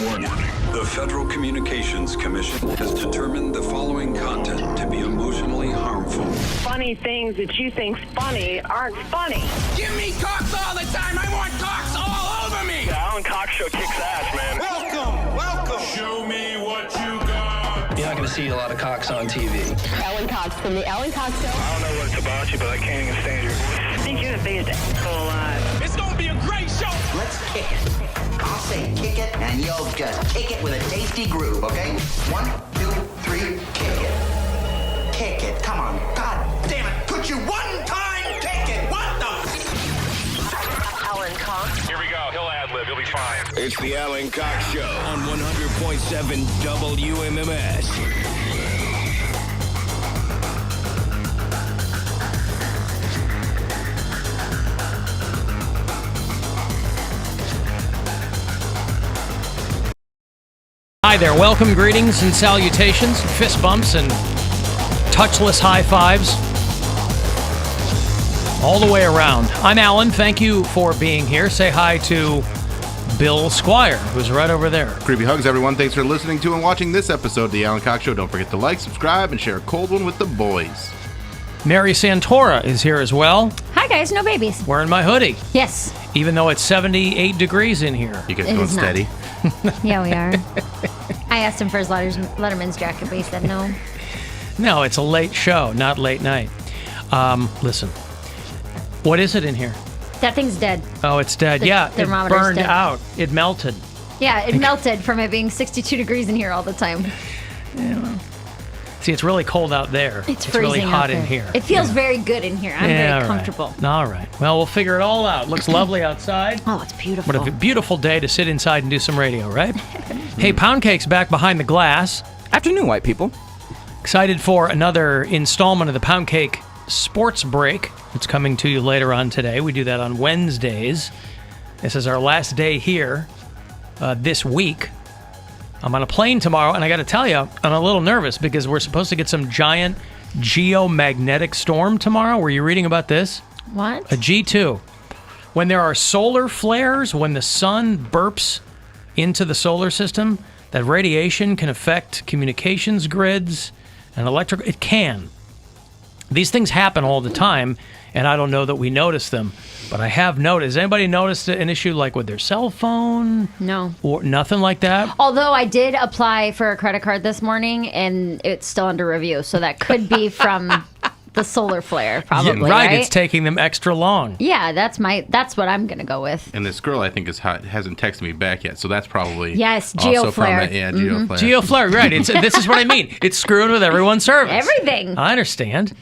Warning. The Federal Communications Commission has determined the following content to be emotionally harmful. Funny things that you think's funny aren't funny. Give me cocks all the time. I want cocks all over me. The Alan Cox Show kicks ass, man. Welcome. Show me what you got. You're not going to see a lot of cocks on TV. Alan Cox from the Alan Cox Show. I don't know what it's about you, but I can't even stand your voice. I think you're the biggest asshole alive. It's going to be a great show. Let's kick it. I'll say kick it, and you'll just kick it with a tasty groove, okay? 1, 2, 3, kick it. Kick it. Come on. God damn it. Could you one time kick it? What the? Alan Cox. Here we go. He'll ad-lib. He'll be fine. It's the Alan Cox Show on 100.7 WMMS. Hi there, welcome, greetings, and salutations, fist bumps, and touchless high fives all the way around. I'm Alan, thank you for being here. Say hi to Bill Squire, who's right over there. Creepy hugs, everyone. Thanks for listening to and watching this episode of the Alan Cox Show. Don't forget to like, subscribe, and share a cold one with the boys. Mary Santora is here as well. Hi guys, no babies. Wearing my hoodie, Yes, even though it's 78 degrees in here. You guys It going is not. steady? yeah we are. I asked him for his Letterman's jacket, but he said no. No, it's a late show, not late night. Listen, what is it in here? That thing's dead. Oh, it's dead. The Yeah, it thermometer's burned dead. out. It melted. Yeah, it melted from it being 62 degrees in here all the time. See, it's really cold out there. It's really freezing hot out there. in here. It feels very good in here. I'm Yeah, very all right. comfortable. All right. Well, we'll figure it all out. Looks lovely outside. Oh, it's beautiful. What a beautiful day to sit inside and do some radio, right? Hey, Poundcake's back behind the glass. Afternoon, white people. Excited for another installment of the Poundcake Sports Break. It's coming to you later on today. We do that on Wednesdays. This is our last day here this week. I'm on a plane tomorrow, and I got to tell you, I'm a little nervous because we're supposed to get some giant geomagnetic storm tomorrow. Were you reading about this? What? A G2. When there are solar flares, when the sun burps into the solar system, that radiation can affect communications grids and electrical. It can. These things happen all the time, and I don't know that we notice them, but I have noticed. Has anybody noticed an issue like with their cell phone? No. Or nothing like that? Although I did apply for a credit card this morning, and it's still under review, so that could be from the solar flare, probably, right. right? It's taking them extra long. Yeah, that's what I'm going to go with. And this girl, I think, hasn't texted me back yet, so that's probably Yes, also from GeoFlare. it. Yeah, GeoFlare. GeoFlare, right. This is what I mean. It's screwing with everyone's service. Everything. I understand.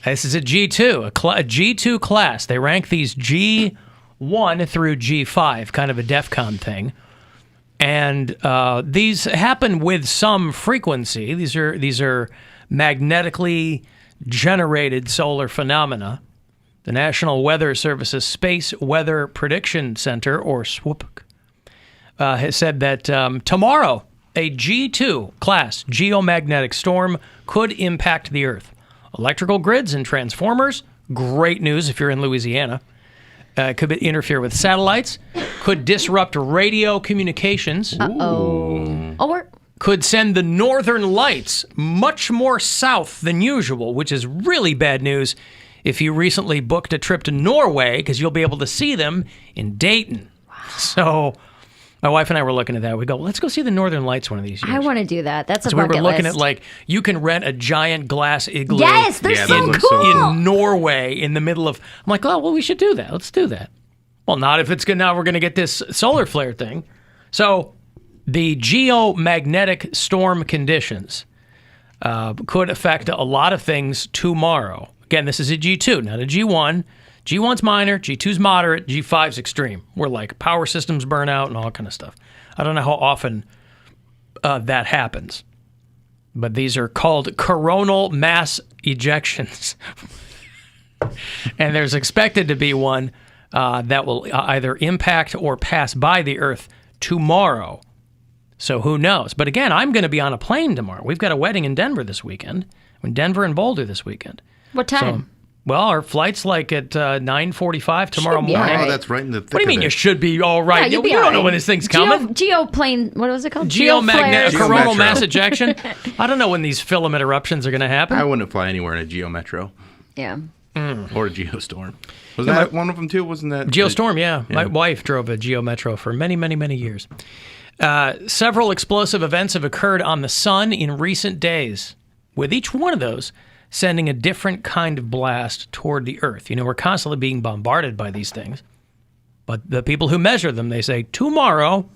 This is a G2, a G2 class. They rank these G1 through G5, kind of a DEFCON thing. And these happen with some frequency. These are magnetically generated solar phenomena. The National Weather Service's Space Weather Prediction Center, or SWPC, has said that tomorrow a G2 class geomagnetic storm could impact the Earth. Electrical grids and transformers, great news if you're in Louisiana. Could interfere with satellites, could disrupt radio communications. Could send the northern lights much more south than usual, which is really bad news if you recently booked a trip to Norway, because you'll be able to see them in Dayton. Wow. So my wife and I were looking at that. We go, let's go see the Northern Lights one of these years. I want to do that. That's a so we bucket were looking list. at, like, you can rent a giant glass igloo. Yes, they're so cool. In Norway, in the middle of... I'm like, oh, well, we should do that. Let's do that. Well, not if it's good. Now we're going to get this solar flare thing. So the geomagnetic storm conditions could affect a lot of things tomorrow. Again, this is a G2, not a G1. G1's minor, G2's moderate, G5's extreme, where like power systems burn out and all kind of stuff. I don't know how often that happens, but these are called coronal mass ejections. And there's expected to be one that will either impact or pass by the Earth tomorrow. So who knows? But again, I'm going to be on a plane tomorrow. We've got a wedding in Denver this weekend. In Denver and Boulder this weekend. What time? So Well, our flight's like at 9:45 tomorrow Should be morning. all right. Oh, that's right in the thick What do you mean of you it. should be all right? Yeah, you'll be you all don't know right. when this thing's coming. Geoplane, what was it called? Geomagnetic Geoflares. coronal Geometro. mass ejection. I don't know when these filament eruptions are going to happen. I wouldn't fly anywhere in a Geometro Yeah. or a Geostorm. Was that one of them too? Wasn't that Geostorm, yeah. My wife drove a Geometro for many, many, many years. Several explosive events have occurred on the sun in recent days, with each one of those sending a different kind of blast toward the Earth. You know, we're constantly being bombarded by these things. But the people who measure them, they say tomorrow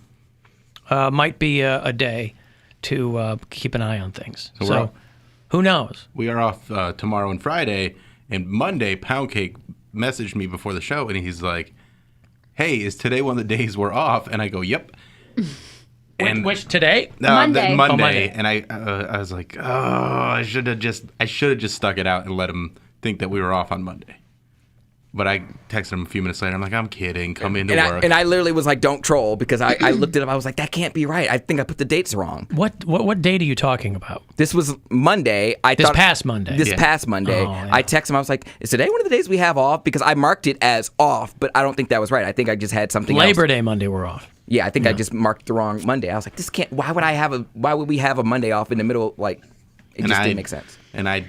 might be a day to keep an eye on things. So who knows? We are off tomorrow and Friday, and Monday, Poundcake messaged me before the show, and he's like, "Hey, is today one of the days we're off?" And I go, "Yep." And Which today? Monday. Monday. Oh, Monday. And I was like, "Oh, I should have just stuck it out and let him think that we were off on Monday." But I texted him a few minutes later. I'm like, "I'm kidding. Come into work." And I literally was like, "Don't troll," because I looked it up. I was like, "That can't be right. I think I put the dates wrong." What date are you talking about? This was Monday. This past Monday. This past Monday. Oh, yeah. I texted him. I was like, "Is today one of the days we have off?" Because I marked it as off, but I don't think that was right. I think I just had something else. Labor Day Monday we're off. Yeah, I think I just marked the wrong Monday. I was like, "This can't. Why would we have a Monday off in the middle? Like, it just didn't make sense." And I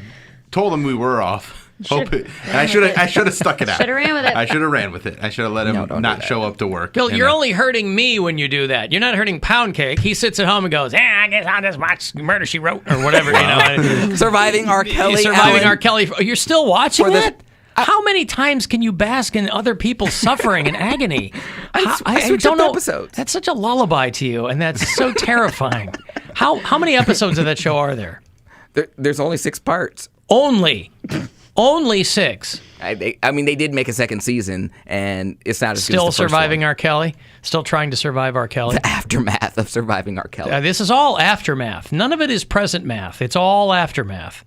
told him we were off. And I should have stuck it out. Should have ran with it. I should have ran with it. I should have let him don't do not that. show up to work. Bill, And you're only hurting me when you do that. You're not hurting Poundcake. He sits at home and goes, I guess I'll just watch Murder, She Wrote, or whatever, you know. Surviving R. Kelly. Surviving Alan. R. Kelly. You're still watching For the- that? How many times can you bask in other people's suffering and agony? I switch up the episodes. That's such a lullaby to you, and that's so terrifying. How many episodes of that show are there? There's only 6 parts. Only 6. I mean, they did make a second season, and it's not as good Still as the first surviving one. R. Kelly? Still trying to survive R. Kelly? The aftermath of surviving R. Kelly. This is all aftermath. None of it is present math. It's all aftermath.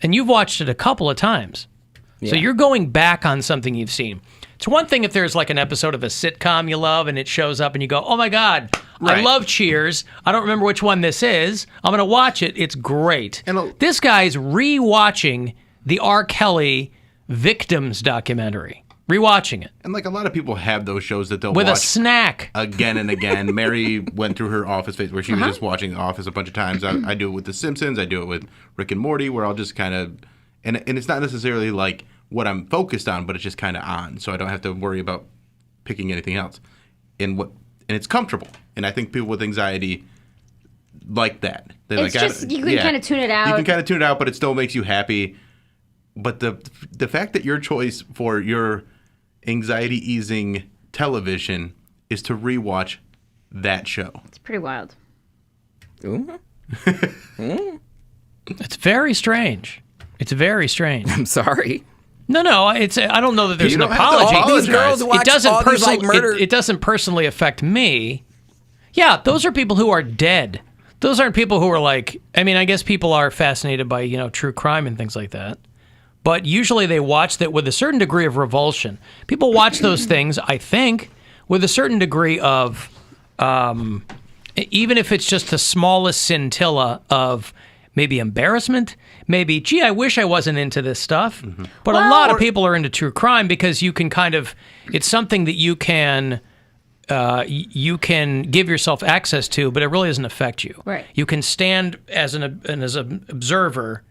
And you've watched it a couple of times. So you're going back on something you've seen. It's one thing if there's like an episode of a sitcom you love and it shows up and you go, oh my God, I Right. love Cheers. I don't remember which one this is. I'm going to watch it. It's great. This guy's re-watching the R. Kelly Victims documentary. Rewatching it. like a lot of people have those shows that they'll With a watch snack. again and again. Mary went through her Office phase where she was just watching The Office a bunch of times. I do it with The Simpsons. I do it with Rick and Morty, where I'll just kind of, and it's not necessarily like what I'm focused on, but it's just kind of on, so I don't have to worry about picking anything else. And it's comfortable. And I think people with anxiety like that. They're It's just, you can kind of tune it out. You can kind of tune it out, but it still makes you happy. But the fact that your choice for your anxiety easing television is to rewatch that show. It's pretty wild. Ooh. It's very strange. It's very strange. I'm sorry. No. It's. I don't know that there's You an don't have to apology. apologize. These girls watch It doesn't all these, like, personally. murder. It doesn't personally affect me. Yeah, those are people who are dead. Those aren't people who are like. I mean, I guess people are fascinated by true crime and things like that. But usually they watch that with a certain degree of revulsion. People watch those things, I think, with a certain degree of, even if it's just the smallest scintilla of maybe embarrassment, maybe, gee, I wish I wasn't into this stuff. Mm-hmm. But a lot of people are into true crime because you can it's something that you can give yourself access to, but it really doesn't affect you. Right. You can stand as an observer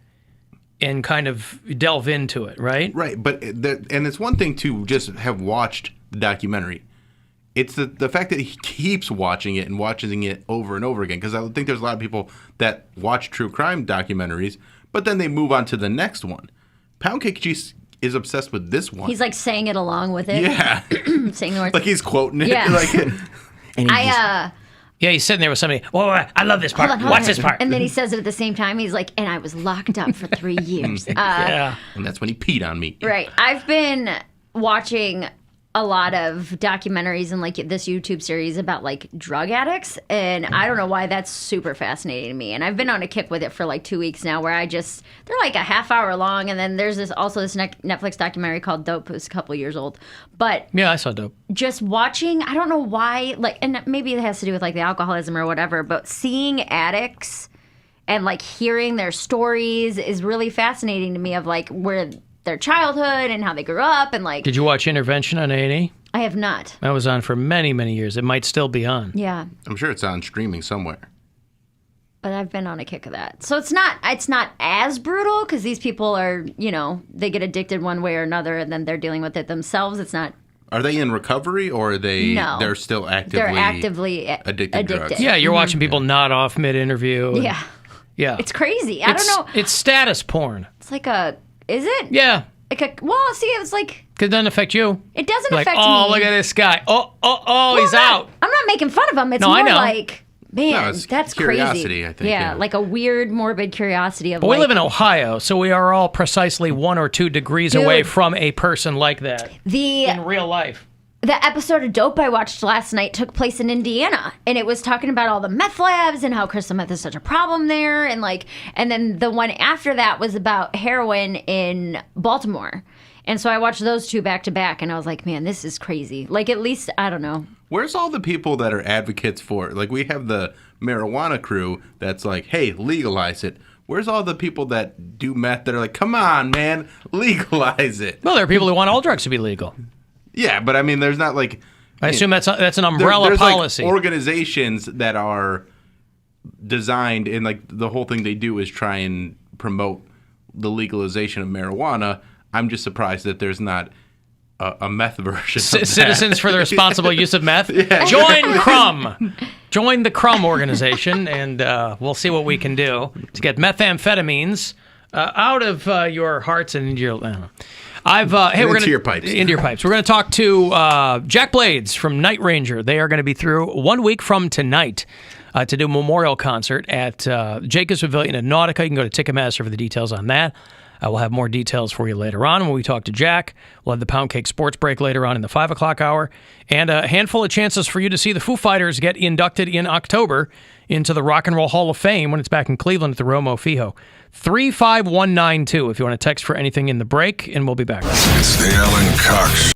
and kind of delve into it, right? Right, but and it's one thing to just have watched the documentary. It's the fact that he keeps watching it and watching it over and over again. Because I think there's a lot of people that watch true crime documentaries, but then they move on to the next one. Poundcake is obsessed with this one. He's like saying it along with it. Yeah. Saying the words. Like he's quoting it. Yeah. Yeah, he's sitting there with somebody. Whoa, I love this part. Hold on. Watch this part. And then he says it at the same time. He's like, and I was locked up for 3 years. Yeah. And that's when he peed on me. Right. I've been watching a lot of documentaries and like this YouTube series about like drug addicts, and I don't know why that's super fascinating to me. And I've been on a kick with it for like 2 weeks now, where they're like a half hour long, and then there's this Netflix documentary called Dope. It was a couple years old, but Yeah, I saw Dope. just watching, I don't know why, like, and maybe it has to do with like the alcoholism or whatever, but seeing addicts and like hearing their stories is really fascinating to me, of like where their childhood and how they grew up and like. Did you watch Intervention on A&E? I have not. That was on for many, many years. It might still be on. Yeah. I'm sure it's on streaming somewhere. But I've been on a kick of that. So it's not as brutal because these people are, they get addicted one way or another and then they're dealing with it themselves. It's not. Are they in recovery or are they? No. They're still actively. They're actively addicted. Drugs. Yeah, you're watching people nod off mid-interview. and- Yeah. Yeah. It's crazy. I don't know. It's status porn. It's like is it? Yeah. Well, see, it was like. Because it doesn't affect you. It doesn't Like, affect me. oh, look at this guy. Oh, he's out. I'm not making fun of him. It's No, I more know. like, man, No, it's that's curiosity, crazy. I think, yeah, yeah. like a weird, morbid curiosity of But like. we live in Ohio, so we are all precisely 1 or 2 degrees Dude. away from a person like that in real life. The episode of Dope I watched last night took place in Indiana, and it was talking about all the meth labs and how crystal meth is such a problem there, and then the one after that was about heroin in Baltimore. And so I watched those 2 back to back, and I was like, man, this is crazy. Like, at least, I don't know. Where's all the people that are advocates for? Like, we have the marijuana crew that's like, hey, legalize it. Where's all the people that do meth that are like, come on, man, legalize it? Well, there are people who want all drugs to be legal. Yeah, but I mean, there's not like. I assume that's an umbrella there's policy. Like organizations that are designed, and like the whole thing they do is try and promote the legalization of marijuana. I'm just surprised that there's not a meth version. Of Citizens for the Responsible Use of Meth. Yeah. Join Crumb. Join the Crumb organization, and we'll see what we can do to get methamphetamines out of your hearts and into your. I don't know. Into your pipes. Into your pipes. We're going to talk to Jack Blades from Night Ranger. They are going to be through 1 week from tonight to do a memorial concert at Jacobs Pavilion at Nautica. You can go to Ticketmaster for the details on that. We'll have more details for you later on when we talk to Jack. We'll have the Poundcake Sports Break later on in the 5 o'clock hour. And a handful of chances for you to see the Foo Fighters get inducted in October into the Rock and Roll Hall of Fame when it's back in Cleveland at the Romo Fijo. 35192 if you want to text for anything in the break, and we'll be back. It's the Alan Cox Show.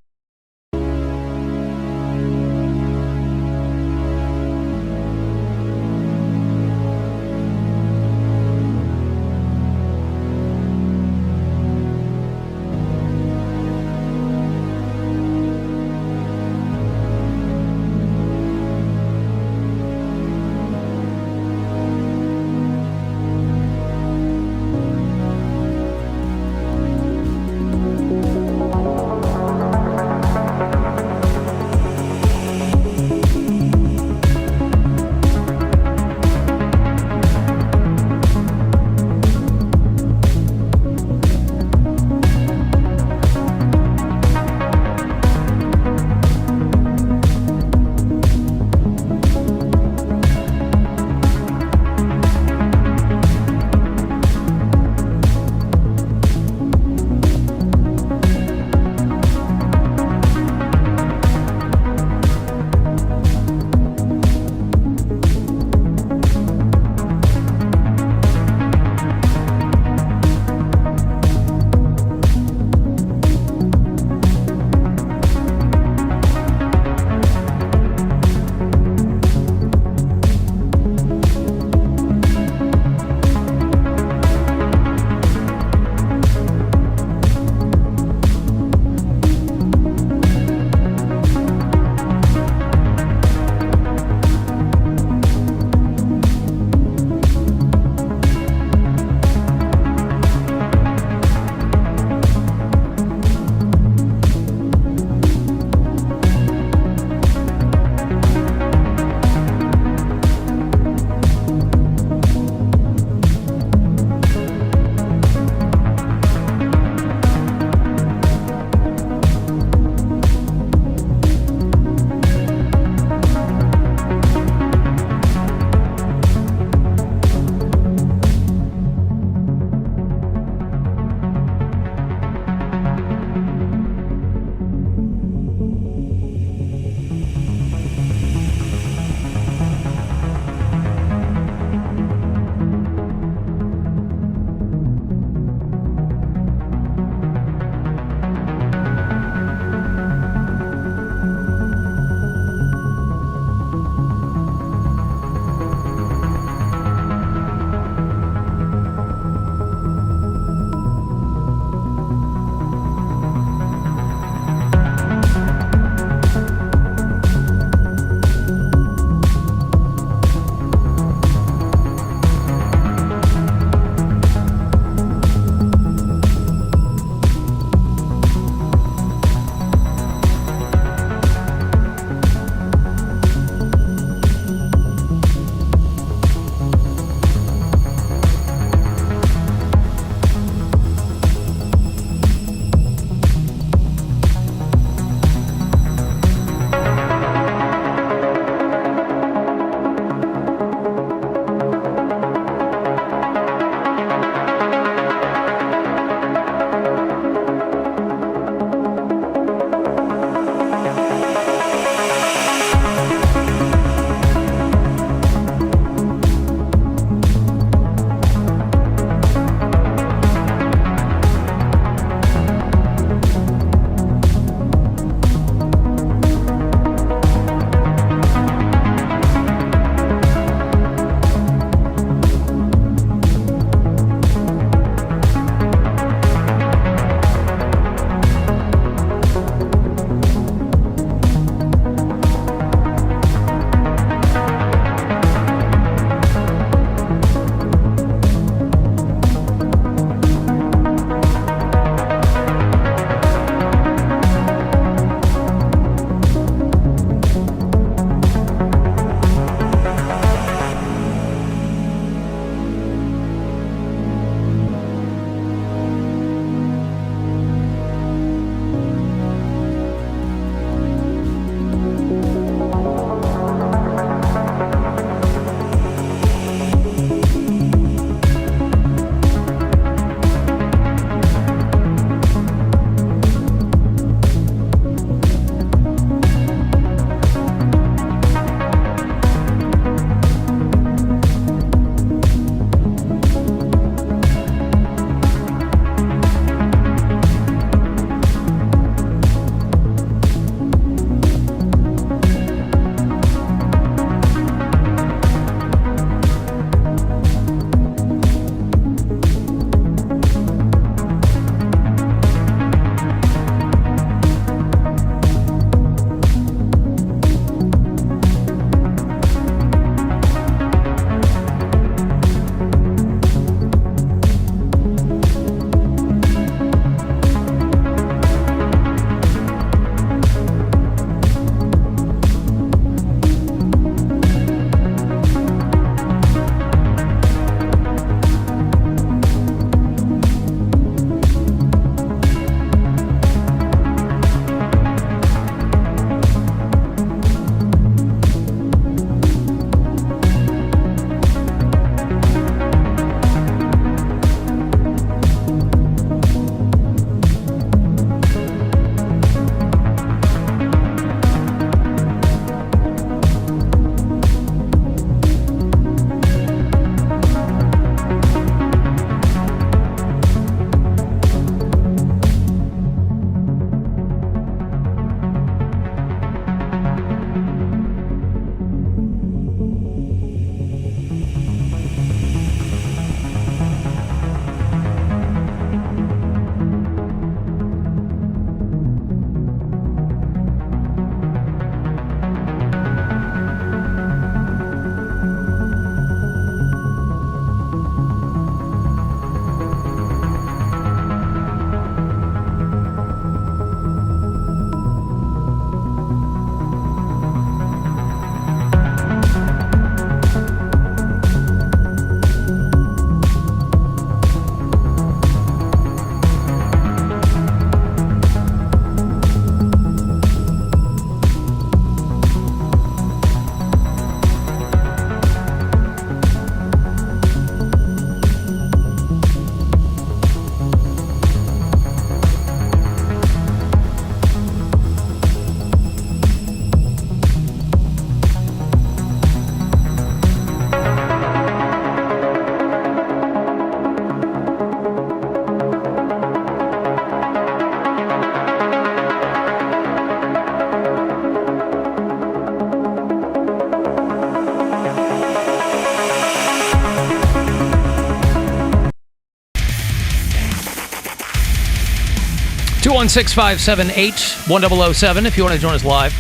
216-578-1007 if you want to join us live.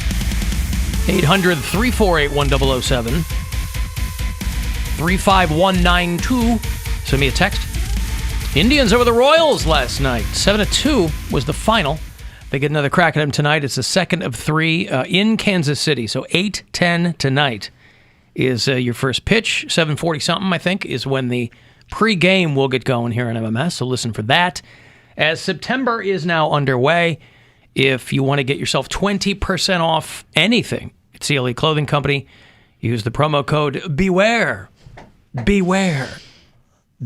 800-348-1007. 35192. Send me a text. Indians over the Royals last night. 7-2 was the final. They get another crack at them tonight. It's the second of three in Kansas City. So 8-10 tonight is your first pitch. 7:40-something, I think, is when the pregame will get going here on MMS. So listen for that. As September is now underway, if you want to get yourself 20% off anything at CLE Clothing Company, use the promo code BEWARE. Beware.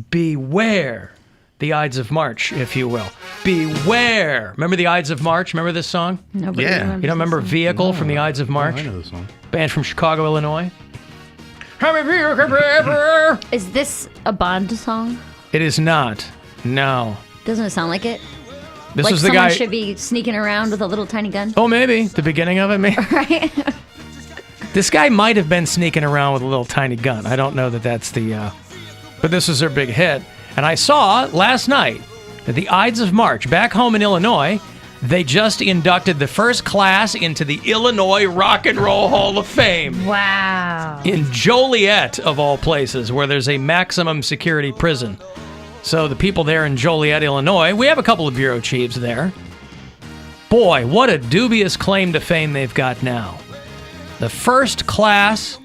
Beware. The Ides of March, if you will. Beware. Remember the Ides of March? Remember this song? Nobody Yeah. remembers You don't remember this Vehicle from the Ides of March? I know this song. Band from Chicago, Illinois. song. Is this a Bond song? It is not. No. Doesn't it sound like it? This like was the someone guy. should be sneaking around with a little tiny gun. Oh, maybe. The beginning of it, maybe. Right? This guy might have been sneaking around with a little tiny gun. I don't know that that's the... but this was their big hit. And I saw last night that the Ides of March, back home in Illinois, they just inducted the first class into the Illinois Rock and Roll Hall of Fame. Wow. In Joliet, of all places, where there's a maximum security prison. So the people there in Joliet, Illinois, we have a couple of bureau chiefs there. Boy, what a dubious claim to fame they've got now. The first class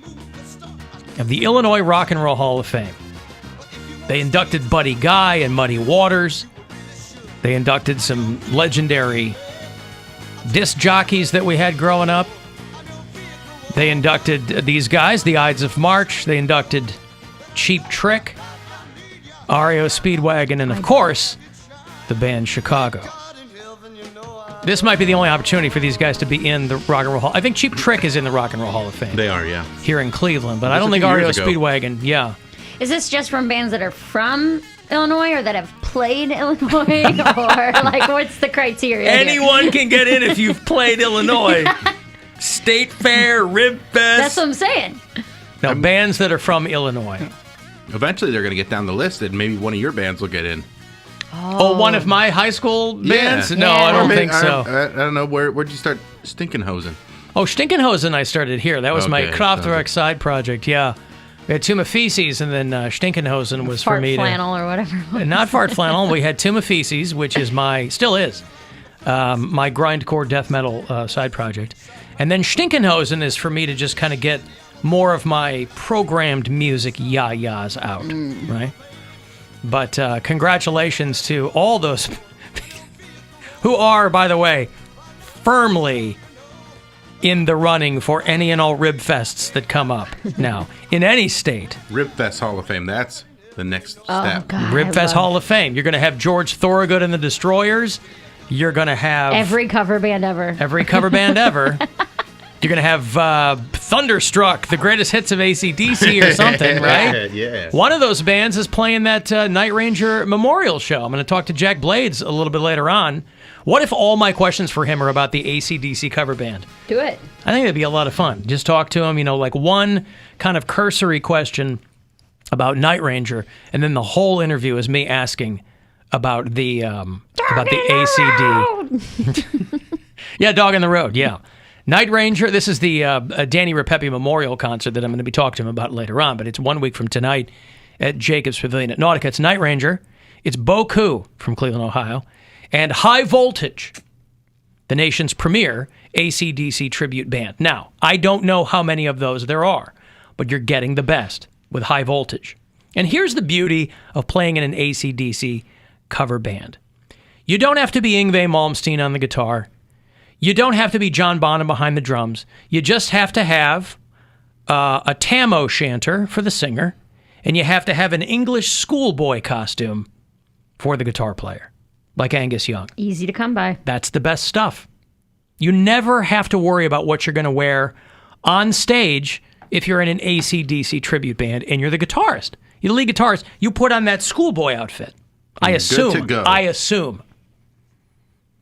of the Illinois Rock and Roll Hall of Fame. They inducted Buddy Guy and Muddy Waters. They inducted some legendary disc jockeys that we had growing up. They inducted these guys, the Ides of March. They inducted Cheap Trick, REO Speedwagon, and of course, the band Chicago. This might be the only opportunity for these guys to be in the Rock and Roll Hall. I think Cheap Trick is in the Rock and Roll Hall of Fame. They are, yeah. Here in Cleveland, but I That's don't a think few REO years ago. Speedwagon, yeah. Is this just from bands that are from Illinois or that have played Illinois? Or, like, what's the criteria here? Anyone can get in if you've played Illinois. State Fair, Rib Fest. That's what I'm saying. No, bands that are from Illinois. Eventually, they're going to get down the list, and maybe one of your bands will get in. Oh, one of my high school bands? Yeah. No, I don't Or think maybe- so. I don't know. Where'd you start stinking hosing? Oh, Stinkenhosen I started here. That was my Okay, Kraftwerk side project, yeah. We had Tuma Feces, and then Stinkenhosen was for Fart me flannel or whatever. to... Not Fart Flannel. We had Tuma Feces, which is still is, my grindcore death metal side project. And then Stinkenhosen is for me to just kind of get more of my programmed music yah-yahs out, right? But congratulations to all those who are, by the way, firmly in the running for any and all rib fests that come up now in any state. Ribfest Hall of Fame. That's the next Oh, step. God. Ribfest Hall of Fame. You're going to have George Thorogood and the Destroyers. You're going to have Every cover band ever. every cover band ever. You're going to have Thunderstruck, the greatest hits of AC/DC or something, right? Yeah. One of those bands is playing that Night Ranger Memorial Show. I'm going to talk to Jack Blades a little bit later on. What if all my questions for him are about the AC/DC cover band? Do it. I think that'd be a lot of fun. Just talk to him, like one kind of cursory question about Night Ranger, and then the whole interview is me asking about the ACD. Yeah, Dog in the Road, yeah. Night Ranger, this is the Danny Rapepi Memorial Concert that I'm going to be talking to him about later on, but it's 1 week from tonight at Jacobs Pavilion at Nautica. It's Night Ranger, it's Boku from Cleveland, Ohio, and High Voltage, the nation's premier AC/DC tribute band. Now, I don't know how many of those there are, but you're getting the best with High Voltage. And here's the beauty of playing in an AC/DC cover band. You don't have to be Yngwie Malmsteen on the guitar. You don't have to be John Bonham behind the drums. You just have to have a tam o' shanter for the singer, and you have to have an English schoolboy costume for the guitar player, like Angus Young. Easy to come by. That's the best stuff. You never have to worry about what you're going to wear on stage if you're in an AC/DC tribute band and you're the guitarist. You're the lead guitarist. You put on that schoolboy outfit. I You're assume. good to go. I assume.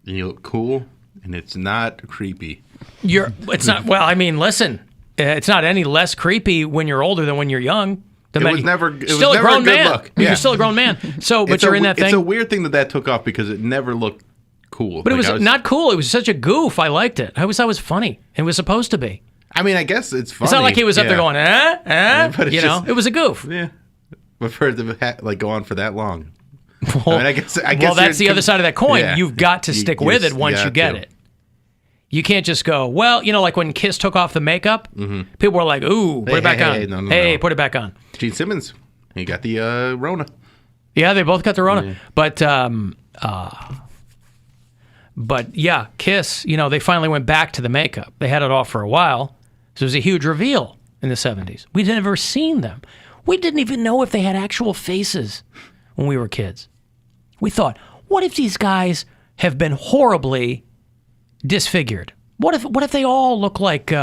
And you look cool, and it's not creepy. It's not. Well, I mean, listen. It's not any less creepy when you're older than when you're young. It was never a still a grown good man. look. I mean, Yeah. You're still a grown man. So, but It's you're a- in that It's thing. a weird thing that took off because it never looked cool. But it was not cool. It was such a goof. I liked it. I always thought it was funny. It was supposed to be. I mean, I guess it's funny. It's not like he was up there going, But it's just, it was a goof. Yeah. But for it to go on for that long. Well, I guess that's the other side of that coin. Yeah. You've got to stick with it once you get it. You can't just go, well, like when Kiss took off the makeup, people were like, ooh, put it back on. No. Put it back on. Gene Simmons, he got the Rona. Yeah, they both got the Rona. But yeah, Kiss, they finally went back to the makeup. They had it off for a while. So it was a huge reveal in the 70s. We'd never seen them. We didn't even know if they had actual faces when we were kids. We thought, what if these guys have been horribly disfigured? What if they all look like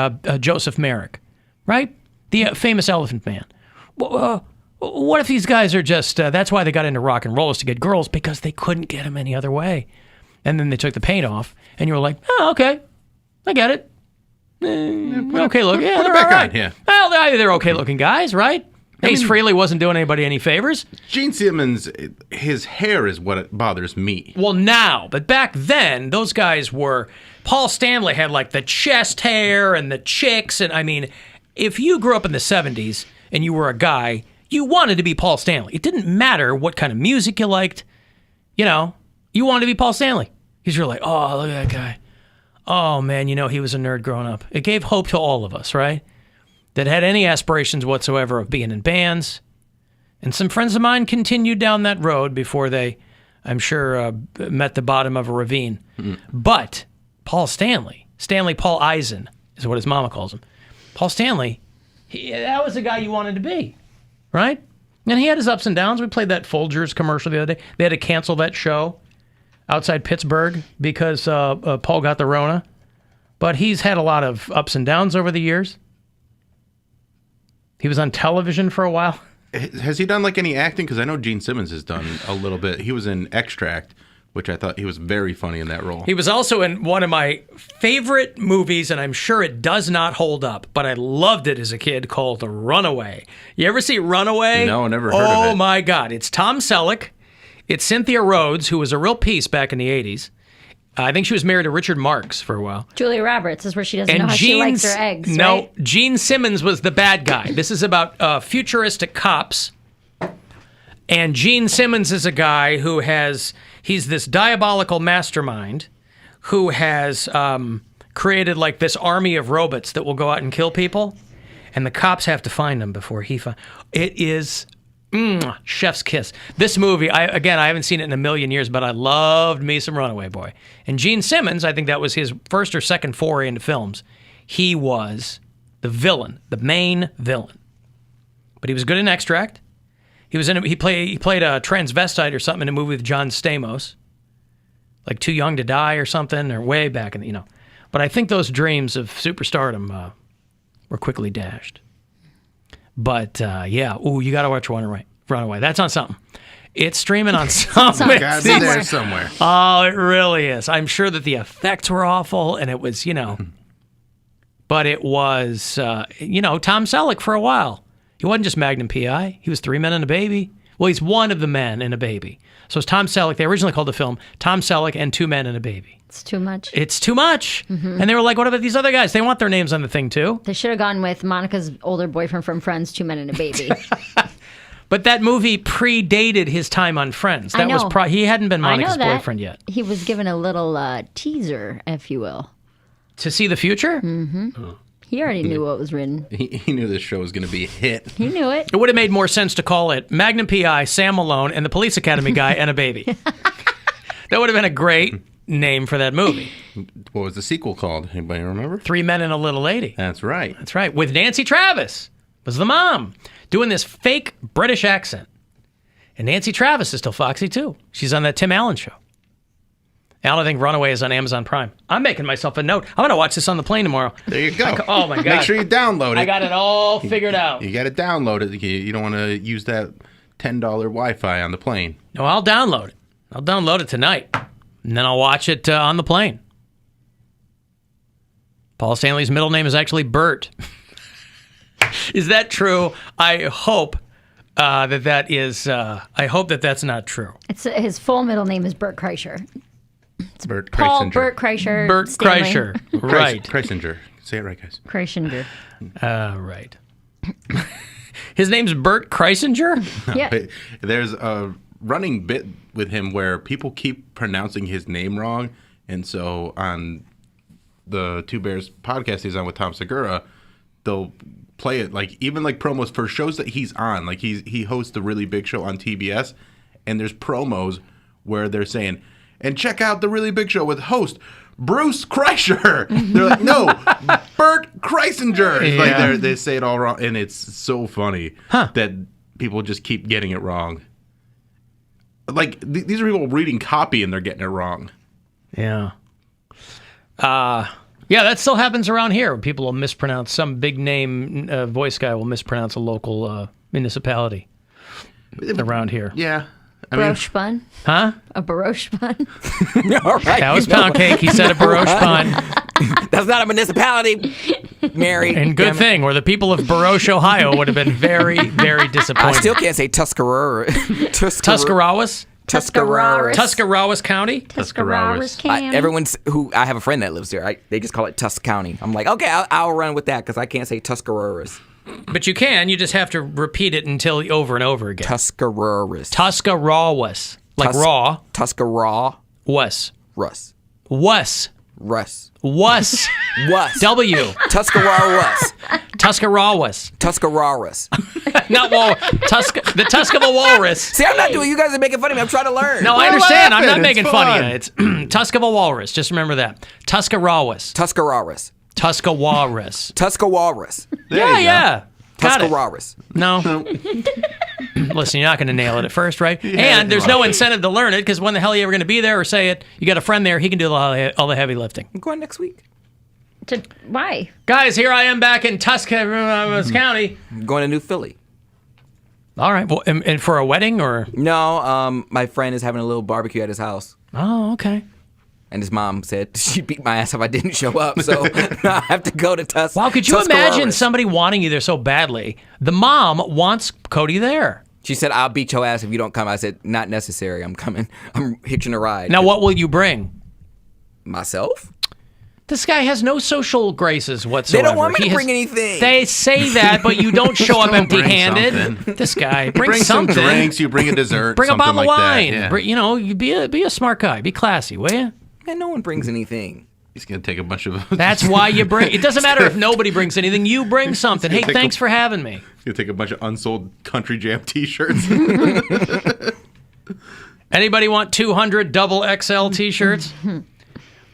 Joseph Merrick, right? The famous Elephant Man. What if these guys are just, that's why they got into rock and roll, is to get girls, because they couldn't get them any other way. And then they took the paint off, and you were like, oh, okay, I get it. Okay, look, yeah, they're all right. Yeah. Well, they're okay looking guys, right? Ace Frehley wasn't doing anybody any favors. Gene Simmons, his hair is what bothers me. Well, now, but back then, those guys were, Paul Stanley had like the chest hair and the chicks, and I mean, if you grew up in the 70s and you were a guy, you wanted to be Paul Stanley. It didn't matter what kind of music you liked, you wanted to be Paul Stanley. Because you're like, oh, look at that guy. Oh, man, he was a nerd growing up. It gave hope to all of us, right? That had any aspirations whatsoever of being in bands. And some friends of mine continued down that road before they, I'm sure, met the bottom of a ravine. Mm-hmm. But Paul Stanley Paul Eisen is what his mama calls him. Paul Stanley, that was the guy you wanted to be, right? And he had his ups and downs. We played that Folgers commercial the other day. They had to cancel that show outside Pittsburgh because Paul got the Rona. But he's had a lot of ups and downs over the years. He was on television for a while. Has he done like any acting? Because I know Gene Simmons has done a little bit. He was in Extract, which I thought he was very funny in that role. He was also in one of my favorite movies, and I'm sure it does not hold up, but I loved it as a kid, called Runaway. You ever see Runaway? No, never heard of it. Oh my God. It's Tom Selleck. It's Cynthia Rhodes, who was a real piece back in the 80s. I think she was married to Richard Marx for a while. Julia Roberts is where she doesn't know how she likes her eggs, right? No, Gene Simmons was the bad guy. This is about futuristic cops. And Gene Simmons is a guy who he's this diabolical mastermind who has created like this army of robots that will go out and kill people. And the cops have to find them before he finds. It is chef's kiss. This movie, I haven't seen it in a million years, but I loved me some Runaway Boy. And Gene Simmons, I think that was his first or second foray into films. He was the villain, the main villain. But he was good in Extract. He played a transvestite or something in a movie with John Stamos, like Too Young to Die or something, or way back in the. But I think those dreams of superstardom were quickly dashed. But yeah, you got to watch Runaway. That's on something. It's streaming on something. It's got to be there somewhere. Oh, it really is. I'm sure that the effects were awful, and it was, but it was, Tom Selleck for a while. He wasn't just Magnum P.I. He was 3 Men and a Baby. Well, he's one of the men in a baby. So it's Tom Selleck. They originally called the film Tom Selleck and 2 Men and a Baby. It's too much. It's too much. Mm-hmm. And they were like, what about these other guys? They want their names on the thing, too. They should have gone with Monica's older boyfriend from Friends, 2 Men and a Baby. But that movie predated his time on Friends. That was he hadn't been Monica's boyfriend yet. He was given a little teaser, if you will. To see the future? Mm-hmm. Oh. He already knew what was written. He knew this show was going to be a hit. He knew it. It would have made more sense to call it Magnum P.I., Sam Malone, and the Police Academy guy and a baby. That would have been a great name for that movie. What was the sequel called? Anybody remember? 3 Men and a Little Lady. That's right. That's right. With Nancy Travis was the mom, doing this fake British accent. And Nancy Travis is still foxy, too. She's on that Tim Allen show. Alan, I think Runaway is on Amazon Prime. I'm making myself a note. I'm going to watch this on the plane tomorrow. There you go. Oh, my God. Make sure you download it. I got it all figured out. You got to download it. You don't want to use that $10 Wi-Fi on the plane. No, I'll download it. I'll download it tonight. And then I'll watch it on the plane. Paul Stanley's middle name is actually Bert. Is that true? I hope that is. I hope that that's not true. His full middle name is Bert Kreischer. Bert Paul Kreisinger. Bert Kreischer. Bert Stanley. Kreischer. Right. Kreisinger. Say it right, guys. Kreisinger. Right. His name's Bert Kreisinger? Yeah. There's a running bit with him where people keep pronouncing his name wrong. And so on the Two Bears podcast he's on with Tom Segura, they'll play it even promos for shows that he's on. Like he hosts a really big show on TBS, and there's promos where they're saying, and check out the really big show with host Bruce Kreischer. They're like, no, Bert Kreisinger. It's like they say it all wrong, and it's so funny that people just keep getting it wrong. Like these are people reading copy and they're getting it wrong. Yeah. Yeah, that still happens around here. People will mispronounce, some big name voice guy will mispronounce a local municipality around here. Yeah. Baroche bun? Huh? A baroche bun? All right. That was Poundcake. He said a baroche bun. That's not a municipality, Mary. And good thing, or the people of Baroche, Ohio would have been very, very disappointed. I still can't say Tuscarora. Tuscarawas? Tuscarawas. Tuscarawas County? Tuscarawas County. I have a friend that lives there. They just call it Tusk County. I'm like, okay, I'll run with that because I can't say Tuscaroras. But you can. You just have to repeat it until over and over again. Tuscaroras. Tuscarawas. Like raw. Tuscaraw. Was. Russ. Was. Russ. Was. Was. W. Tuscarawas. Tuscarawas. Tuscararas. Not wal. The tusk of a walrus. See, I'm not doing. You guys are making fun of me. I'm trying to learn. No, I understand. I'm not It's making fun fun. of you. It's tusk of a walrus. Just remember that. Tuscarawas. Tuscararas. Tuscawaras. Tuscawaras. Yeah. Got it. Tuscararas. No. Listen, you're not going to nail it at first, right? And there's no incentive to learn it because when the hell are you ever going to be there or say it? You got a friend there. He can do all the heavy lifting. I'm going next week. Why? Guys, here I am back in Tuscarawas County. I'm going to New Philly. All right. Well, and for a wedding or? No, my friend is having a little barbecue at his house. Oh, okay. And his mom said she'd beat my ass if I didn't show up, so I have to go to Tuscarawas. Wow, could you imagine somebody wanting you there so badly? The mom wants Cody there. She said, I'll beat your ass if you don't come. I said, not necessary. I'm coming. I'm hitching a ride. Now, what will you bring? Myself? This guy has no social graces whatsoever. They don't want me to bring anything. They say that, but you don't show up Don't bring empty-handed. something. This guy, Bring something. some drinks. You bring a dessert. Bring a something bottle of like wine. That. Yeah. You be a smart guy. Be classy, will you? Man, no one brings anything. He's gonna take a bunch of. That's why you bring. It doesn't matter if nobody brings anything. You bring something. Hey, thanks for having me. He's gonna take a bunch of unsold Country Jam T-shirts. Anybody want 200 double XL T-shirts?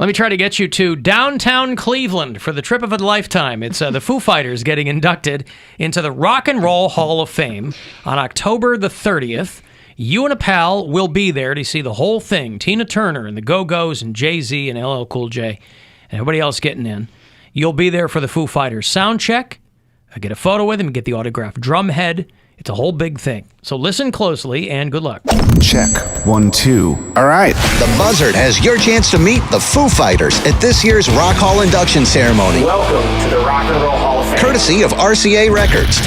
Let me try to get you to downtown Cleveland for the trip of a lifetime. It's the Foo Fighters getting inducted into the Rock and Roll Hall of Fame on October the 30th. You and a pal will be there to see the whole thing. Tina Turner and the Go-Go's and Jay-Z and LL Cool J and everybody else getting in. You'll be there for the Foo Fighters sound check. Get a photo with him, get the autographed drum head. It's a whole big thing. So listen closely and good luck. Check. 1, 2. All right. The Buzzard has your chance to meet the Foo Fighters at this year's Rock Hall induction ceremony. Welcome to the Rock and Roll Hall of Fame. Courtesy of RCA Records.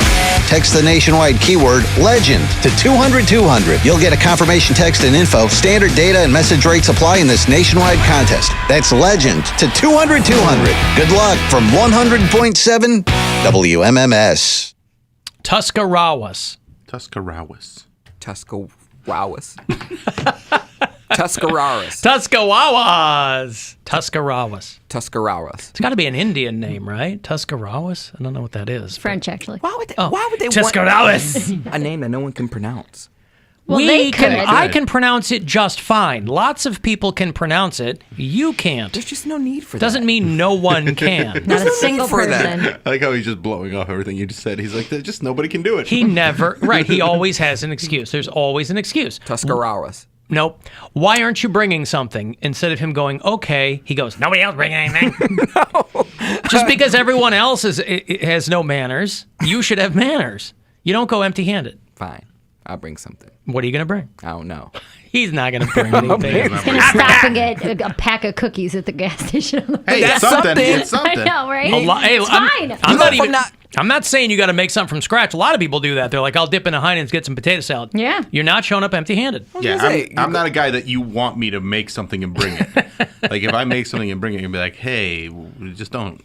Text the nationwide keyword LEGEND to 200-200. You'll get a confirmation text and info. Standard data and message rates apply in this nationwide contest. That's LEGEND to 200-200. Good luck from 100.7 WMMS. Tuscarawas. Tuscararas. Tuscarawas. Tuscararas. It's got to be an Indian name, right? Tuscarawas? I don't know what that is. French, actually. Why would they Tuscarawas. want a name that no one can pronounce? Well, they could. I can pronounce it just fine. Lots of people can pronounce it. You can't. There's just no need for that. Doesn't mean no one can. Not a single person. I like how he's just blowing off everything you just said. He's like, just nobody can do it. He never, right, he always has an excuse. There's always an excuse. Tuscarawas. Nope. Why aren't you bringing something? Instead of him going, okay, he goes, nobody else bring anything. No. Just because everyone else has no manners, you should have manners. You don't go empty-handed. Fine. I'll bring something. What are you going to bring? I don't know. He's not going to bring anything. He's going to stop and get a pack of cookies at the gas station. Hey, That's it's something. something. It's something. I know, right? Hey, it's fine. I'm not even. I'm not saying you got to make something from scratch. A lot of people do that. They're like, I'll dip in a Heinen's, get some potato salad. Yeah. You're not showing up empty-handed. Yeah, I'm not a guy that you want me to make something and bring it. Like, if I make something and bring it, you'd be like, hey, just don't.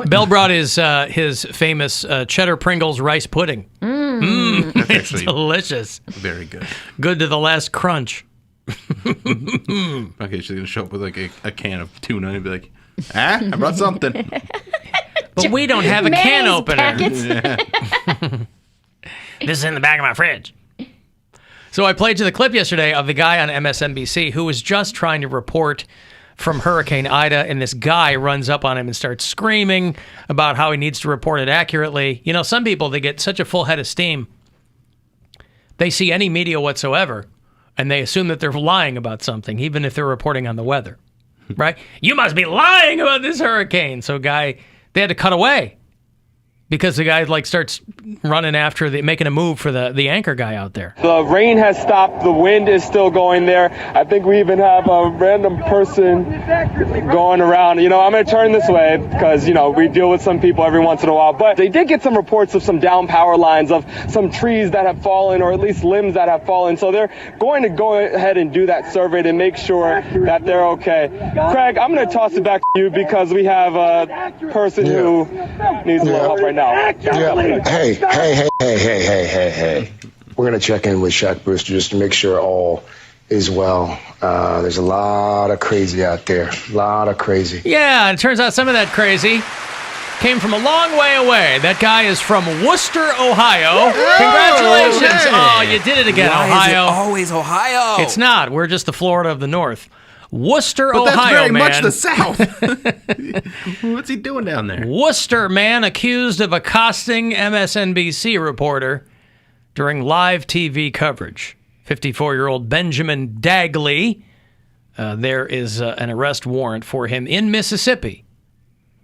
Bill brought his famous cheddar Pringles rice pudding. That's It's actually delicious. very good. Good to the last crunch. Okay, she's going to show up with like a can of tuna and be like, I brought something. But we don't have a can Mayonnaise opener. packets. This is in the back of my fridge. So I played you the clip yesterday of the guy on MSNBC who was just trying to report from Hurricane Ida, and this guy runs up on him and starts screaming about how he needs to report it accurately. You know, some people, they get such a full head of steam, they see any media whatsoever, and they assume that they're lying about something, even if they're reporting on the weather, right? You must be lying about this hurricane. So they had to cut away because the guy starts running after making a move for the anchor guy out there. The rain has stopped. The wind is still going there. I think we even have a random person going around. You know, I'm going to turn this way because, you know, we deal with some people every once in a while. But they did get some reports of some down power lines, of some trees that have fallen, or at least limbs that have fallen. So they're going to go ahead and do that survey to make sure that they're okay. Craig, I'm going to toss it back to you because we have a person who needs a little help right now. Yeah. Hey. We're going to check in with Shaq Brewster just to make sure all is well. There's a lot of crazy out there. A lot of crazy. Yeah, and it turns out some of that crazy came from a long way away. That guy is from Worcester, Ohio. Congratulations. Oh, you did it again, Why Ohio. Is it always Ohio? It's not. We're just the Florida of the North. Worcester, But Ohio, that's very man. much the South. What's he doing down there? Worcester man accused of accosting MSNBC reporter during live TV coverage. 54-year-old Benjamin Dagley. There is an arrest warrant for him in Mississippi.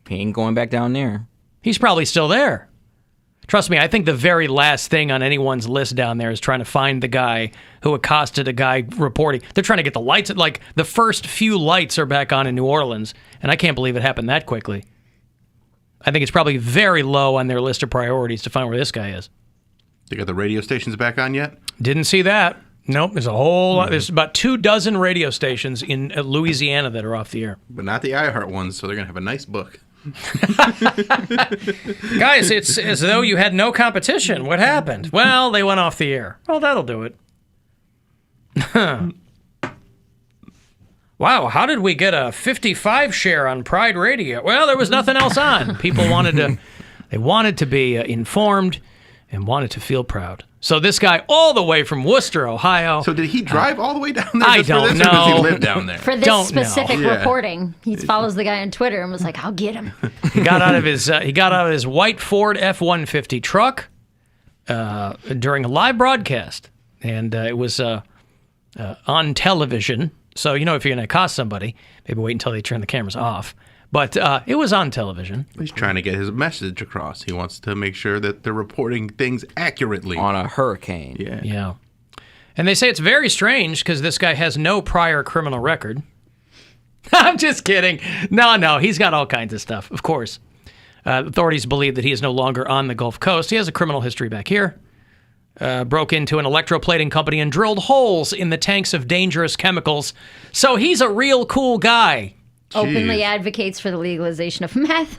He ain't going back down there. He's probably still there. Trust me, I think the very last thing on anyone's list down there is trying to find the guy who accosted a guy reporting. They're trying to get the lights. Like, the first few lights are back on in New Orleans, and I can't believe it happened that quickly. I think it's probably very low on their list of priorities to find where this guy is. They got the radio stations back on yet? Didn't see that. Nope, there's a whole lot. There's about 24 radio stations in Louisiana that are off the air. But not the iHeart ones, so they're going to have a nice book. Guys, it's as though you had no competition. What happened? Well, they went off the air. Well, that'll do it. Wow, how did we get a 55 share on Pride Radio? Well, there was nothing else on. People wanted to be informed and wanted to feel proud. So this guy, all the way from Worcester, Ohio. So did he drive all the way down there? I don't know. Or does he live down there? For this specific reporting, he follows the guy on Twitter and was like, "I'll get him." He got out of his white Ford F-150 truck during a live broadcast, and it was on television. So if you're going to accost somebody, maybe wait until they turn the cameras off. But it was on television. He's trying to get his message across. He wants to make sure that they're reporting things accurately. On a hurricane. Yeah. And they say it's very strange because this guy has no prior criminal record. I'm just kidding. No, he's got all kinds of stuff, of course. Authorities believe that he is no longer on the Gulf Coast. He has a criminal history back here. Broke into an electroplating company and drilled holes in the tanks of dangerous chemicals. So he's a real cool guy. Openly advocates for the legalization of meth.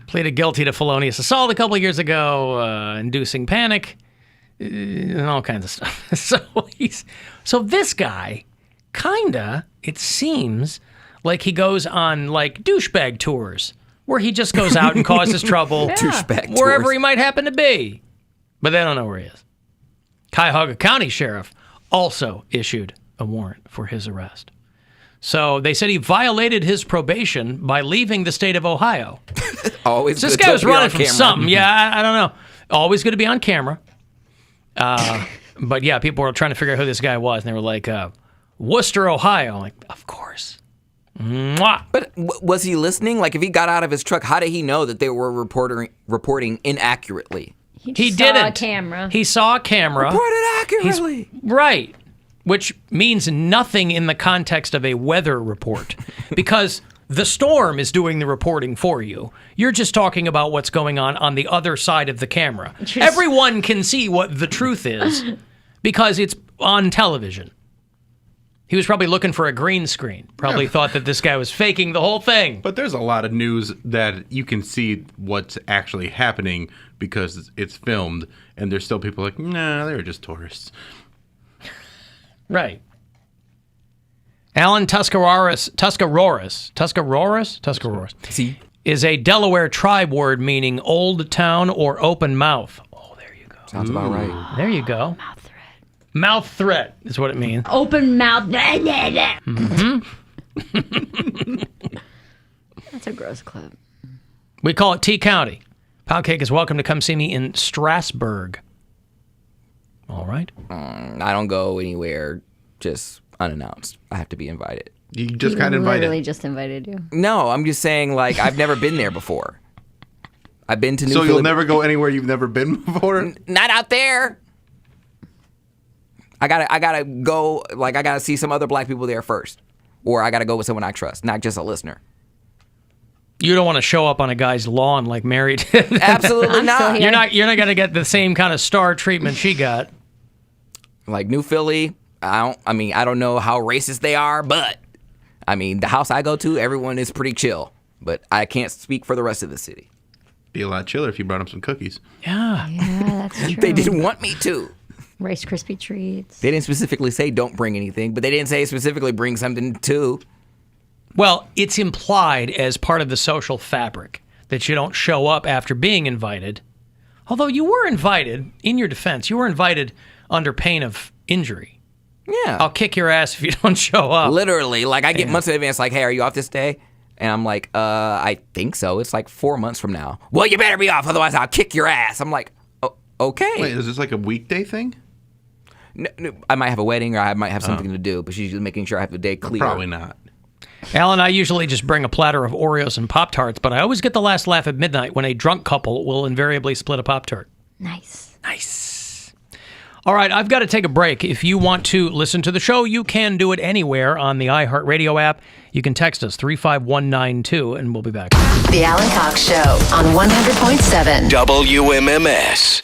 Pleaded guilty to felonious assault a couple of years ago, inducing panic, and all kinds of stuff. So this guy, kinda, it seems like he goes on like douchebag tours, where he just goes out and causes trouble Douchebag wherever tours. he might happen to be. But they don't know where he is. Cuyahoga County Sheriff also issued a warrant for his arrest. So they said he violated his probation by leaving the state of Ohio. Always So this good guy to was be running on from camera. something. Yeah, I don't know. Always good to be on camera. But yeah, people were trying to figure out who this guy was, and they were like, Worcester, Ohio. I'm like, of course. Mwah. But was he listening? Like, if he got out of his truck, how did he know that they were reporting inaccurately? He He saw didn't. a camera. He saw a camera. Reported accurately. Right. Which means nothing in the context of a weather report. Because The storm is doing the reporting for you. You're just talking about what's going on the other side of the camera. Everyone can see what the truth is because it's on television. He was probably looking for a green screen. Probably thought that this guy was faking the whole thing. But there's a lot of news that you can see what's actually happening because it's filmed, and there's still people like, nah, they were just tourists. Right. Alan Tuscaroras is a Delaware tribe word meaning old town or open mouth. Oh, there you go. Sounds about right. There you go. Mouth threat is what it means. Open mouth. Mm-hmm. That's a gross clip. We call it T County. Poundcake is welcome to come see me in Strasburg. All right. I don't go anywhere just unannounced. I have to be invited. You just got invited. Literally just invited you. No, I'm just saying, like, I've never been there before. I've been to New So you'll never go anywhere you've never been before? Not out there. I gotta go, like, I gotta see some other black people there first. Or I gotta go with someone I trust, not just a listener. You don't want to show up on a guy's lawn like Mary did. Absolutely not. You're not gonna get the same kind of star treatment she got. Like New Philly, I don't know how racist they are, but I mean, the house I go to, everyone is pretty chill. But I can't speak for the rest of the city. Be a lot chiller if you brought them some cookies. Yeah. Yeah, that's true. They didn't want me to. Rice Krispie treats. They didn't specifically say don't bring anything, but they didn't say specifically bring something too. Well, it's implied as part of the social fabric that you don't show up after being invited. Although you were invited, in your defense, you were invited under pain of injury. Yeah. I'll kick your ass if you don't show up. Literally. Like, I get months in advance, like, hey, are you off this day? And I'm like, I think so. It's like 4 months from now. Well, you better be off, otherwise I'll kick your ass. I'm like, oh, okay. Wait, is this like a weekday thing? No, I might have a wedding or I might have something to do, but she's just making sure I have the day clear. Probably not. Alan, I usually just bring a platter of Oreos and Pop-Tarts, but I always get the last laugh at midnight when a drunk couple will invariably split a Pop-Tart. Nice. All right, I've got to take a break. If you want to listen to the show, you can do it anywhere on the iHeartRadio app. You can text us 35192, and we'll be back. The Alan Cox Show on 100.7 WMMS.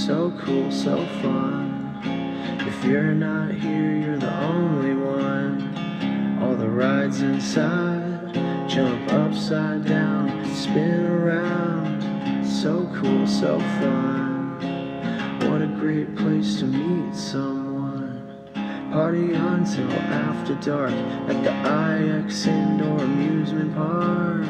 So cool, so fun. If you're not here, you're the only one. All the rides inside, jump upside down, spin around. So cool, so fun. What a great place to meet someone. Party until after dark at the IX Indoor Amusement Park.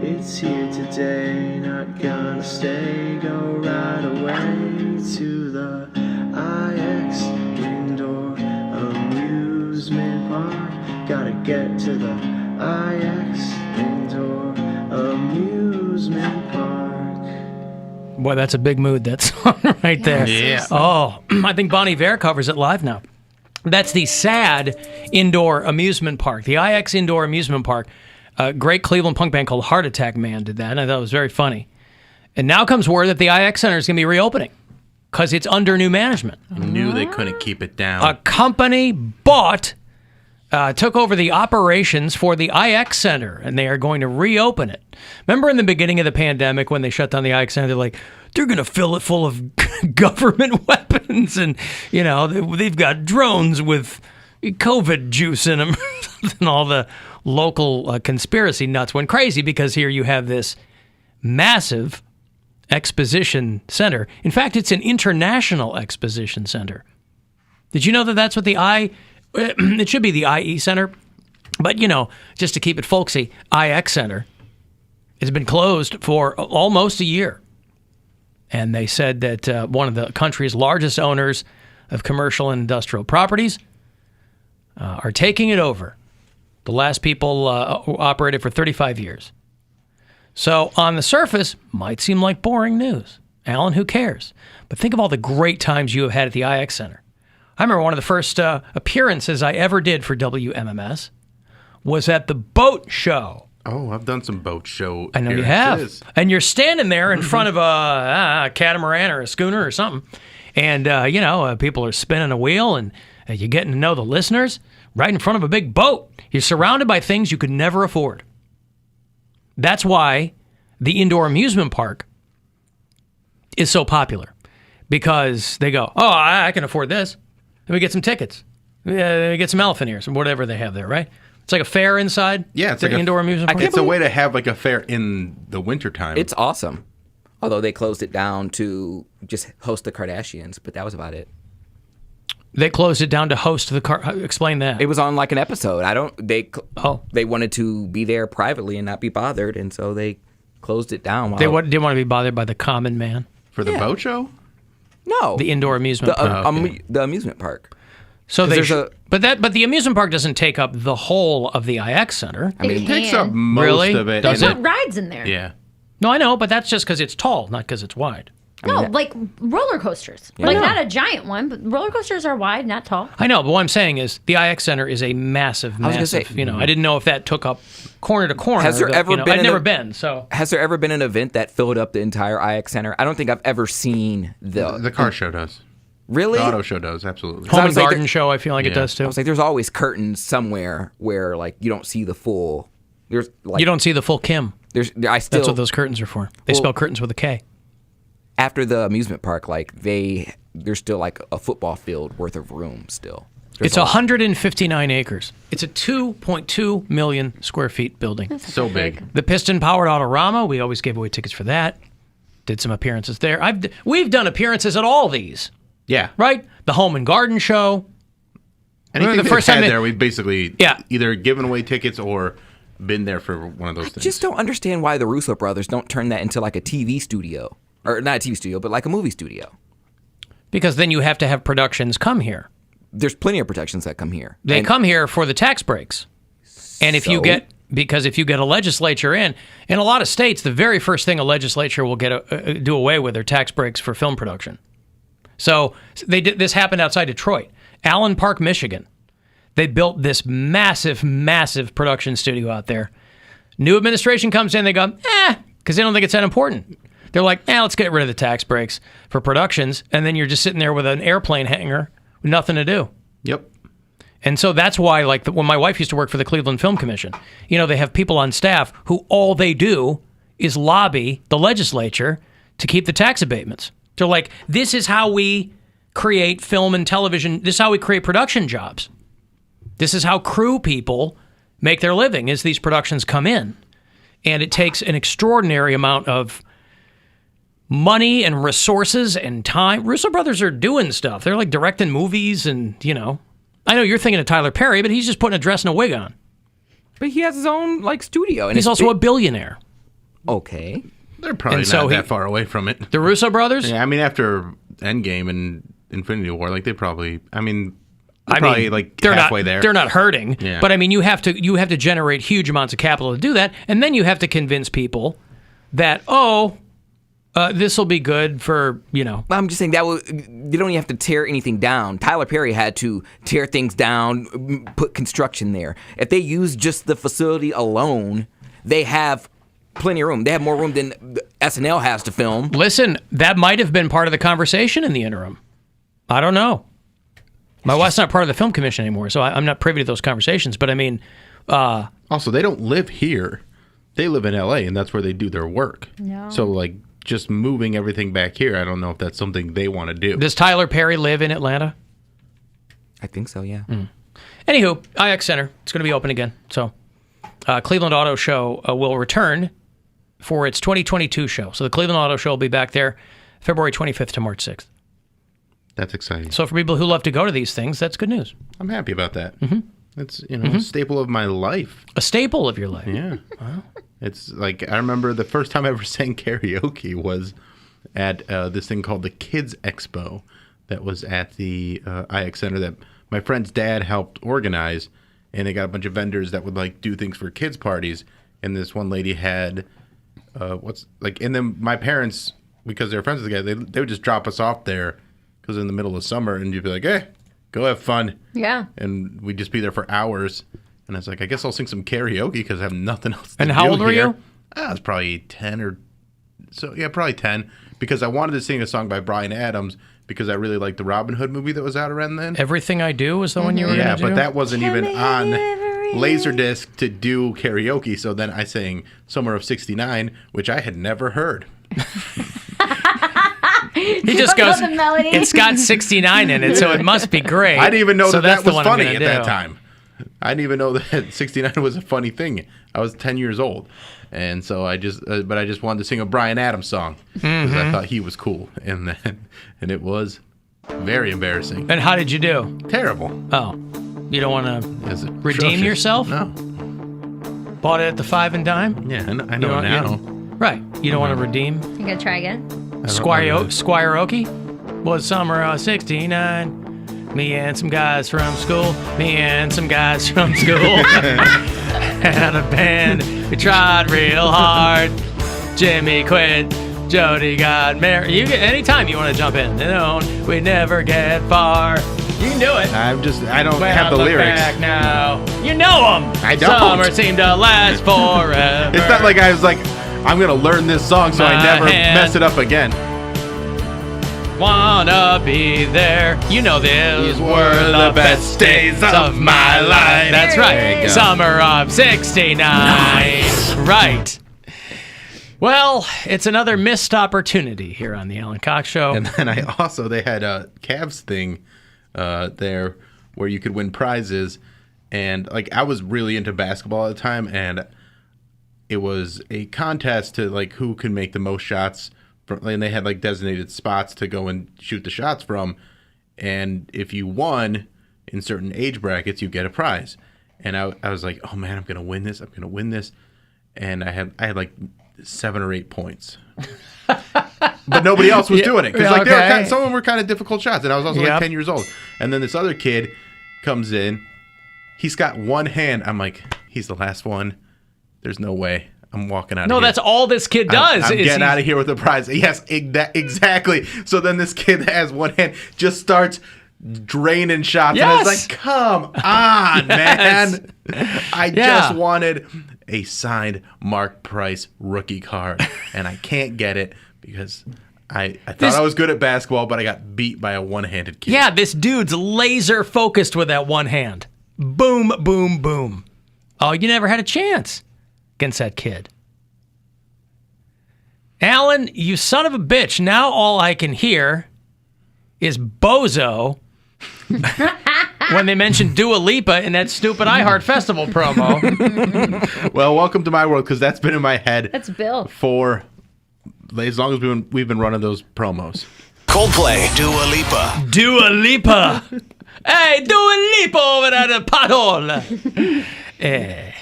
It's here today, not gonna stay. Go right away to the IX Indoor Amusement Park. Gotta get to the IX Indoor Amusement Park. Boy, that's a big mood, that song right there. Yeah. Oh, I think Bon Iver covers it live now. That's the SAD Indoor Amusement Park, the IX Indoor Amusement Park. A great Cleveland punk band called Heart Attack Man did that, and I thought it was very funny. And now comes word that the IX Center is going to be reopening because it's under new management. I knew they couldn't keep it down. A company took over the operations for the IX Center, and they are going to reopen it. Remember in the beginning of the pandemic when they shut down the IX Center, they're going to fill it full of government weapons, and they've got drones with COVID juice in them, and all the local conspiracy nuts went crazy because here you have this massive exposition center. In fact, it's an international exposition center. Did you know that that's what it should be the IE Center, but just to keep it folksy, IX Center has been closed for almost a year. And they said that one of the country's largest owners of commercial and industrial properties are taking it over. The last people operated for 35 years. So on the surface, might seem like boring news. Alan, who cares? But think of all the great times you have had at the IX Center. I remember one of the first appearances I ever did for WMMS was at the boat show. Oh, I've done some boat show. I know you have. And you're standing there in front of a catamaran or a schooner or something. And, people are spinning a wheel and you're getting to know the listeners right in front of a big boat. You're surrounded by things you could never afford. That's why the indoor amusement park is so popular. Because they go, oh, I can afford this. Let me get some tickets. Let me get some elephant ears or whatever they have there, right? It's like a fair inside. Yeah, it's like an indoor amusement park. It's a way to have like a fair in the wintertime. It's awesome. Although they closed it down to just host the Kardashians, but that was about it. They closed it down to host the explain that. It was on like an episode. They wanted to be there privately and not be bothered, and so they closed it down. They didn't want to be bothered by the common man. For the boat show? No. The indoor amusement park. The amusement park. So but the amusement park doesn't take up the whole of the IX Center. I mean, it takes up most of it. There's not rides in there. Yeah. No, I know, but that's just because it's tall, not because it's wide. No, like roller coasters. Yeah. Like not a giant one, but roller coasters are wide, not tall. I know, but what I'm saying is the IX Center is a massive. I didn't know if that took up corner to corner. Has there ever been? I've never been. So has there ever been an event that filled up the entire IX Center? I don't think I've ever seen the car show does. Really? The auto show does, absolutely. Home and garden show, I feel like it does too. I was like, there's always curtains somewhere where like you don't see the full. There's like you don't see the full Kim. That's what those curtains are for. They spell curtains with a K. After the amusement park, like there's still like a football field worth of room still. It's 159 acres. It's a 2.2 million square feet building. That's so big. The piston-powered Autorama, we always gave away tickets for that. Did some appearances there. We've done appearances at all these. Yeah. Right? The home and garden show. Anything the first time there, we've basically either given away tickets or been there for one of those things. I just don't understand why the Russo brothers don't turn that into like a TV studio. Or not a TV studio, but like a movie studio. Because then you have to have productions come here. There's plenty of productions that come here. They come here for the tax breaks. And if you get a legislature in a lot of states, the very first thing a legislature will do away with are tax breaks for film production. So this happened outside Detroit. Allen Park, Michigan. They built this massive, massive production studio out there. New administration comes in, they go, because they don't think it's that important. They're like, let's get rid of the tax breaks for productions, and then you're just sitting there with an airplane hangar with nothing to do. Yep. And so that's why, like, when my wife used to work for the Cleveland Film Commission, they have people on staff who all they do is lobby the legislature to keep the tax abatements. They're like, this is how we create film and television. This is how we create production jobs. This is how crew people make their living, as these productions come in. And it takes an extraordinary amount of money and resources and time. Russo brothers are doing stuff. They're like directing movies and, you know. I know you're thinking of Tyler Perry, but he's just putting a dress and a wig on. But he has his own like studio. And he's also a billionaire. Okay. They're probably not that far away from it. The Russo brothers? Yeah, I mean, after Endgame and Infinity War, like they probably, probably like halfway there. They're not hurting. Yeah. But I mean, you have to generate huge amounts of capital to do that, and then you have to convince people that this will be good for, you know. I'm just saying you don't even have to tear anything down. Tyler Perry had to tear things down, put construction there. If they use just the facility alone, they have plenty of room. They have more room than SNL has to film. Listen, that might have been part of the conversation in the interim. I don't know. My wife's not part of the film commission anymore, so I'm not privy to those conversations. But I mean, also they don't live here; they live in LA, and that's where they do their work. No. So like, just moving everything back here, I don't know if that's something they want to do. Does Tyler Perry live in Atlanta? I think so, yeah. Anywho, IX Center, it's going to be open again. So Cleveland Auto Show will return for its 2022 show. So the Cleveland Auto Show will be back there February 25th to March 6th. That's exciting. So for people who love to go to these things, that's good news. I'm happy about that. Mm-hmm. It's a staple of my life. A staple of your life. Yeah. Wow. It's like, I remember the first time I ever sang karaoke was at this thing called the Kids Expo that was at the IX Center that my friend's dad helped organize, and they got a bunch of vendors that would like do things for kids parties, and this one lady had and then my parents, because they're friends with the guy, they would just drop us off there because in the middle of summer, and you'd be like, hey, go have fun. Yeah. And we'd just be there for hours. And I was like, I guess I'll sing some karaoke because I have nothing else to do. And how old were you? I was probably 10 or so. Yeah, probably 10. Because I wanted to sing a song by Bryan Adams because I really liked the Robin Hood movie that was out around then. Everything I Do was the one you were going to do? Yeah, but that wasn't even on Laserdisc to do karaoke. So then I sang Summer of '69, which I had never heard. He just goes, it's got 69 in it, so it must be great. I didn't even know that was funny at do. that time. I didn't even know that 69 was a funny thing. I was 10 years old. And so I just wanted to sing a Bryan Adams song because I thought he was cool. And it was very embarrassing. And how did you do? Terrible. Oh, you don't want to redeem yourself? No. Bought it at the 5 and Dime? Yeah, I know now. Right. You don't want to redeem? You gonna try again? Squire-okie was summer of '69. Me and some guys from school. Had a band. We tried real hard. Jimmy quit. Jody got married. Anytime you want to jump in. We never get far. You can do it. I don't have the lyrics. Back now. You know them. I don't. Summer seemed to last forever. It's not like I was like, I'm going to learn this song so I never mess it up again. Wanna be there. You know these were the best days of my life. That's right. Summer of '69. Nice. Right. Well, it's another missed opportunity here on the Alan Cox Show. And then they had a Cavs thing there where you could win prizes. And like I was really into basketball at the time, and it was a contest to like who can make the most shots. And they had like designated spots to go and shoot the shots from. And if you won in certain age brackets, you get a prize. And I was like, oh man, I'm going to win this. And I had like 7 or 8 points. But nobody else was doing it. Because some of them were kind of difficult shots. And I was also like 10 years old. And then this other kid comes in. He's got one hand. I'm like, he's the last one. There's no way. I'm walking out of here. No, that's all this kid does. I'm getting out of here with the prize. Yes, exactly. So then this kid that has one hand just starts draining shots. Yes. And I was like, come on, man. I just wanted a signed Mark Price rookie card. And I can't get it because I thought I was good at basketball, but I got beat by a one-handed kid. Yeah, this dude's laser focused with that one hand. Boom, boom, boom. Oh, you never had a chance against that kid. Alan Alan, you son of a bitch. Now all I can hear is bozo when they mentioned Dua Lipa in that stupid iHeart Festival promo. Well, welcome to my world, because that's been in my head That's Bill. for as long as we've been running those promos. Coldplay, Dua Lipa. Dua Lipa. Hey, Dua Lipa over at the pothole.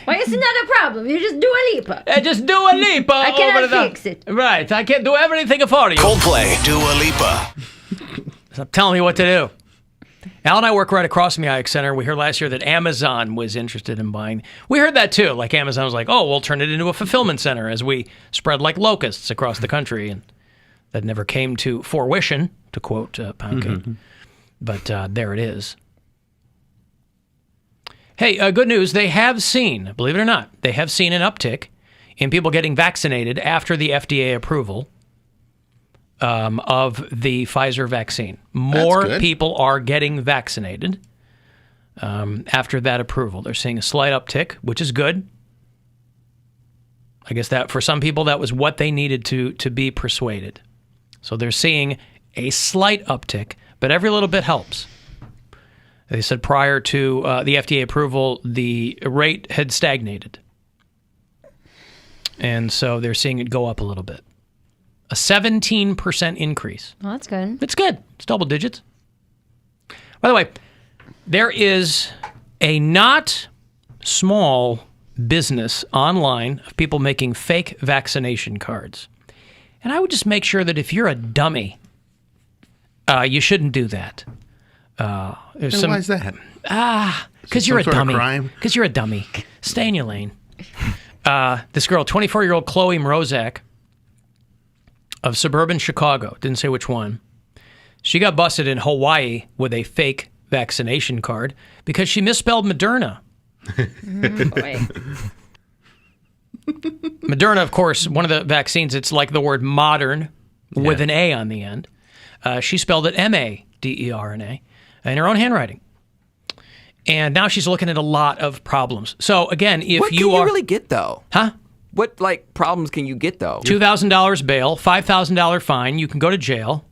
Why is it not a problem? You just Dua Lipa. Just Dua Lipa. I cannot over the, fix it. Right, I can't do everything for you. Coldplay, Dua Lipa. Stop telling me what to do. Al and I work right across from the IX Center. We heard last year that Amazon was interested in buying. We heard that too. Like Amazon was like, oh, we'll turn it into a fulfillment center as we spread like locusts across the country. And that never came to fruition, to quote Poundcake. Mm-hmm. But there it is. Hey, good news. They have seen, believe it or not, they have seen an uptick in people getting vaccinated after the FDA approval of the Pfizer vaccine. More people are getting vaccinated after that approval. They're seeing a slight uptick, which is good. I guess that for some people, that was what they needed to be persuaded. So they're seeing a slight uptick, but every little bit helps. They said prior to the FDA approval, the rate had stagnated. And so they're seeing it go up a little bit. A 17% increase. Well, that's good. It's good. It's double digits. By the way, there is a not small business online of people making fake vaccination cards. And I would just make sure that if you're a dummy, you shouldn't do that. Why is that? Because you're a dummy. Because you're a dummy. Stay in your lane. This girl, 24-year-old Chloe Mrozak of suburban Chicago, didn't say which one, she got busted in Hawaii with a fake vaccination card because she misspelled Moderna. Moderna, of course, one of the vaccines, it's like the word modern with an A on the end. She spelled it M-A-D-E-R-N-A in her own handwriting. And now she's looking at a lot of problems. So, again, if what you can you really get, though? Huh? What, problems can you get, though? $2,000 bail, $5,000 fine. You can go to jail.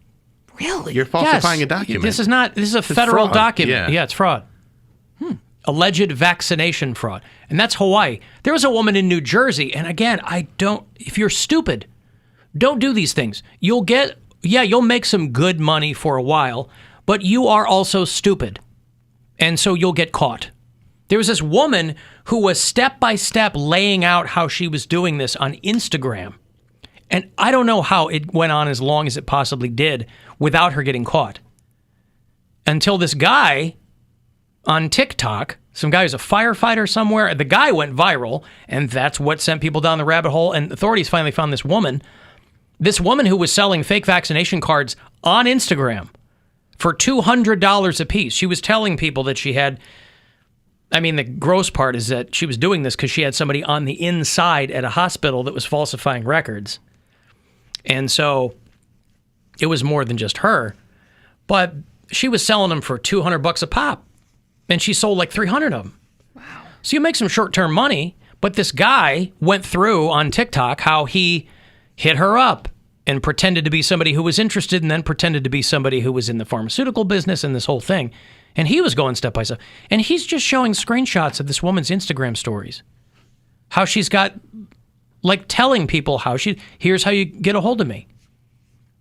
Really? You're falsifying a document. This is a federal fraud. document. Yeah, it's fraud. Alleged vaccination fraud. And that's Hawaii. There was a woman in New Jersey, and again, if you're stupid, don't do these things. You'll make some good money for a while, but you are also stupid. And so you'll get caught. There was this woman who was step by step laying out how she was doing this on Instagram. And I don't know how it went on as long as it possibly did without her getting caught. Until this guy on TikTok, some guy who's a firefighter somewhere, the guy went viral, and that's what sent people down the rabbit hole. And authorities finally found this woman who was selling fake vaccination cards on Instagram for $200 a piece. She was telling people that she had, the gross part is that she was doing this because she had somebody on the inside at a hospital that was falsifying records. And so it was more than just her. But she was selling them for $200 a pop. And she sold like 300 of them. Wow. So you make some short-term money, but this guy went through on TikTok how he hit her up and pretended to be somebody who was interested and then pretended to be somebody who was in the pharmaceutical business and this whole thing. And he was going step by step. And he's just showing screenshots of this woman's Instagram stories. How she's got, telling people here's how you get a hold of me.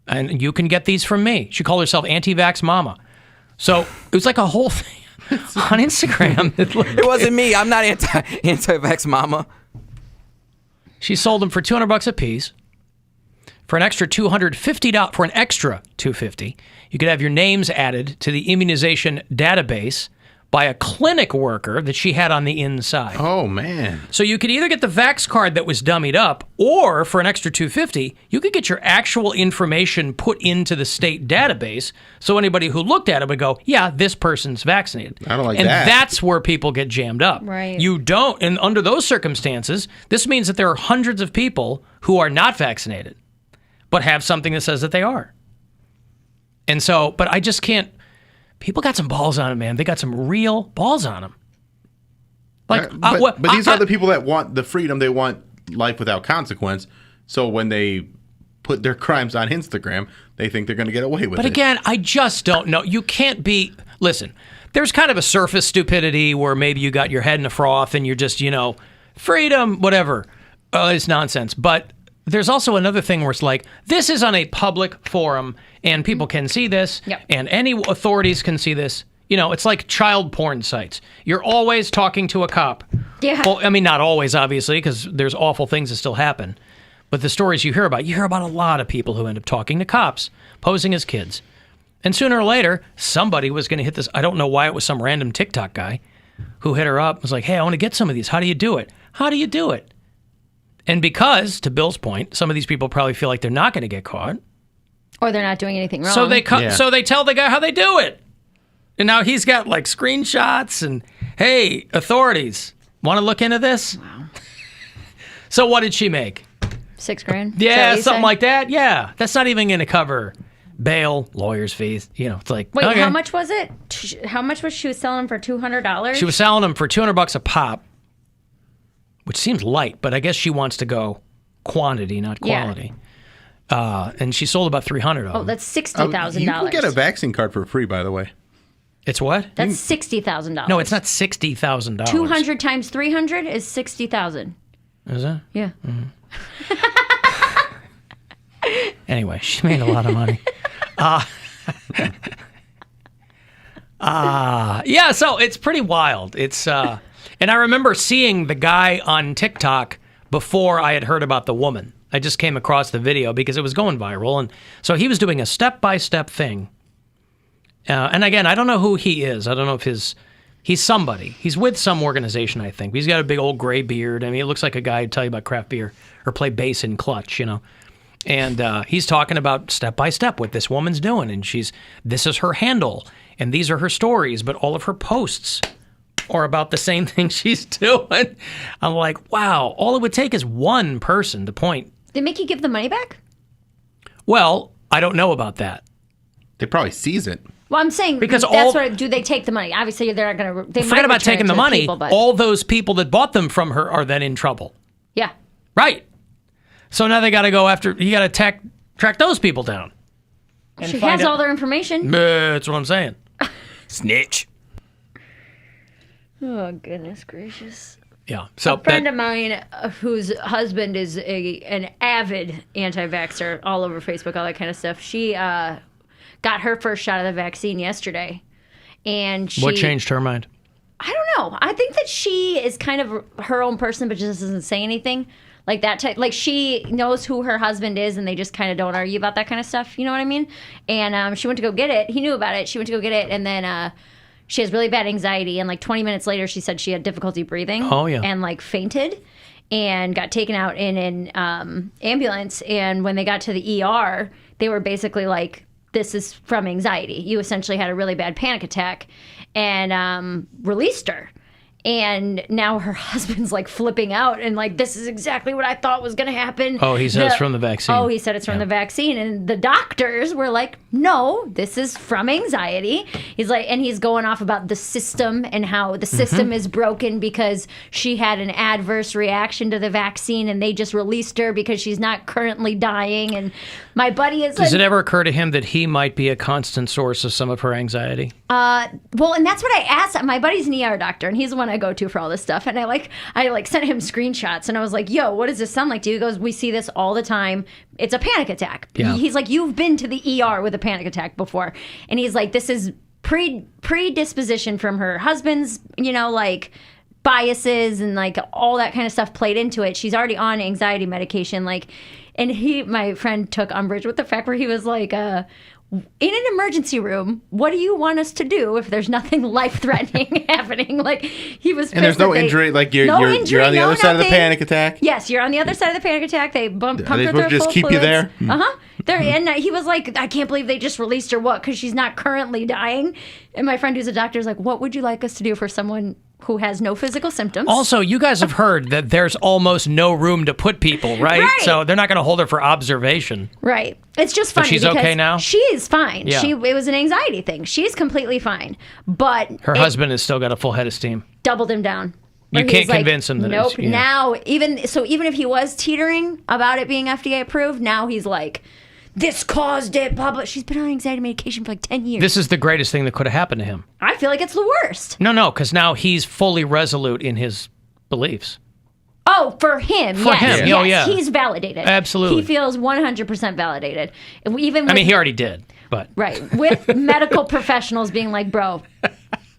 And you can get these from me. She called herself Anti-Vax Mama. So it was like a whole thing on Instagram. It wasn't me. I'm not anti-vax mama. She sold them for $200 a piece. For an extra $250, for an extra $250, you could have your names added to the immunization database by a clinic worker that she had on the inside. Oh, man. So you could either get the Vax card that was dummied up, or for an extra $250, you could get your actual information put into the state database, so anybody who looked at it would go, yeah, this person's vaccinated. I don't like that. And that's where people get jammed up. Right. You don't, and under those circumstances, this means that there are hundreds of people who are not vaccinated, but have something that says that they are. And so, but I just can't. People got some balls on them, man. They got some real balls on them. But these are the people that want the freedom. They want life without consequence. So when they put their crimes on Instagram, they think they're going to get away with it. But again, I just don't know. You can't be... Listen, there's kind of a surface stupidity where maybe you got your head in a froth and you're just, freedom, whatever. It's nonsense. But there's also another thing where it's like, this is on a public forum and people can see this and any authorities can see this. It's like child porn sites. You're always talking to a cop. Yeah. Well, I mean, not always, obviously, because there's awful things that still happen. But the stories you hear about a lot of people who end up talking to cops, posing as kids. And sooner or later, somebody was going to hit this. I don't know why it was some random TikTok guy who hit her up and was like, hey, I want to get some of these. How do you do it? How do you do it? And because, to Bill's point, some of these people probably feel like they're not going to get caught. Or they're not doing anything wrong. So they tell the guy how they do it. And now he's got like screenshots and, hey, authorities, want to look into this? Wow. So what did she make? $6,000? Yeah, something like that. Yeah. That's not even going to cover bail, lawyers' fees. It's like, wait, okay. How much was it? How much was she selling them for $200? She was selling them for $200 a pop, which seems light, but I guess she wants to go quantity, not quality. Yeah. And she sold about 300 of them. Oh, that's $60,000. You can get a vaccine card for free, by the way. It's what? That's $60,000. No, it's not $60,000. 200 times 300 is 60,000. Is it? Yeah. Mm-hmm. Anyway, she made a lot of money. Yeah, so it's pretty wild. It's and I remember seeing the guy on TikTok before I had heard about the woman. I just came across the video because it was going viral, and so he was doing a step-by-step thing. And again, I don't know who he is. I don't know if he's somebody. He's with some organization, I think. He's got a big old gray beard. I mean, it looks like a guy who'd tell you about craft beer or play bass in Clutch, And he's talking about step by step what this woman's doing, and this is her handle, and these are her stories, but all of her posts are about the same thing she's doing. I'm like, wow, all it would take is one person to point. They make you give the money back? Well, I don't know about that. They probably seize it. Well, I'm saying because do they take the money? Obviously, they're not going to. Forget about taking the money. All those people that bought them from her are then in trouble. Yeah. Right. So now they got to go after. You got to track those people down. She has all their information. That's what I'm saying. Snitch. Oh goodness gracious. Yeah. So a friend of mine whose husband is an avid anti-vaxxer, all over Facebook, all that kind of stuff. She got her first shot of the vaccine yesterday, and what changed her mind? I don't know. I think that she is kind of her own person, but just doesn't say anything like that type. Like she knows who her husband is, and they just kind of don't argue about that kind of stuff. You know what I mean? And she went to go get it. He knew about it. She went to go get it, and then she has really bad anxiety. And like 20 minutes later, she said she had difficulty breathing. Oh yeah. And like fainted, and got taken out in an ambulance. And when they got to the ER, they were basically like, this is from anxiety. You essentially had a really bad panic attack, and released her. And now her husband's like flipping out and like, this is exactly what I thought was going to happen. Oh, he said it's from the vaccine. Oh, he said it's from the vaccine. And the doctors were like, no, this is from anxiety. He's like, and he's going off about the system and how the system is broken because she had an adverse reaction to the vaccine and they just released her because she's not currently dying. And my buddy is Does it ever occur to him that he might be a constant source of some of her anxiety? Well, and that's what I asked. My buddy's an ER doctor, and he's the one I go to for all this stuff. And I sent him screenshots, and I was like, "Yo, what does this sound like to you?" He goes, "We see this all the time. It's a panic attack." Yeah. He's like, "You've been to the ER with a panic attack before," and he's like, "This is predisposition from her husband's, like biases and like all that kind of stuff played into it. She's already on anxiety medication, like." And my friend took umbrage with the fact where he was like, in an emergency room, what do you want us to do if there's nothing life-threatening happening? Like, he was pissed. And there's no injury, like you're on the other side of the panic attack? Yes, you're on the other side of the panic attack. They pump her they through supposed to just full keep you fluids. there? Uh-huh. And he was like, I can't believe they just released her. What? Because she's not currently dying. And my friend who's a doctor is like, what would you like us to do for someone who has no physical symptoms? Also, you guys have heard that there's almost no room to put people, right? So they're not going to hold her for observation. Right. It's just funny. But she's because okay now? She is fine. Yeah. It was an anxiety thing. She's completely fine. But her husband has still got a full head of steam. Doubled him down. where You can't he's like, convince him that nope. it's... yeah. Now, even if he was teetering about it being FDA approved, now he's like, this caused it, blah, blah. She's been on anxiety medication for like 10 years. This is the greatest thing that could have happened to him. I feel like it's the worst. No, because now he's fully resolute in his beliefs. Oh, for him, For yes. him, yes, oh, yeah. He's validated. Absolutely. He feels 100% validated. Even I mean, he already did, but... Right. With medical professionals being like, bro,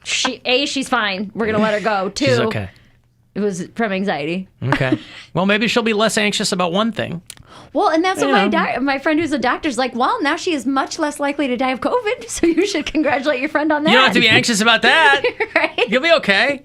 she's fine. We're going to let her go. 2, She's okay. It was from anxiety. Okay. Well, maybe she'll be less anxious about one thing. Well, and that's what my friend who's a doctor's like, well, now she is much less likely to die of COVID, so you should congratulate your friend on that. You don't have to be anxious about that. Right? You'll be okay.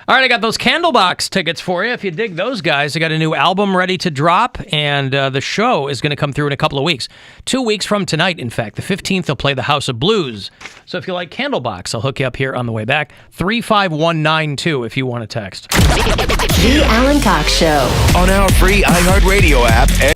All right, I got those Candlebox tickets for you. If you dig those guys, I got a new album ready to drop, and the show is going to come through in a couple of weeks. 2 weeks from tonight, in fact. The 15th, they'll play the House of Blues. So if you like Candlebox, I'll hook you up here on the way back. 35192 if you want to text. The Alan Cox Show. On our free iHeartRadio app.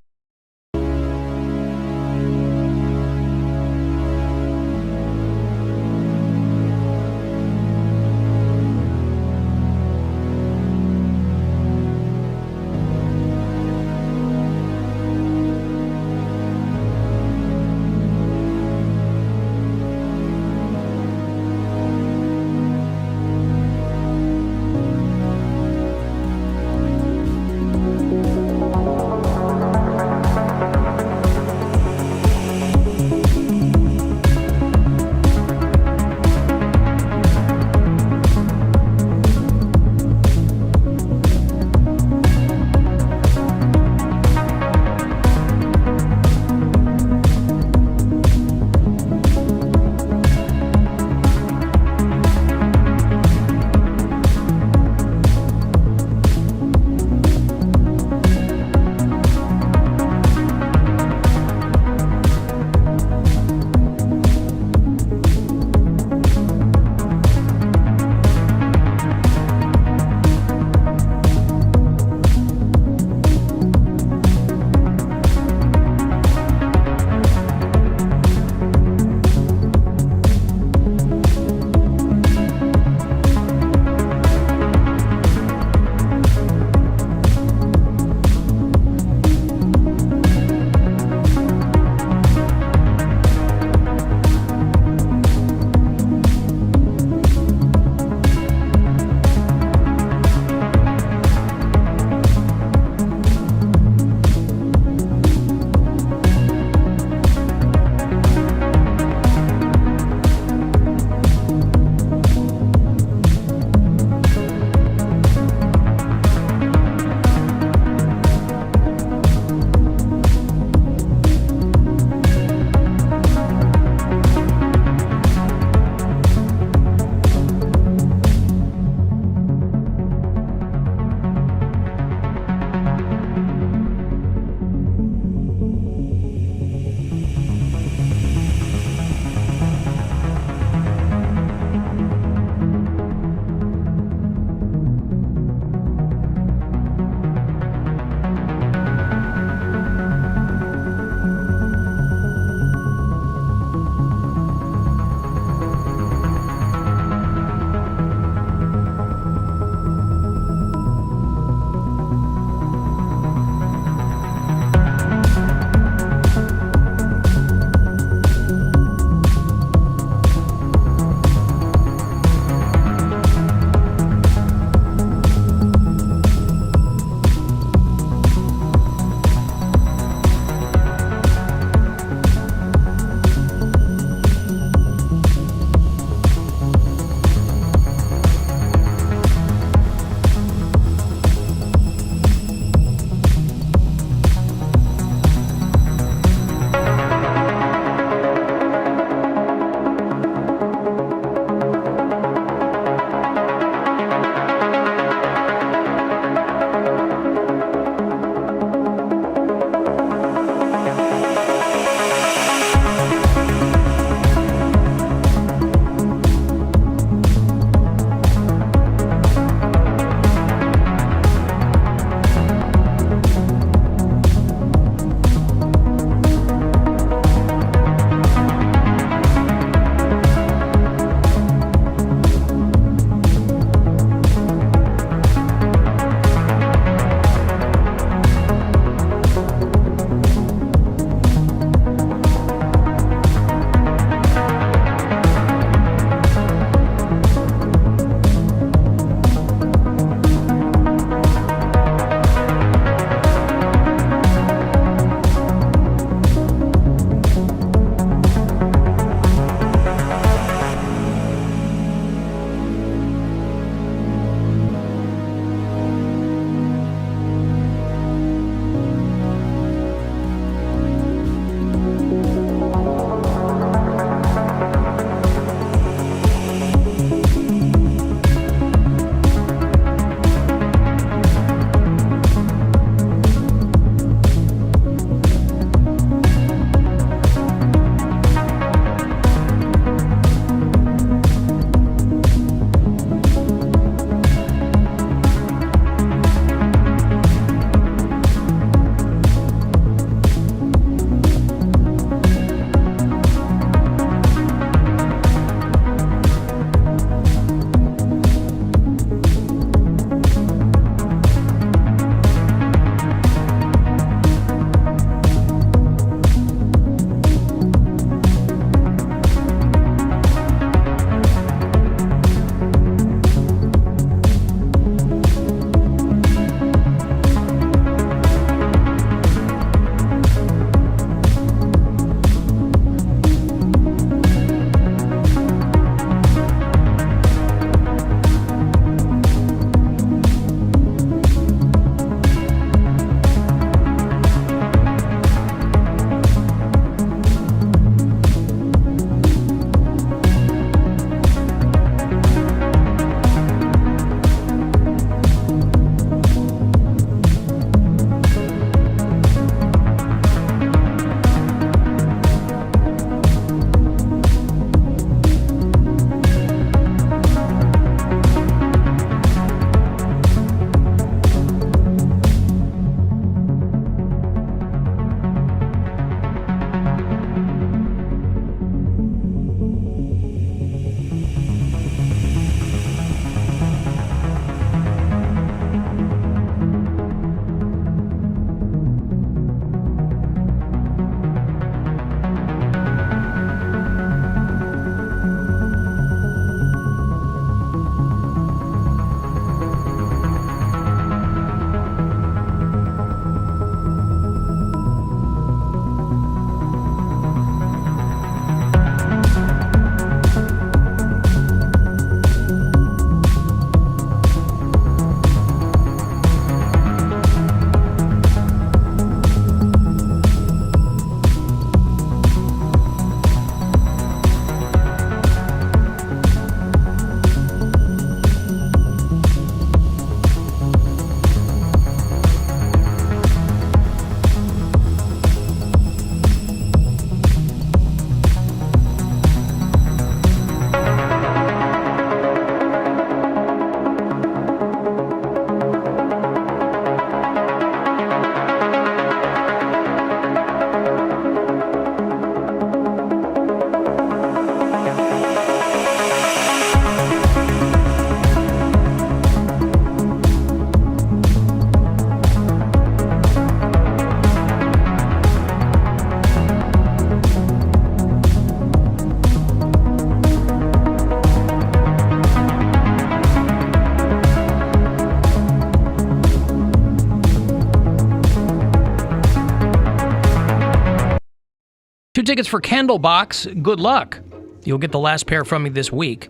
2 tickets for Candlebox. Good luck. You'll get the last pair from me this week.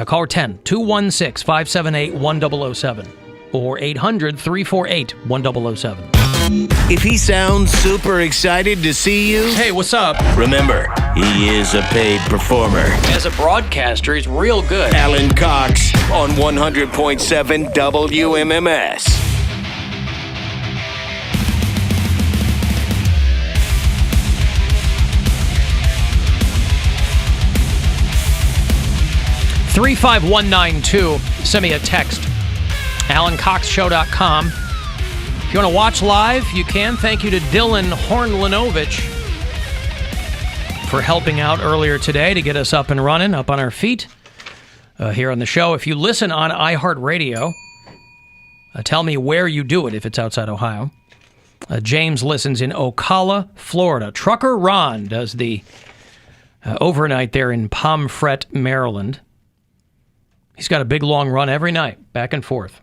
Caller 10-216-578-1007 or 800-348-1007. If he sounds super excited to see you, hey, what's up? Remember, he is a paid performer. As a broadcaster, he's real good. Alan Cox on 100.7 WMMS. $35192. Send me a text. AlanCoxShow.com. If you want to watch live, you can. Thank you to Dylan Hornlanovich for helping out earlier today to get us up and running, up on our feet here on the show. If you listen on iHeartRadio, tell me where you do it if it's outside Ohio. James listens in Ocala, Florida. Trucker Ron does the overnight there in Pomfret, Maryland. He's got a big long run every night, back and forth.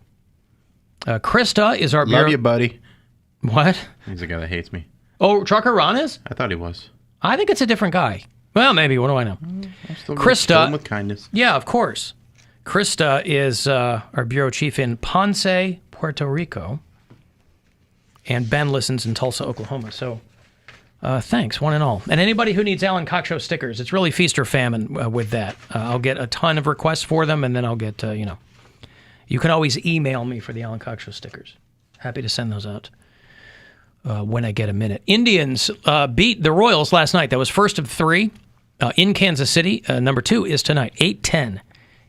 Krista is our... Love you, buddy. What? He's the guy that hates me. Oh, Trucker Ron is? I thought he was. I think it's a different guy. Well, maybe. What do I know? Krista. With kindness. Yeah, of course. Krista is our bureau chief in Ponce, Puerto Rico. And Ben listens in Tulsa, Oklahoma. So thanks, one and all. And anybody who needs Alan Cox Show stickers, it's really feast or famine with that. I'll get a ton of requests for them, and then I'll get, you can always email me for the Alan Cox Show stickers. Happy to send those out when I get a minute. Indians beat the Royals last night. That was first of 3 in Kansas City. Number 2 is tonight, 8:10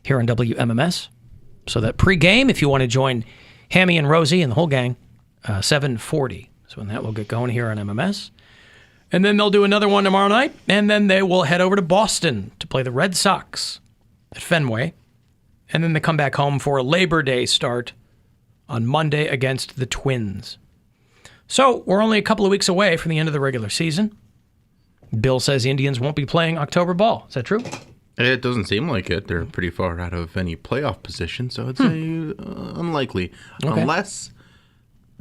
here on WMMS. So that pregame, if you want to join Hammy and Rosie and the whole gang, 7:40. So when that will get going here on MMS. And then they'll do another one tomorrow night, and then they will head over to Boston to play the Red Sox at Fenway. And then they come back home for a Labor Day start on Monday against the Twins. So we're only a couple of weeks away from the end of the regular season. Bill says the Indians won't be playing October ball. Is that true? It doesn't seem like it. They're pretty far out of any playoff position, so it's unlikely. Okay. Unless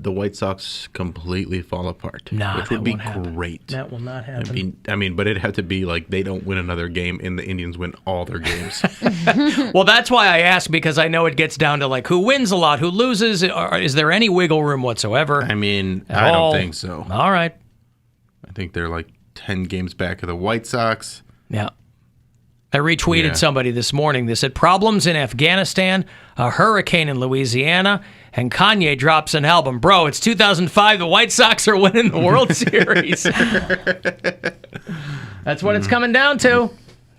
the White Sox completely fall apart, which would be great. That will not happen. I mean, but it'd have to be like they don't win another game and the Indians win all their games. Well, that's why I ask, because I know it gets down to like who wins a lot, who loses. Is there any wiggle room whatsoever? I mean, I don't think so. All right. I think they're like 10 games back of the White Sox. Yeah. I retweeted somebody this morning. They said, problems in Afghanistan, a hurricane in Louisiana, and Kanye drops an album. Bro, it's 2005. The White Sox are winning the World Series. That's what it's coming down to.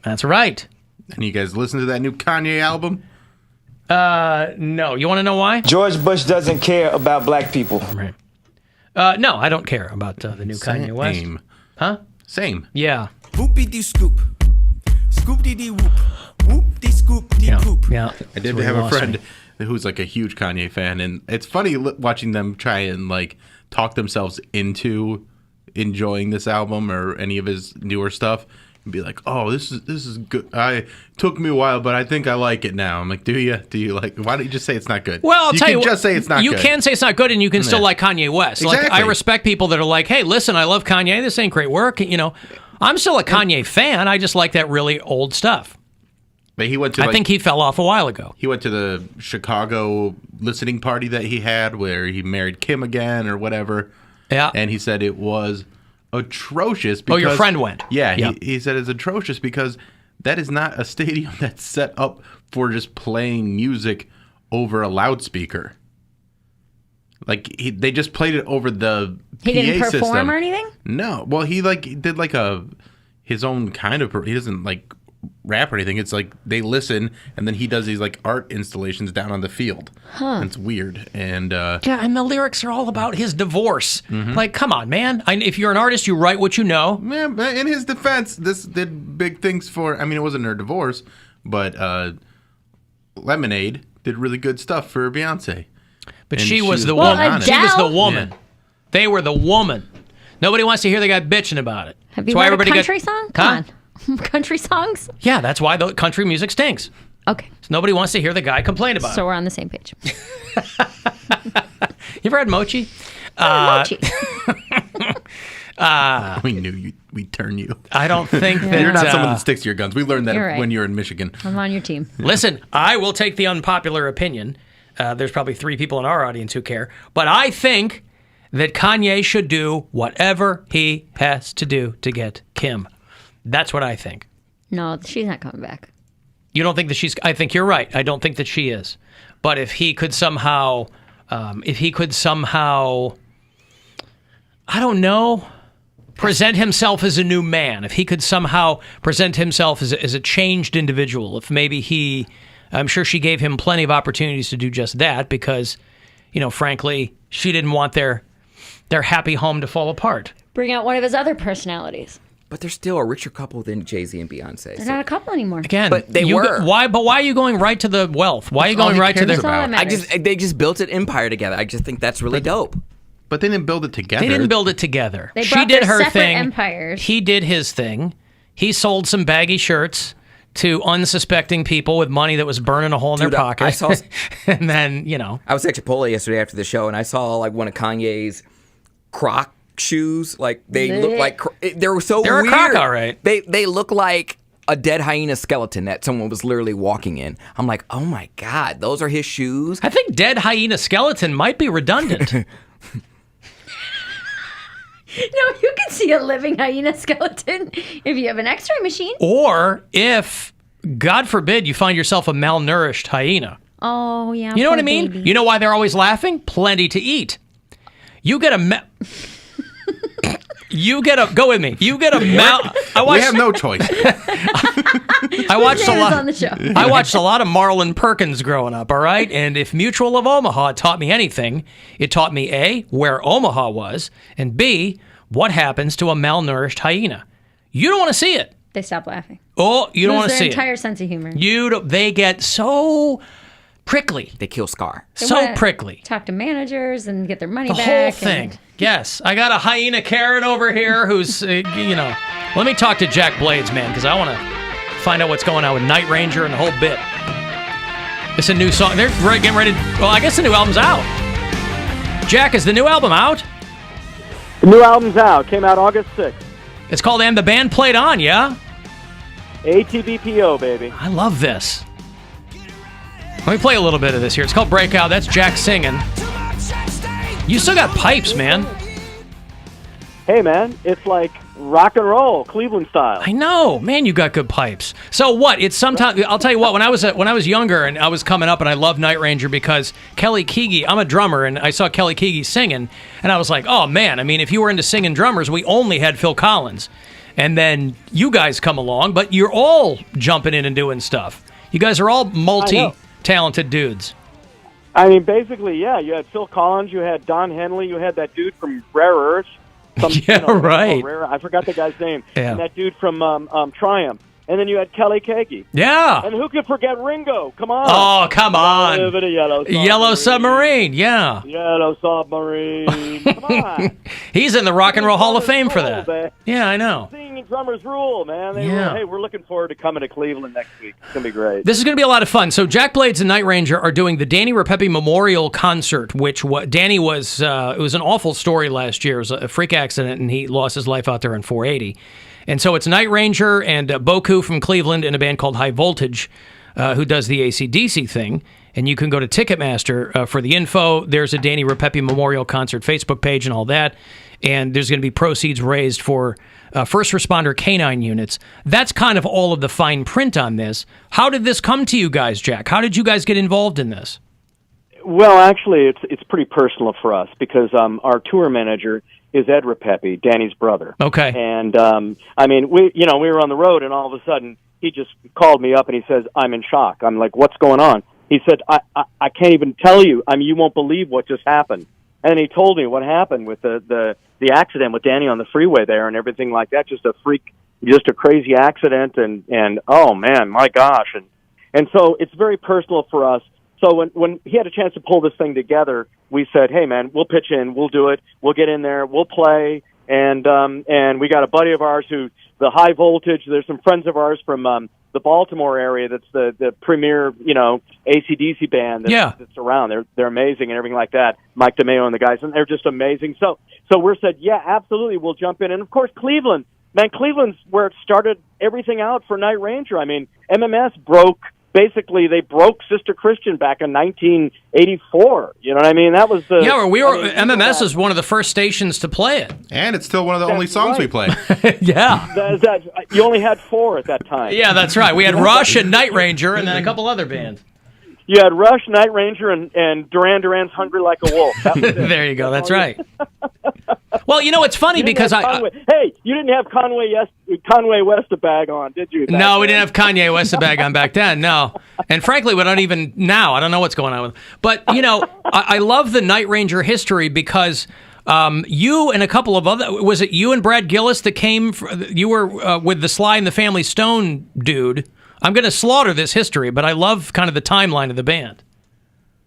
That's right. And you guys listen to that new Kanye album? No. You want to know why? George Bush doesn't care about black people. Right. No, I don't care about the new Kanye West. Same. Huh? Same. Yeah. Whoopity scoop. Scoop-dee-dee whoop. Whoop-dee scoop-dee coop. Yeah. I did have a friend who's like a huge Kanye fan, and it's funny watching them try and like talk themselves into enjoying this album or any of his newer stuff and be like, oh, this is good. Took me a while, but I think I like it now. I'm like, do you like, why don't you just say it's not good? Well, I'll tell you, just say it's not good. You can say it's not good, and you can still like Kanye West. Exactly. Like, I respect people that are like, hey, listen, I love Kanye. This ain't great work. I'm still a Kanye fan. I just like that really old stuff. But he went to. I think he fell off a while ago. He went to the Chicago listening party that he had where he married Kim again or whatever. Yeah. And he said it was atrocious. Because, your friend went. Yeah. Yep. He said it's atrocious because that is not a stadium that's set up for just playing music over a loudspeaker. Like they just played it over the He PA didn't perform system. or anything? No. Well, he did like his own kind of. He doesn't like rap or anything. It's like they listen and then he does these like art installations down on the field. Huh. It's weird. And yeah, and the lyrics are all about his divorce. Like, come on, man. If you're an artist, you write what you know. Yeah, in his defense, this did big things for. I mean, it wasn't her divorce, but Lemonade did really good stuff for Beyonce. But And she was the Well, woman. She was the Adele- woman. Yeah. They were the woman. Nobody wants to hear the guy bitching about it. Have That's you why heard a everybody country song? Come on. Country songs? Yeah, that's why the country music stinks. Okay. So nobody wants to hear the guy complain about So it. we're on the same page. You ever had mochi? Mochi. We knew we'd turn you. I don't think that... You're not someone that sticks to your guns. We learned that You're right. when you were in Michigan. I'm on your team. Listen, I will take the unpopular opinion. There's probably 3 people in our audience who care. But I think that Kanye should do whatever he has to do to get Kim. That's what I think. No, she's not coming back. You don't think that she's... I think you're right. I don't think that she is. But if he could somehow... I don't know... present himself as a new man, if he could somehow present himself as a changed individual, if maybe I'm sure she gave him plenty of opportunities to do just that because, frankly, she didn't want their happy home to fall apart. Bring out one of his other personalities. But they're still a richer couple than Jay-Z and Beyonce. They're not a couple anymore. Again, but they were. Why are you going right to the wealth? Why are you going right to the... They just built an empire together. I just think that's really dope. But they didn't build it together. They didn't build it together. They She brought did their her separate thing. empires. He did his thing. He sold some baggy shirts to unsuspecting people with money that was burning a hole in their pocket. I saw, and then, I was at Chipotle yesterday after the show, and I saw like one of Kanye's Croc shoes. Like they look like they were so They're weird. a croc, all right. They look like a dead hyena skeleton that someone was literally walking in. I'm like, oh my God, those are his shoes. I think dead hyena skeleton might be redundant. No, you can see a living hyena skeleton if you have an X-ray machine. Or if, God forbid, you find yourself a malnourished hyena. Oh, yeah. You know what I poor mean? baby. You know why they're always laughing? Plenty to eat. You get a... Go with me. You get a We have no choice. I watched a lot. On the show. I watched a lot of Marlon Perkins growing up, all right? And if Mutual of Omaha taught me anything, it taught me A, where Omaha was, and B, what happens to a malnourished hyena. You don't want to see it. They stop laughing. Oh, you don't want to see Their entire sense of humor. They get so prickly. They kill Scar. They So wanna prickly. Talk to managers and get their money The back. whole thing. Yes. I got a hyena Karen over here who's, let me talk to Jack Blades, man, because I want to find out what's going on with Night Ranger and the whole bit. It's a new song. They're getting ready. Well, I guess the new album's out. Jack, is the new album out? The new album's out. Came out August 6th. It's called And the Band Played On, yeah? ATBPO, baby. I love this. Let me play a little bit of this here. It's called Breakout. That's Jack singing. You still got pipes, man. Hey, man, it's like rock and roll, Cleveland style. I know, man. You got good pipes. So what? It's sometimes. I'll tell you what. When I was younger and I was coming up, and I loved Night Ranger because Kelly Keagy. I'm a drummer, and I saw Kelly Keagy singing, and I was like, oh man. I mean, if you were into singing drummers, we only had Phil Collins, and then you guys come along, but you're all jumping in and doing stuff. You guys are all multi-talented dudes. I mean, basically, yeah. You had Phil Collins, you had Don Henley, you had that dude from Rare Earth. Right. I forgot the guy's name. Yeah. And that dude from Triumph. And then you had Kelly Keagy. Yeah. And who could forget Ringo? Come on. Oh, come on. Yellow Submarine, yeah. Yellow Submarine. Come on. He's in the Rock and Roll Hall of Fame for that. Man. Yeah, I know. Singing drummers rule, man. Yeah. Hey, we're looking forward to coming to Cleveland next week. It's going to be great. This is going to be a lot of fun. So Jack Blades and Night Ranger are doing the Danny Repepe Memorial Concert, which Danny was, it was an awful story last year. It was a freak accident, and he lost his life out there in 480. And so it's Night Ranger and Boku from Cleveland in a band called High Voltage, who does the AC/DC thing. And you can go to Ticketmaster for the info. There's a Danny Repepe Memorial Concert Facebook page and all that. And there's going to be proceeds raised for first responder canine units. That's kind of all of the fine print on this. How did this come to you guys, Jack? How did you guys get involved in this? Well, actually, it's pretty personal for us because our tour manager is Ed Repepe, Danny's brother. Okay. And I mean, we were on the road, and all of a sudden he just called me up and he says, "I'm in shock." I'm like, "What's going on?" He said, "I can't even tell you. I mean, you won't believe what just happened." And he told me what happened with the accident with Danny on the freeway there and everything like that. Just a crazy accident, and oh man, my gosh, and so it's very personal for us. So when he had a chance to pull this thing together, we said, "Hey man, we'll pitch in, we'll do it, we'll get in there, we'll play." And we got a buddy of ours who the High Voltage. There's some friends of ours from the Baltimore area that's the premier, AC/DC band that's around. They're amazing and everything like that. Mike DeMeo and the guys, and they're just amazing. So we're said, yeah, absolutely, we'll jump in. And of course, Cleveland. Man, Cleveland's where it started everything out for Night Ranger. I mean, MMS they broke Sister Christian back in 1984. You know what I mean? That was the... Yeah, MMS is one of the first stations to play it. And it's still one of the only songs we play. Yeah. You only had 4 at that time. Yeah, that's right. We had Rush and Night Ranger and then a couple other bands. You had Rush, Night Ranger, and Duran Duran's Hungry Like a Wolf. That was it. There you go. That's right. Well, it's funny because hey, you didn't have Conway West a bag on, did you? No, we didn't have Kanye West a bag on back then, no. And frankly, we don't even now. I don't know what's going on with him. But, I love the Night Ranger history because you and a couple of other... Was it you and Brad Gillis that came... You were with the Sly and the Family Stone dude. I'm going to slaughter this history, but I love kind of the timeline of the band.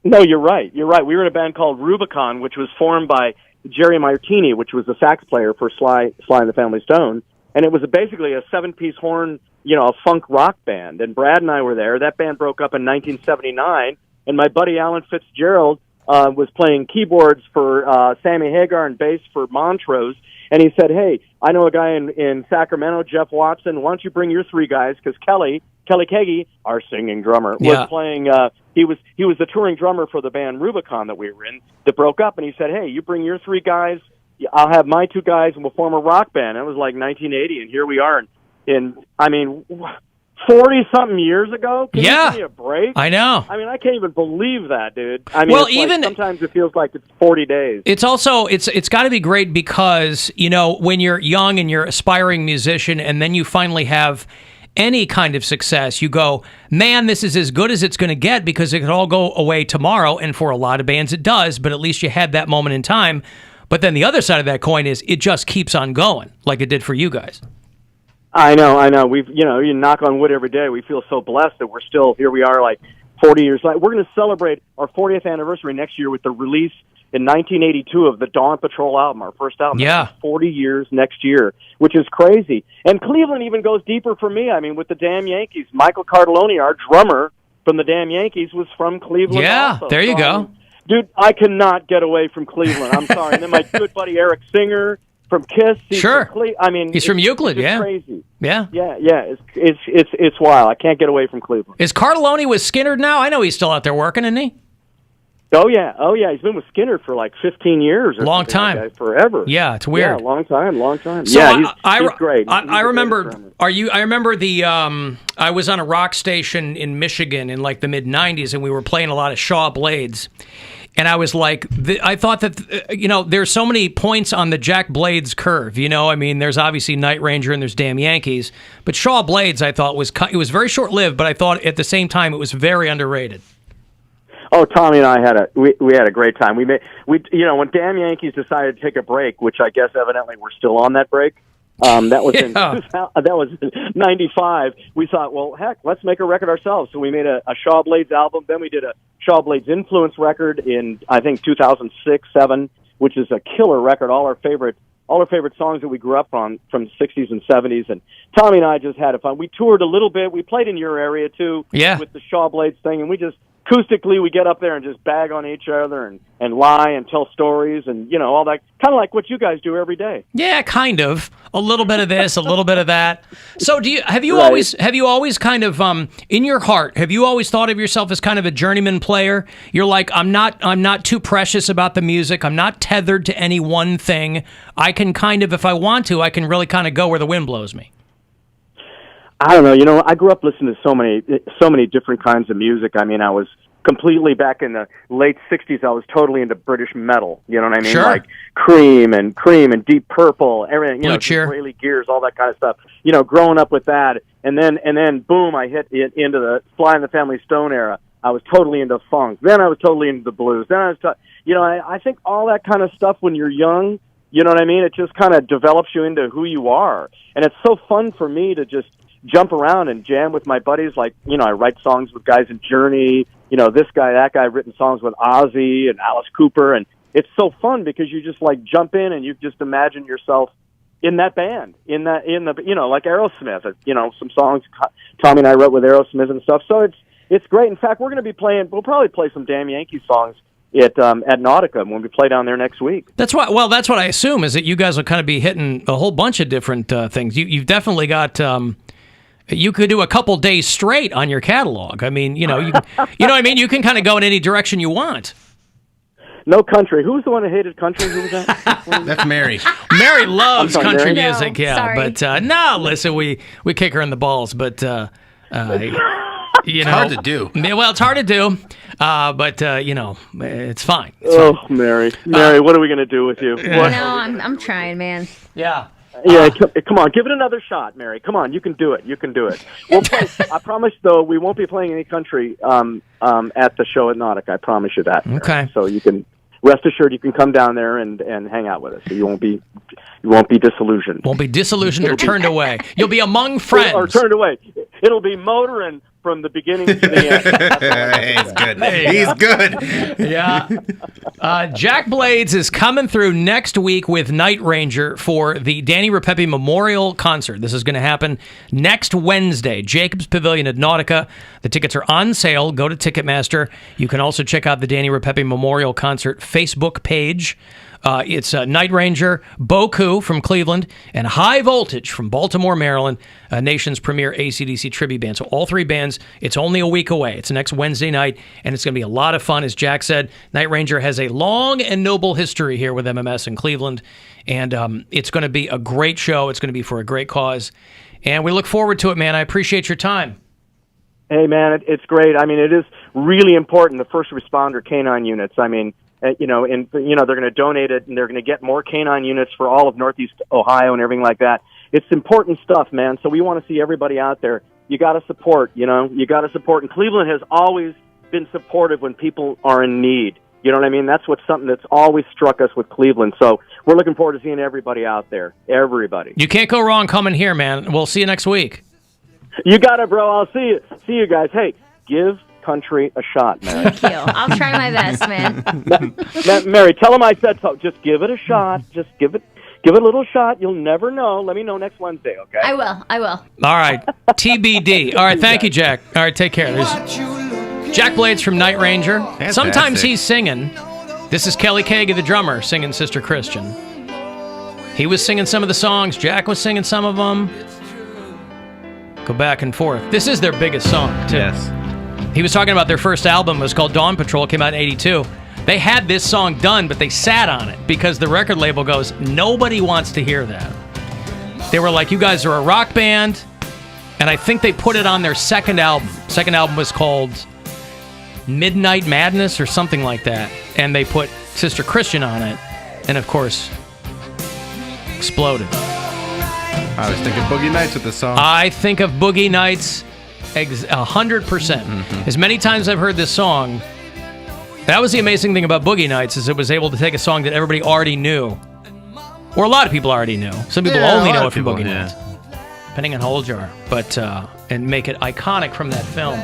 No, you're right. You're right. We were in a band called Rubicon, which was formed by Jerry Martini, which was the sax player for Sly and the Family Stone. And it was basically a 7-piece horn, a funk rock band. And Brad and I were there. That band broke up in 1979. And my buddy Alan Fitzgerald was playing keyboards for Sammy Hagar and bass for Montrose. And he said, hey, I know a guy in Sacramento, Jeff Watson. Why don't you bring your 3 guys? Because Kelly Kegi, our singing drummer, was playing. He was the touring drummer for the band Rubicon that we were in that broke up. And he said, hey, you bring your 3 guys. I'll have my 2 guys, and we'll form a rock band. It was like 1980, and here we are. In 40-something years ago? Can you give me a break? I know. I mean, I can't even believe that, dude. I mean, sometimes it feels like it's 40 days. It's also, it's got to be great because, when you're young and you're an aspiring musician and then you finally have any kind of success, you go, man, this is as good as it's going to get because it could all go away tomorrow. And for a lot of bands, it does, but at least you had that moment in time. But then the other side of that coin is it just keeps on going like it did for you guys. I know. We've, you knock on wood every day. We feel so blessed that we're still, here we are like 40 years later. We're going to celebrate our 40th anniversary next year with the release in 1982 of the Dawn Patrol album, our first album. Yeah. 40 years next year, which is crazy. And Cleveland even goes deeper for me. I mean, with the Damn Yankees, Michael Cardelloni, our drummer from the Damn Yankees, was from Cleveland also. There you go. Dude, I cannot get away from Cleveland. I'm sorry. And then my good buddy Eric Singer from Kiss. He's sure. From he's from Euclid. It's yeah. Crazy. Yeah. Yeah. It's wild. I can't get away from Cleveland. Is Cardelloni with Skinner now? I know he's still out there working, isn't he? Oh yeah. He's been with Skinner for like 15 years. Or long time. Like forever. Yeah, it's weird. Yeah, long time. So yeah, he's great. I remember. I remember the. I was on a rock station in Michigan in like the mid '90s, and we were playing a lot of Shaw Blades. And I was like, I thought that, there's so many points on the Jack Blades curve, I mean, there's obviously Night Ranger and there's Damn Yankees. But Shaw Blades, I thought, it was very short-lived, but I thought at the same time it was very underrated. Oh, Tommy and I we had a great time. When Damn Yankees decided to take a break, which I guess evidently we're still on that break, that was in 95. We thought, well, heck, let's make a record ourselves. So we made a Shaw Blades album. Then we did a Shaw Blades Influence record in, I think, 2006, 7, which is a killer record. All our favorite songs that we grew up on from the 60s and 70s. And Tommy and I just had fun. We toured a little bit. We played in your area too, with the Shaw Blades thing, and we just acoustically we get up there and just bag on each other and lie and tell stories and all that, kind of like what you guys do every day. Yeah, kind of. A little bit of this, a little bit of that. So have you always kind of in your heart, have you always thought of yourself as kind of a journeyman player? You're like, I'm not too precious about the music. I'm not tethered to any one thing. I can kind of, if I want to, I can really kind of go where the wind blows me. I don't know. I grew up listening to so many different kinds of music. I mean, I was completely back in the late 60s. I was totally into British metal. You know what I mean? Sure. Like Cream and Deep Purple, everything. Blue Cheer, Israeli Gears, all that kind of stuff. Growing up with that, and then boom, I hit into the Sly and the Family Stone era. I was totally into funk. Then I was totally into the blues. Then I was, I think all that kind of stuff when you're young. You know what I mean? It just kind of develops you into who you are, and it's so fun for me to just jump around and jam with my buddies. Like, I write songs with guys in Journey, this guy, that guy. I've written songs with Ozzy and Alice Cooper, and it's so fun because you just like jump in and you just imagine yourself in that band, in the like Aerosmith, some songs Tommy and I wrote with Aerosmith and stuff. So it's great. In fact, we'll probably play some Damn Yankee songs at Nautica when we play down there next week. That's what I assume is that you guys will kind of be hitting a whole bunch of different things. You've definitely got. You could do a couple days straight on your catalog. I mean, you know what I mean. You can kind of go in any direction you want. No country. Who's the one that hated country? Who was that? That's Mary. Mary loves country Mary. music, No, yeah. sorry. But no, listen, we kick her in the balls, but It's hard to do. Well, it's hard to do, but it's fine. It's Oh, fine. Mary, what are we going to do with you? No, I'm trying, man. Yeah. Yeah, come on, give it another shot, Mary. Come on, you can do it. You can do it. We'll play. I promise, though, we won't be playing any country at the show at Nautica. I promise you that. Mary. Okay. So you can rest assured you can come down there and hang out with us. So you won't be disillusioned. Won't be disillusioned or turned away. You'll be among friends. Or turned away. It'll be motoring from the beginning to the end. He's good. Yeah. Jack Blades is coming through next week with Night Ranger for the Danny Repepe Memorial Concert. This is going to happen next Wednesday, Jacobs Pavilion at Nautica. The tickets are on sale. Go to Ticketmaster. You can also check out the Danny Repepe Memorial Concert Facebook page. It's Night Ranger, Boku from Cleveland, and High Voltage from Baltimore, Maryland, nation's premier AC/DC tribute band. So all three bands, it's only a week away. It's next Wednesday night, and it's going to be a lot of fun. As Jack said, Night Ranger has a long and noble history here with MMS in Cleveland, and it's going to be a great show. It's going to be for a great cause, and we look forward to it, man. I appreciate your time. Hey, man, it's great. I mean, it is really important, the first responder canine units. I mean, they're going to donate it, and they're going to get more canine units for all of Northeast Ohio and everything like that. It's important stuff, man. So we want to see everybody out there. You got to support, you got to support. And Cleveland has always been supportive when people are in need. You know what I mean? That's something that's always struck us with Cleveland. So we're looking forward to seeing everybody out there. Everybody. You can't go wrong coming here, man. We'll see you next week. You got it, bro. I'll see you guys. Hey, give country a shot, Mary. Thank you. I'll try my best, man. Mary, tell them I said so. Just give it a shot. Just give it a little shot. You'll never know. Let me know next Wednesday, okay? I will. All right. TBD. All right. Thank you, Jack. All right. Take care. There's Jack Blades from Night Ranger. Fantastic. Sometimes he's singing. This is Kelly Kaga, the drummer, singing Sister Christian. He was singing some of the songs. Jack was singing some of them. Go back and forth. This is their biggest song, too. Yes. He was talking about their first album. It was called Dawn Patrol. It came out in 82. They had this song done, but they sat on it because the record label goes, nobody wants to hear that. They were like, you guys are a rock band. And I think they put it on their second album. Second album was called Midnight Madness or something like that. And they put Sister Christian on it. And, of course, exploded. I was thinking Boogie Nights with this song. I think of Boogie Nights 100%. As many times I've heard this song, that was the amazing thing about Boogie Nights, is it was able to take a song that everybody already knew, or a lot of people already knew. Some people only know it from Boogie Nights, depending on how old you are, but and make it iconic from that film.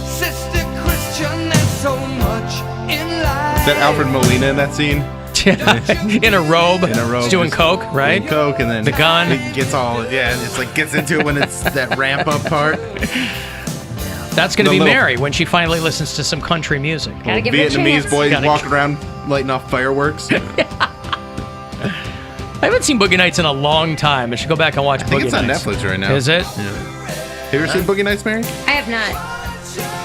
Sister Christian, there's so much in life. Is that Alfred Molina in that scene? in a robe. He's doing coke, right? Doing coke, and then the gun. It gets gets into it when it's that ramp up part. That's going to be Mary when she finally listens to some country music. Gotta give it a Vietnamese chance. boys walking around lighting off fireworks. I haven't seen Boogie Nights in a long time. I should go back and watch Boogie Nights. I think it's on Netflix right now. Is it? Yeah. Have you ever seen Boogie Nights, Mary? I have not.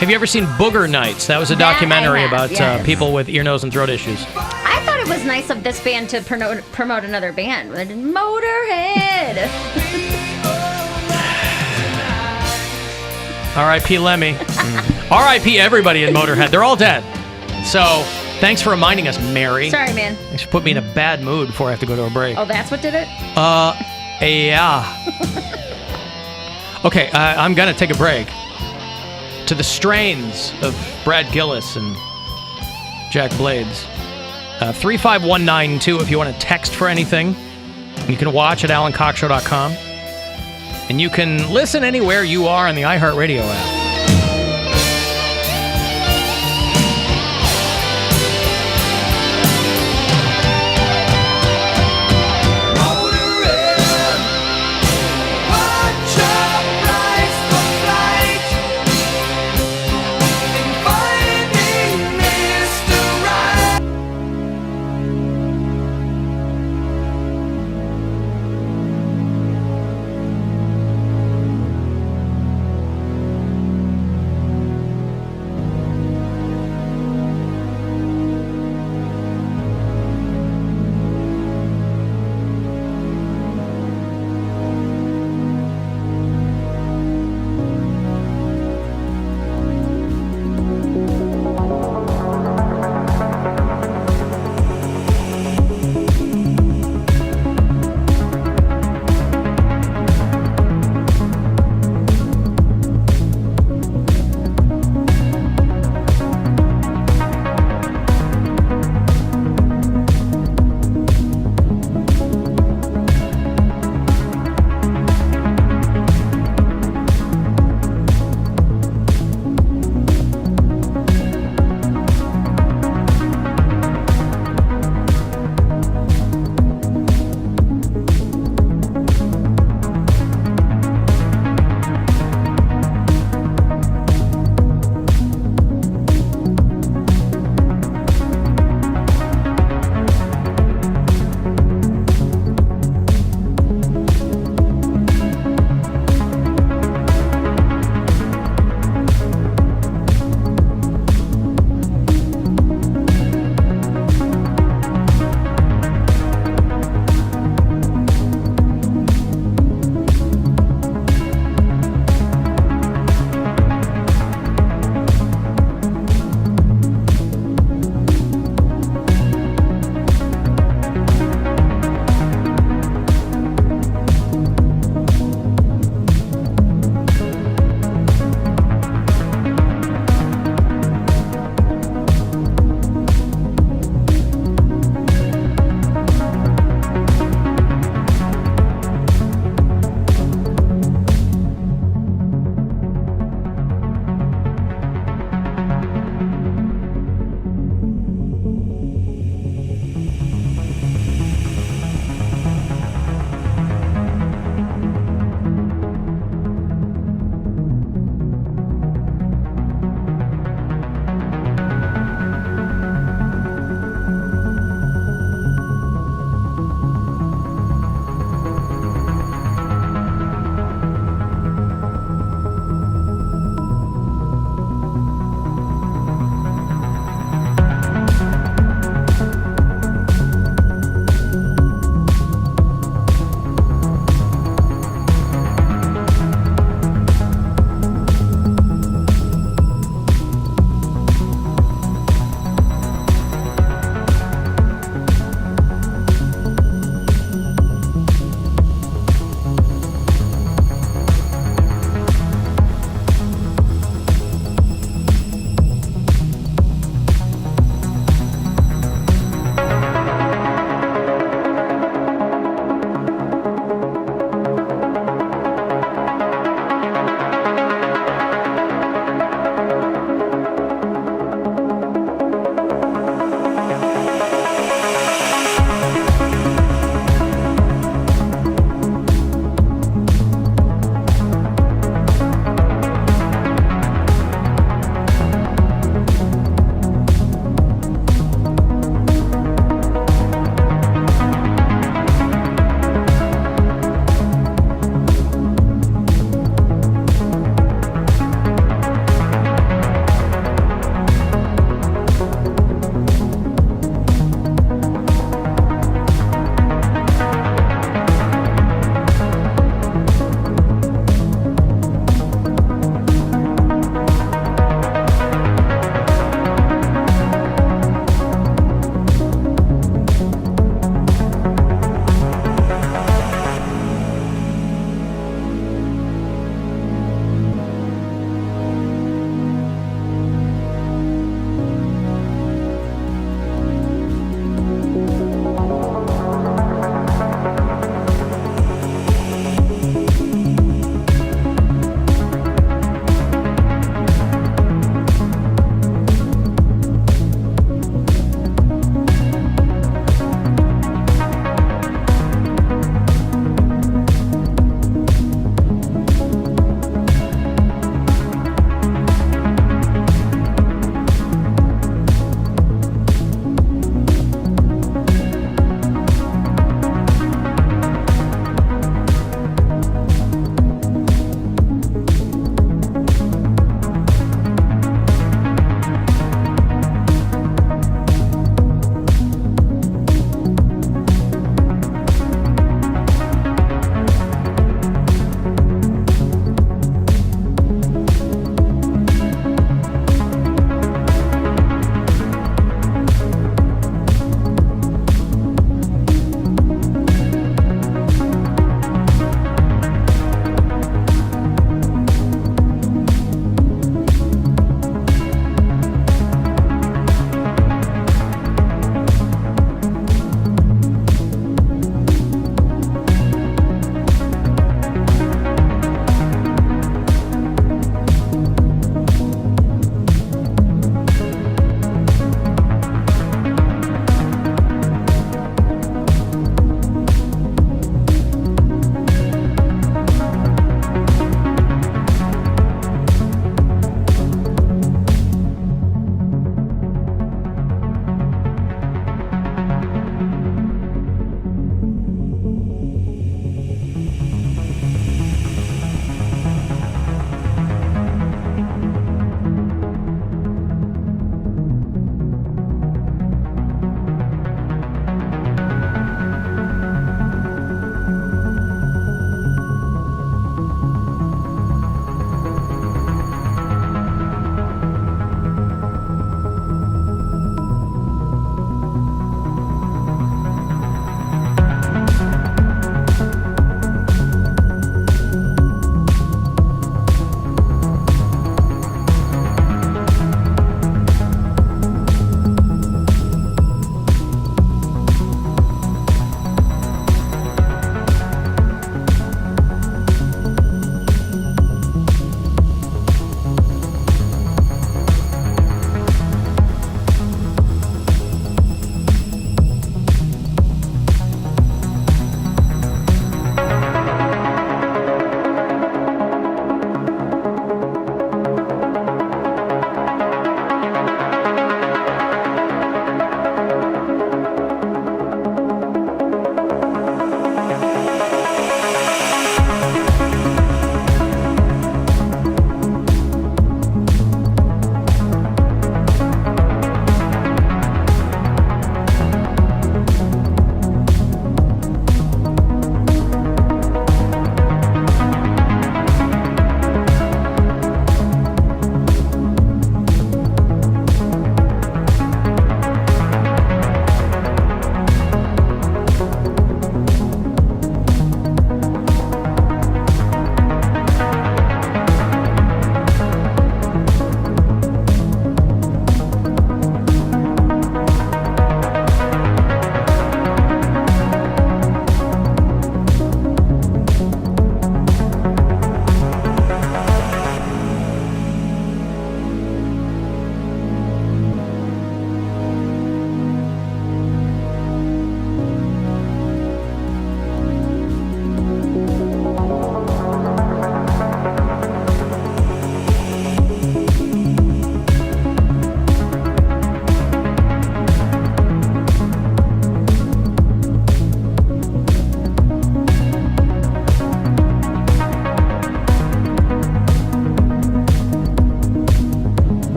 Have you ever seen Booger Nights? That was a documentary about people with ear, nose, and throat issues. I thought it was nice of this band to promote another band. Motorhead. R.I.P. Lemmy. R.I.P. everybody in Motorhead. They're all dead. So, thanks for reminding us, Mary. Sorry, man. Thanks for putting me in a bad mood before I have to go to a break. Oh, that's what did it? Yeah. Okay, I'm going to take a break. To the strains of Brad Gillis and Jack Blades. 35192 if you want to text for anything. You can watch at alancoxshow.com. And you can listen anywhere you are on the iHeartRadio app.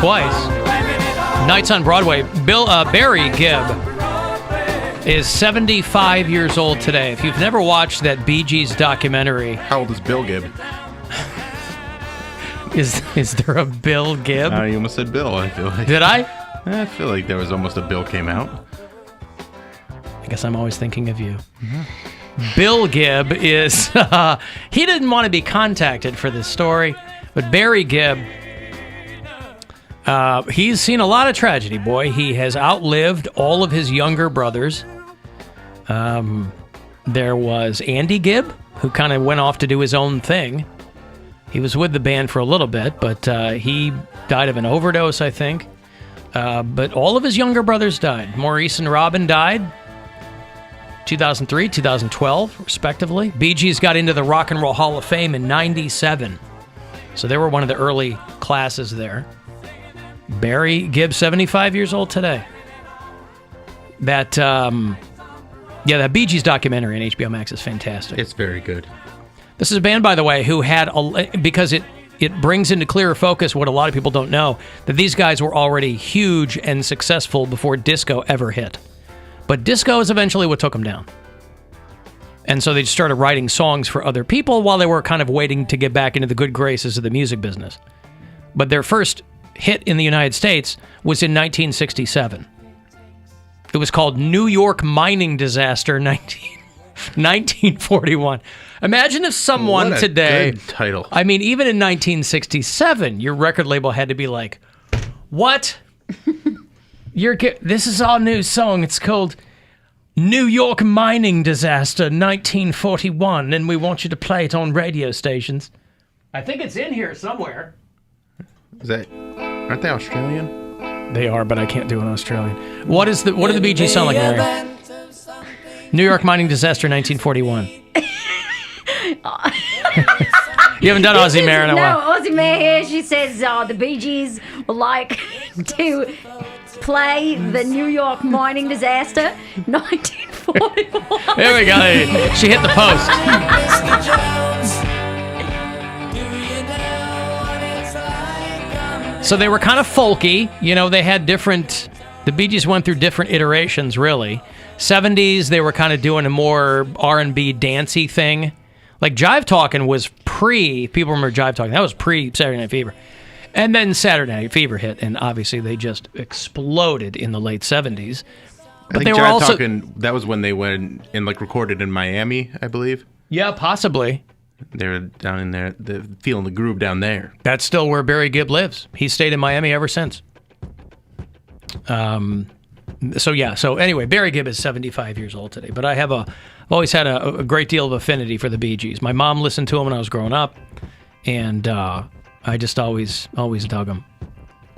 twice. Nights on Broadway. Barry Gibb is 75 years old today. If you've never watched that Bee Gees documentary... How old is Bill Gibb? Is there a Bill Gibb? You almost said Bill, I feel like. Did I? I feel like there was almost a Bill came out. I guess I'm always thinking of you. Bill Gibb is... he didn't want to be contacted for this story, but Barry Gibb... he's seen a lot of tragedy, boy. He has outlived all of his younger brothers. There was Andy Gibb, who kind of went off to do his own thing. He was with the band for a little bit, but he died of an overdose, I think. But all of his younger brothers died. Maurice and Robin died 2003, 2012, respectively. Bee Gees got into the Rock and Roll Hall of Fame in 97. So they were one of the early classes there. Barry Gibb, 75 years old today. That Bee Gees documentary on HBO Max is fantastic. It's very good. This is a band, by the way, who had, because it brings into clearer focus what a lot of people don't know, that these guys were already huge and successful before disco ever hit. But disco is eventually what took them down. And so they just started writing songs for other people while they were kind of waiting to get back into the good graces of the music business. But their first hit in the United States was in 1967. It was called New York Mining Disaster 1941. Imagine if someone What a today... good title. I mean, even in 1967, your record label had to be like, what? This is our new song. It's called New York Mining Disaster 1941, and we want you to play it on radio stations. I think it's in here somewhere. Aren't they Australian? They are, but I can't do an Australian. What do the Bee Gees sound like, Mary? New York Mining Disaster 1941. You haven't done Aussie Mare in a while. No, Aussie Mare here. She says the Bee Gees would like to play the New York Mining Disaster 1941. There we go. She hit the post. So they were kind of folky. They had different... The Bee Gees went through different iterations, really. 70s, they were kind of doing a more R&B dancey thing. Like Jive Talkin' was people remember Jive Talkin', that was pre-Saturday Night Fever. And then Saturday Night Fever hit, and obviously they just exploded in the late 70s. But they were Jive also... Talkin', that was when they went and recorded in Miami, I believe. Yeah, possibly. They were down in there, feeling the groove down there. That's still where Barry Gibb lives. He's stayed in Miami ever since. So anyway, Barry Gibb is 75 years old today, but I've always had a great deal of affinity for the Bee Gees. My mom listened to them when I was growing up, and I just always dug them.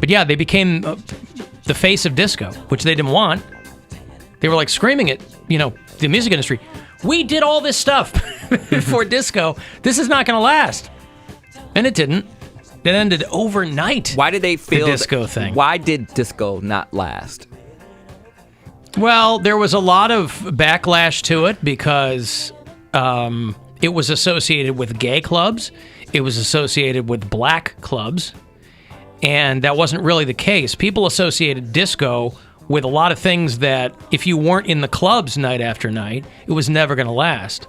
But yeah, they became the face of disco, which they didn't want. They were like screaming at, the music industry, we did all this stuff for disco. This is not going to last. And it didn't. It ended overnight. Why did they feel the disco thing? Why did disco not last? Well, there was a lot of backlash to it because it was associated with gay clubs. It was associated with black clubs. And that wasn't really the case. People associated disco with a lot of things that if you weren't in the clubs night after night, it was never going to last.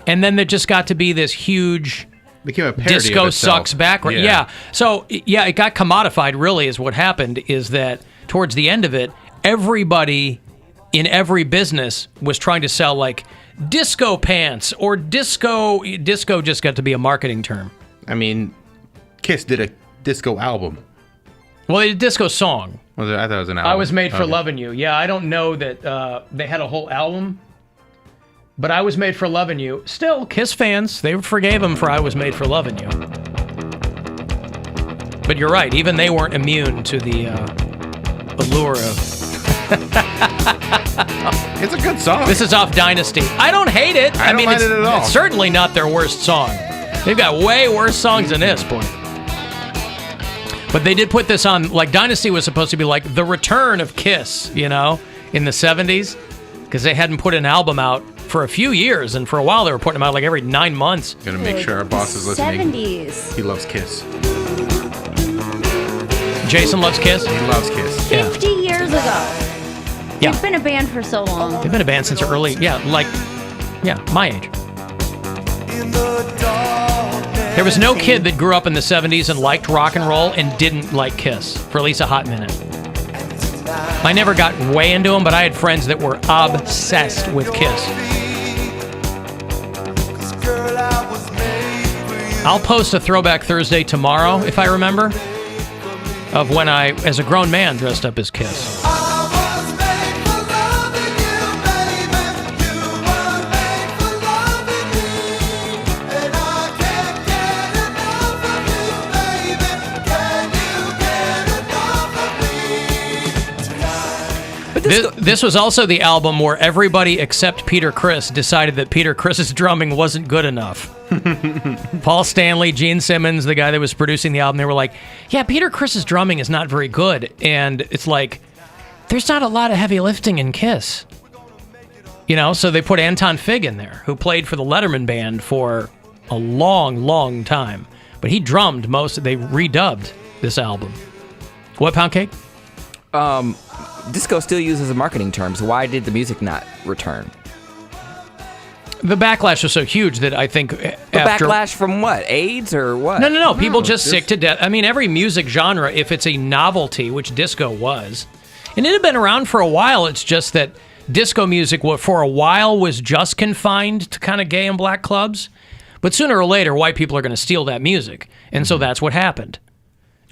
And then there just got to be this huge... Became a parody disco of itself. sucks background. Yeah. So, it got commodified, really, is what happened, is that towards the end of it, everybody in every business was trying to sell, like, disco pants or disco. Disco just got to be a marketing term. I mean, Kiss did a disco album. Well, they did a disco song. I thought it was an album. I Was Made for Loving You. Yeah, I don't know that they had a whole album. But I Was Made for Loving You. Still, Kiss fans, they forgave him for I Was Made for Loving You. But you're right, even they weren't immune to the allure of... It's a good song. This is off Dynasty. I don't hate it. I don't mind it at all. It's certainly not their worst song. They've got way worse songs than this, boy. But they did put this on, like Dynasty was supposed to be like the return of Kiss, in the 70s. Because they hadn't put an album out for a few years, and for a while they were putting them out like every 9 months. Gonna make sure our boss is listening. 70s. He loves Kiss. Jason loves Kiss? He loves Kiss. 50 years ago. Yeah. They've been a band for so long. They've been a band since early, my age. There was no kid that grew up in the 70s and liked rock and roll and didn't like Kiss for at least a hot minute. I never got way into them, but I had friends that were obsessed with Kiss. I'll post a Throwback Thursday tomorrow, if I remember, of when I, as a grown man, dressed up as Kiss. This was also the album where everybody except Peter Criss decided that Peter Criss's drumming wasn't good enough. Paul Stanley, Gene Simmons, the guy that was producing the album, they were like, yeah, Peter Criss's drumming is not very good. And it's like, there's not a lot of heavy lifting in Kiss. You know, so they put Anton Fig in there, who played for the Letterman Band for a long, long time. But he drummed they redubbed this album. What, Poundcake? Disco still uses a marketing term, so why did the music not return? The backlash was so huge that I think backlash from what? AIDS or what? No. People just sick to death. I mean, every music genre, if it's a novelty, which disco was, and it had been around for a while, it's just that disco music for a while was just confined to kind of gay and black clubs. But sooner or later, white people are going to steal that music. And so that's what happened.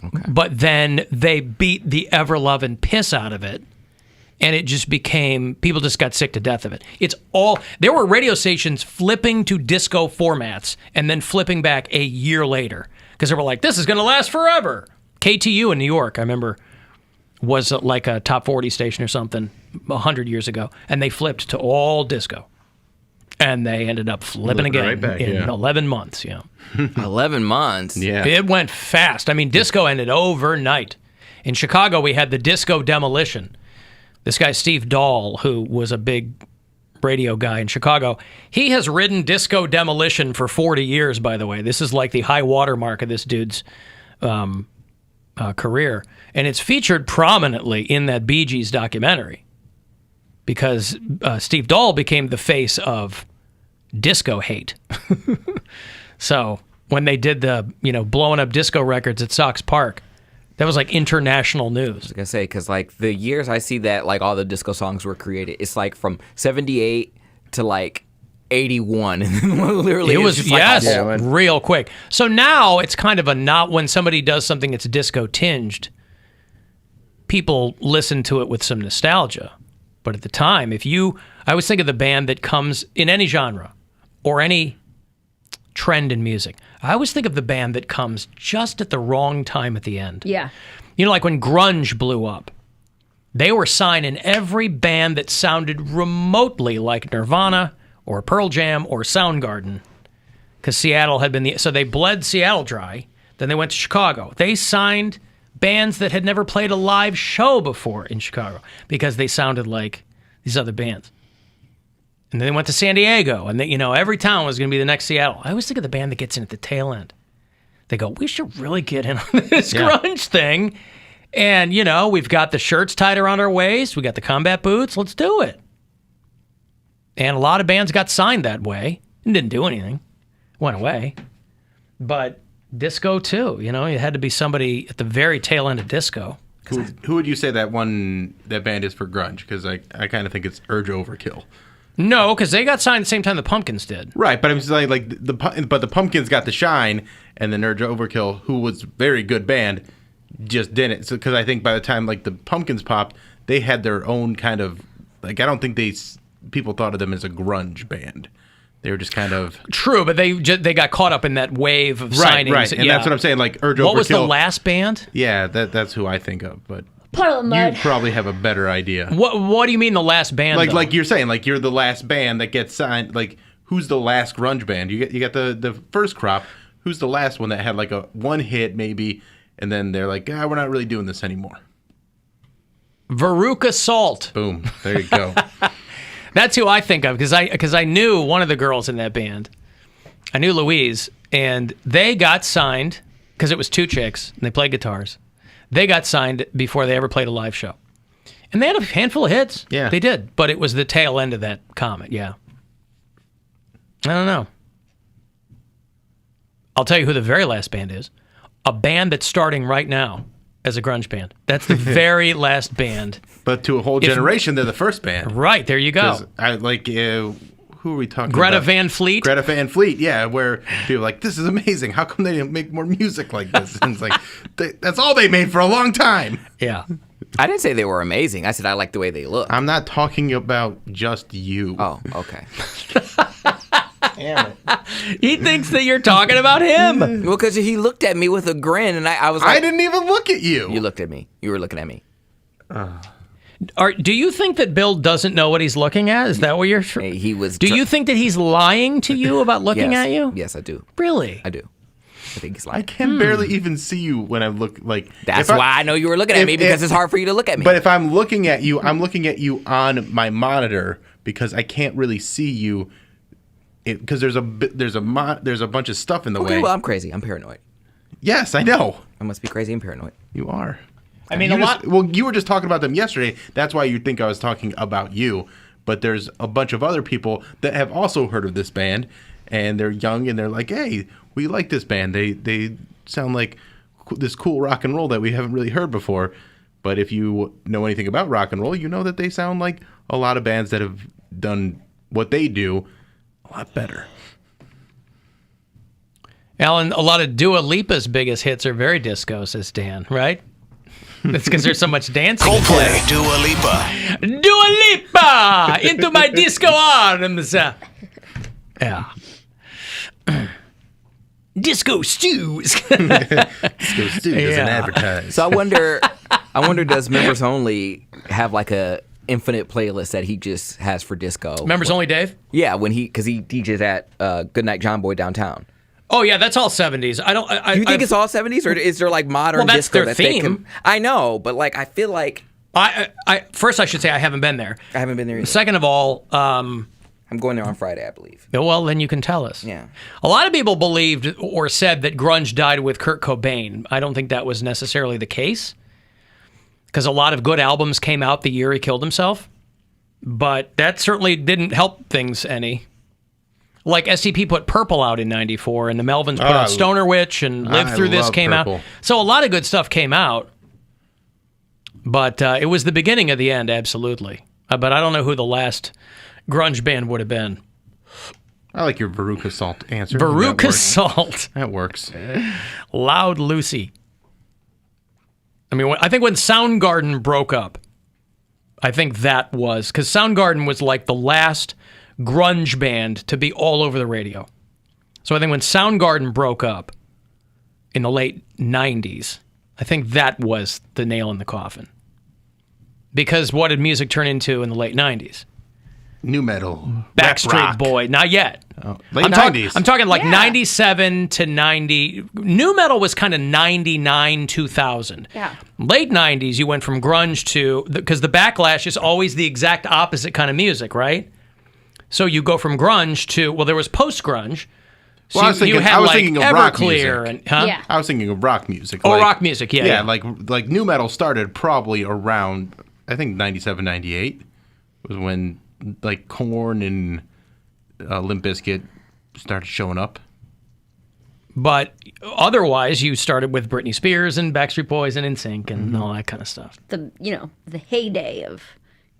Okay. But then they beat the ever-loving piss out of it, and it just became, people just got sick to death of it. There were radio stations flipping to disco formats and then flipping back a year later because they were like, this is going to last forever. KTU in New York, I remember, was like a top 40 station or something 100 years ago, and they flipped to all disco. And they ended up flipping again right back, in 11 months. 11 months? Yeah. It went fast. I mean, disco ended overnight. In Chicago, we had the disco demolition. This guy, Steve Dahl, who was a big radio guy in Chicago, he has ridden disco demolition for 40 years, by the way. This is like the high watermark of this dude's career. And it's featured prominently in that Bee Gees documentary because Steve Dahl became the face of disco hate. So when they did the, blowing up disco records at Sox Park, that was like international news. I was going to say, because like the years I see that like all the disco songs were created, it's like from 78 to like 81. Literally, it was just like real quick. So now it's kind of when somebody does something that's disco tinged, people listen to it with some nostalgia. But at the time, I always think of the band that comes in any genre or any trend in music. I always think of the band that comes just at the wrong time at the end. Yeah. Like when grunge blew up, they were signing every band that sounded remotely like Nirvana or Pearl Jam or Soundgarden because Seattle had been so they bled Seattle dry. Then they went to Chicago. They signed bands that had never played a live show before in Chicago because they sounded like these other bands. And then they went to San Diego, and every town was going to be the next Seattle. I always think of the band that gets in at the tail end. They go, we should really get in on this grunge thing. And, we've got the shirts tied around our waist. We got the combat boots. Let's do it. And a lot of bands got signed that way and didn't do anything. Went away. But disco, too. It had to be somebody at the very tail end of disco. Who would you say that band is for grunge? Because I kind of think it's Urge Overkill. No, because they got signed at the same time the Pumpkins did. Right, but I'm saying but the Pumpkins got the shine, and then Urge Overkill, who was a very good band, just didn't. So because I think by the time the Pumpkins popped, they had their own kind of I don't think people thought of them as a grunge band. They were just kind of true, but they got caught up in that wave of signings. Right, and that's what I'm saying. Like Urge Overkill. What was the last band? Yeah, that's who I think of, but. Puddle of Mud. You probably have a better idea. What do you mean the last band? Like you're saying, like you're the last band that gets signed. Like who's the last grunge band? You got the first crop. Who's the last one that had like a one hit maybe, and then they're like, we're not really doing this anymore. Veruca Salt. Boom. There you go. That's who I think of because I knew one of the girls in that band. I knew Louise, and they got signed because it was two chicks and they played guitars. They got signed before they ever played a live show. And they had a handful of hits. Yeah. They did. But it was the tail end of that comet, yeah. I don't know. I'll tell you who the very last band is. A band that's starting right now as a grunge band. That's the very last band. But to a whole generation, they're the first band. Right, there you go. I like, who are we talking Greta about? Van Fleet? Greta Van Fleet, yeah, where people are like, this is amazing. How come they didn't make more music like this? And it's like, that's all they made for a long time. Yeah. I didn't say they were amazing. I said I like the way they look. I'm not talking about just you. Oh, okay. Damn it. He thinks that you're talking about him. Well, because he looked at me with a grin, and I was like... I didn't even look at you. You looked at me. You were looking at me. Do you think that Bill doesn't know what he's looking at? Is that what you're... He was... Do you think that he's lying to you about looking Yes. at you? Yes, I do. Really? I do. I think he's lying. I can barely even see you when I look like... That's why I know you were looking at me, because it's hard for you to look at me. But if I'm looking at you, I'm looking at you on my monitor because I can't really see you because there's a bunch of stuff in the way. Okay, well, I'm crazy. I'm paranoid. Yes, I know. I must be crazy and paranoid. You are. I mean, you were just talking about them yesterday. That's why you think I was talking about you. But there's a bunch of other people that have also heard of this band, and they're young, and they're like, hey, we like this band. They sound like this cool rock and roll that we haven't really heard before. But if you know anything about rock and roll, you know that they sound like a lot of bands that have done what they do a lot better. Alan, a lot of Dua Lipa's biggest hits are very disco, says Dan, right? That's because there's so much dancing. Coldplay, Dua Lipa. Dua Lipa! Into my disco arms! Yeah. Disco stews. Disco stew doesn't advertise. So I wonder, does Members Only have like a infinite playlist that he just has for disco? Members Only Dave? Yeah, because he DJs at Goodnight John Boy downtown. Oh yeah, that's all 70s. Do you think it's all 70s, or is there like modern that's disco their that theme. I know, but like I feel like first I should say I haven't been there. I haven't been there either. Second of all, I'm going there on Friday, I believe. Well, then you can tell us. Yeah. A lot of people believed or said that grunge died with Kurt Cobain. I don't think that was necessarily the case, because a lot of good albums came out the year he killed himself. But that certainly didn't help things any. Like STP put Purple out in '94, and the Melvins put out Stoner Witch, and Live Through This came out. So a lot of good stuff came out. But it was the beginning of the end, absolutely. But I don't know who the last grunge band would have been. I like your Veruca Salt answer. Veruca Salt. That works. Loud Lucy. I mean, I think when Soundgarden broke up, I think that was... Because Soundgarden was like the last grunge band to be all over the radio. So I think when Soundgarden broke up in the late 90s, I think that was the nail in the coffin. Because what did music turn into in the late 90s? New metal. Backstreet Boy. Not yet. Late 90s. I'm talking like 97 to 90. New metal was kind of 99, 2000. Yeah. Late 90s, you went from grunge to... Because the backlash is always the exact opposite kind of music, right? So you go from grunge to... Well, there was post-grunge. So Well, I was thinking of rock music. And, huh? Yeah. I was thinking of rock music. Oh, rock music, yeah. Yeah, like new metal started probably around, I think, 97, 98 was when like Korn and Limp Bizkit started showing up. But otherwise, you started with Britney Spears and Backstreet Boys and NSYNC and all that kind of stuff. The heyday of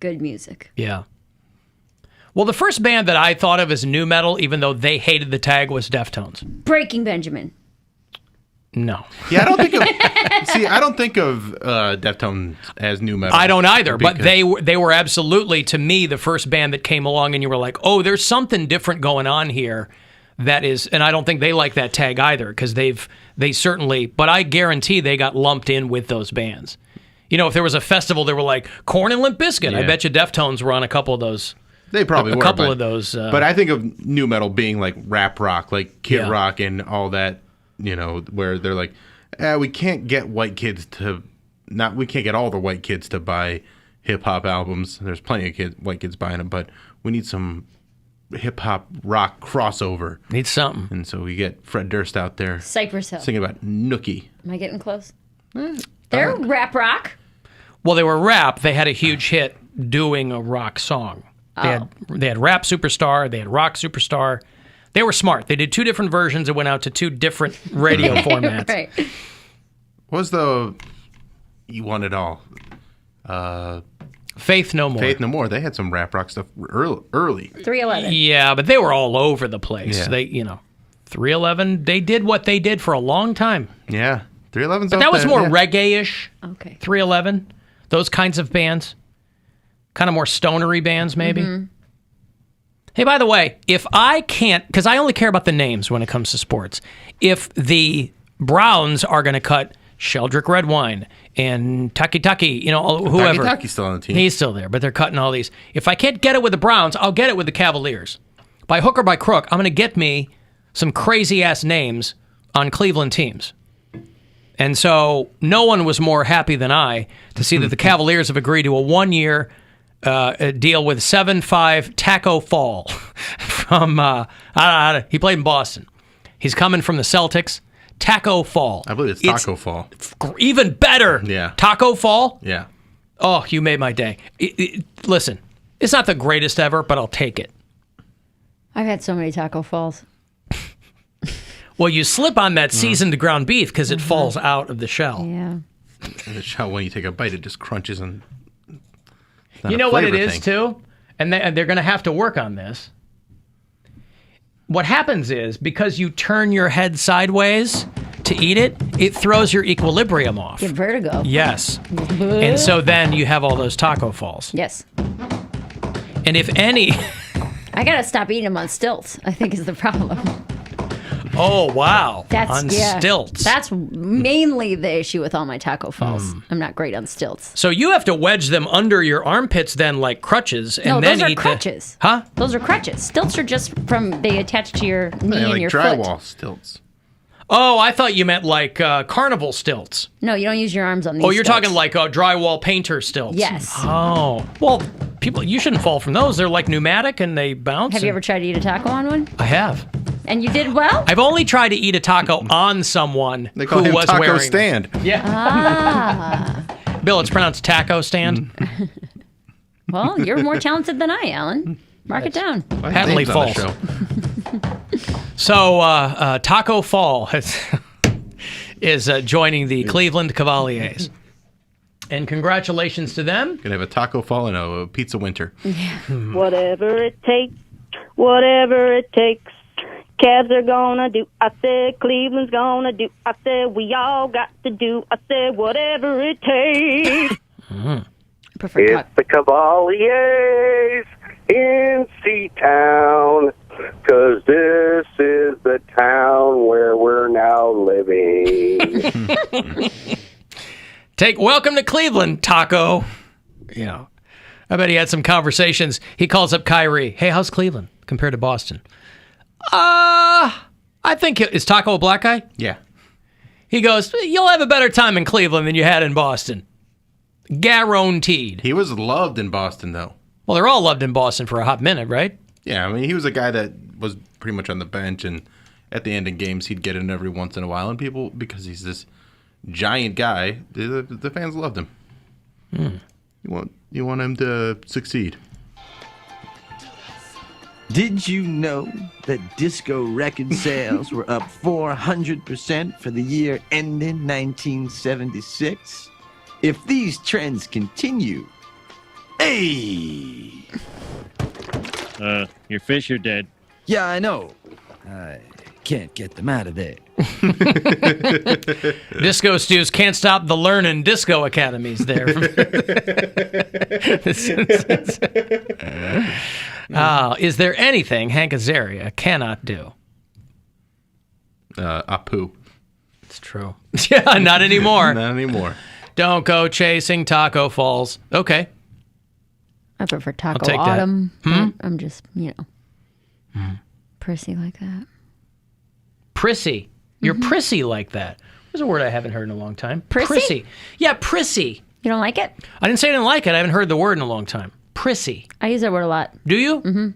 good music. Yeah. Well, the first band that I thought of as new metal, even though they hated the tag, was Deftones. Breaking Benjamin. No. Yeah, I don't think of Deftones as new metal. I don't either, but they were absolutely, to me, the first band that came along and you were like, oh, there's something different going on here that is, and I don't think they like that tag either, because they certainly, but I guarantee they got lumped in with those bands. You know, if there was a festival, they were like Korn and Limp Bizkit. Yeah. I bet you Deftones were on a couple of those. They probably were. A couple of those. But I think of new metal being like rap rock, like Kid Rock and all that, you know, where they're like, we can't get all the white kids to buy hip hop albums. There's plenty of white kids buying them, but we need some hip hop rock crossover. Need something. And so we get Fred Durst out there. Cypress Hill. Singing about Nookie. Am I getting close? They're rap rock. Well, they were rap. They had a huge hit doing a rock song. They had Rap Superstar. They had Rock Superstar. They were smart. They did 2 different versions that went out to 2 different radio formats. Right. What was the You Want It All? Faith No More. Faith No More. They had some rap rock stuff early. 311. Yeah, but they were all over the place. Yeah. They, 311, they did what they did for a long time. Yeah. 311's But that was more reggae-ish. Okay. 311. Those kinds of bands. Kind of more stonery bands, maybe. Mm-hmm. Hey, by the way, if I can't, because I only care about the names when it comes to sports. If the Browns are going to cut Sheldrick Red Wine and Tucky, whoever. Tucky's still on the team. He's still there, but they're cutting all these. If I can't get it with the Browns, I'll get it with the Cavaliers. By hook or by crook, I'm going to get me some crazy-ass names on Cleveland teams. And so no one was more happy than I to see that the Cavaliers have agreed to a 1-year deal with 7'5" Taco Fall from, he played in Boston. He's coming from the Celtics. Taco Fall. I believe it's Taco Fall. Even better. Yeah. Taco Fall? Yeah. Oh, you made my day. Listen, it's not the greatest ever, but I'll take it. I've had so many Taco Falls. Well, you slip on that seasoned ground beef because it falls out of the shell. Yeah. The shell, when you take a bite, it just crunches and. You know what it is, too? And they're going to have to work on this. What happens is, because you turn your head sideways to eat it, it throws your equilibrium off. Get vertigo. Yes. And so then you have all those taco falls. Yes. And if any... I got to stop eating them on stilts, I think is the problem. Oh, wow. On yeah, stilts. That's mainly the issue with all my Taco Falls. I'm not great on stilts. So you have to wedge them under your armpits then like crutches and No, then those are eat crutches. Huh? Those are crutches. Stilts are just they attach to your knee and like your drywall foot. stilts. Oh, I thought you meant like carnival stilts. No, you don't use your arms on these Oh, you're stilts. talking like drywall painter stilts. Yes. Oh, well, you shouldn't fall from those. They're like pneumatic and they bounce. Have you ever tried to eat a taco on one? I have. And you did well? I've only tried to eat a taco on someone They call who him was Taco wearing Stand. Yeah. Ah. Bill, it's pronounced taco stand. Well, you're more talented than I, Alan. Mark it down. Patently false. So, Taco Fall is joining the Cleveland Cavaliers. And congratulations to them. Gonna have a taco fall and a pizza winter. Whatever it takes, whatever it takes. Cavs are gonna do. I said Cleveland's gonna do. I said we all got to do. I said whatever it takes. Prefer It's the Cavaliers in C-Town, 'cause this is the town where we're now living. Welcome to Cleveland, Taco. I bet he had some conversations. He calls up Kyrie. Hey, how's Cleveland compared to Boston? I think, is Taco a black guy? Yeah. He goes, you'll have a better time in Cleveland than you had in Boston. Guaranteed. He was loved in Boston, though. Well, they're all loved in Boston for a hot minute, right? Yeah, I mean, he was a guy that was pretty much on the bench, and at the end of games, he'd get in every once in a while, and people, because he's this giant guy, the fans loved him. You want him to succeed. Did you know that disco record sales were up 400% for the year ending 1976? If these trends continue, hey! Your fish are dead. Yeah, I know. I can't get them out of there. Disco Stews can't stop the learning disco academies there. Is there anything Hank Azaria cannot do? Apu. It's true. Yeah, not anymore. Not anymore. Don't go chasing Taco Falls. Okay. I prefer I'll Taco take that. Autumn. But I'm just, prissy like that. Prissy. You're prissy like that. There's a word I haven't heard in a long time. Prissy? Yeah, prissy. You don't like it? I didn't say I didn't like it. I haven't heard the word in a long time. Prissy. I use that word a lot. Do you? Mm-hmm.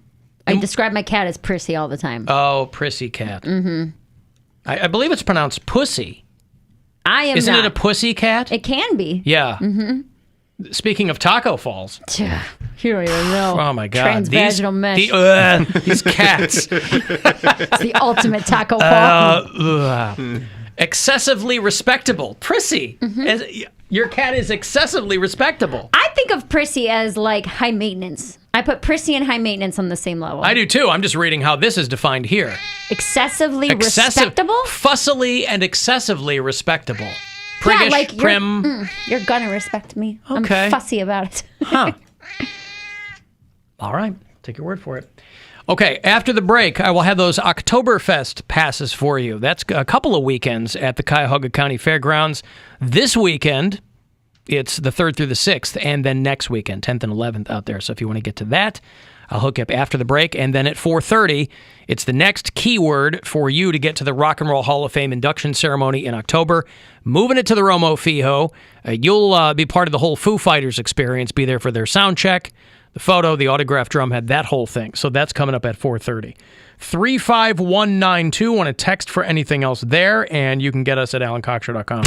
I describe my cat as prissy all the time. Oh, prissy cat. Mm-hmm. I believe it's pronounced pussy. I am Isn't not. it a pussy cat? It can be. Yeah. Mm-hmm. Speaking of taco falls. You don't even know. Oh my God. Transvaginal mesh. These cats. It's the ultimate taco fall. Excessively respectable. Prissy. Your cat is excessively respectable. I think of prissy as like high maintenance. I put prissy and high maintenance on the same level. I do too. I'm just reading how this is defined here. Excessively respectable? Fussily and excessively respectable. Yeah, Priggish, like prim. you're gonna respect me. Okay. I'm fussy about it. Huh. All right. Take your word for it. Okay, after the break, I will have those Oktoberfest passes for you. That's a couple of weekends at the Cuyahoga County Fairgrounds. This weekend, it's the 3rd through the 6th, and then next weekend, 10th and 11th out there. So if you want to get to that, I'll hook you up after the break. And then at 4:30, it's the next keyword for you to get to the Rock and Roll Hall of Fame induction ceremony in October. Moving it to the Romo Fijo. You'll be part of the whole Foo Fighters experience, be there for their sound check. The photo, the autograph drum had that whole thing. So that's coming up at 4:30. 35192. Want to text for anything else there, and you can get us at alancockshow.com.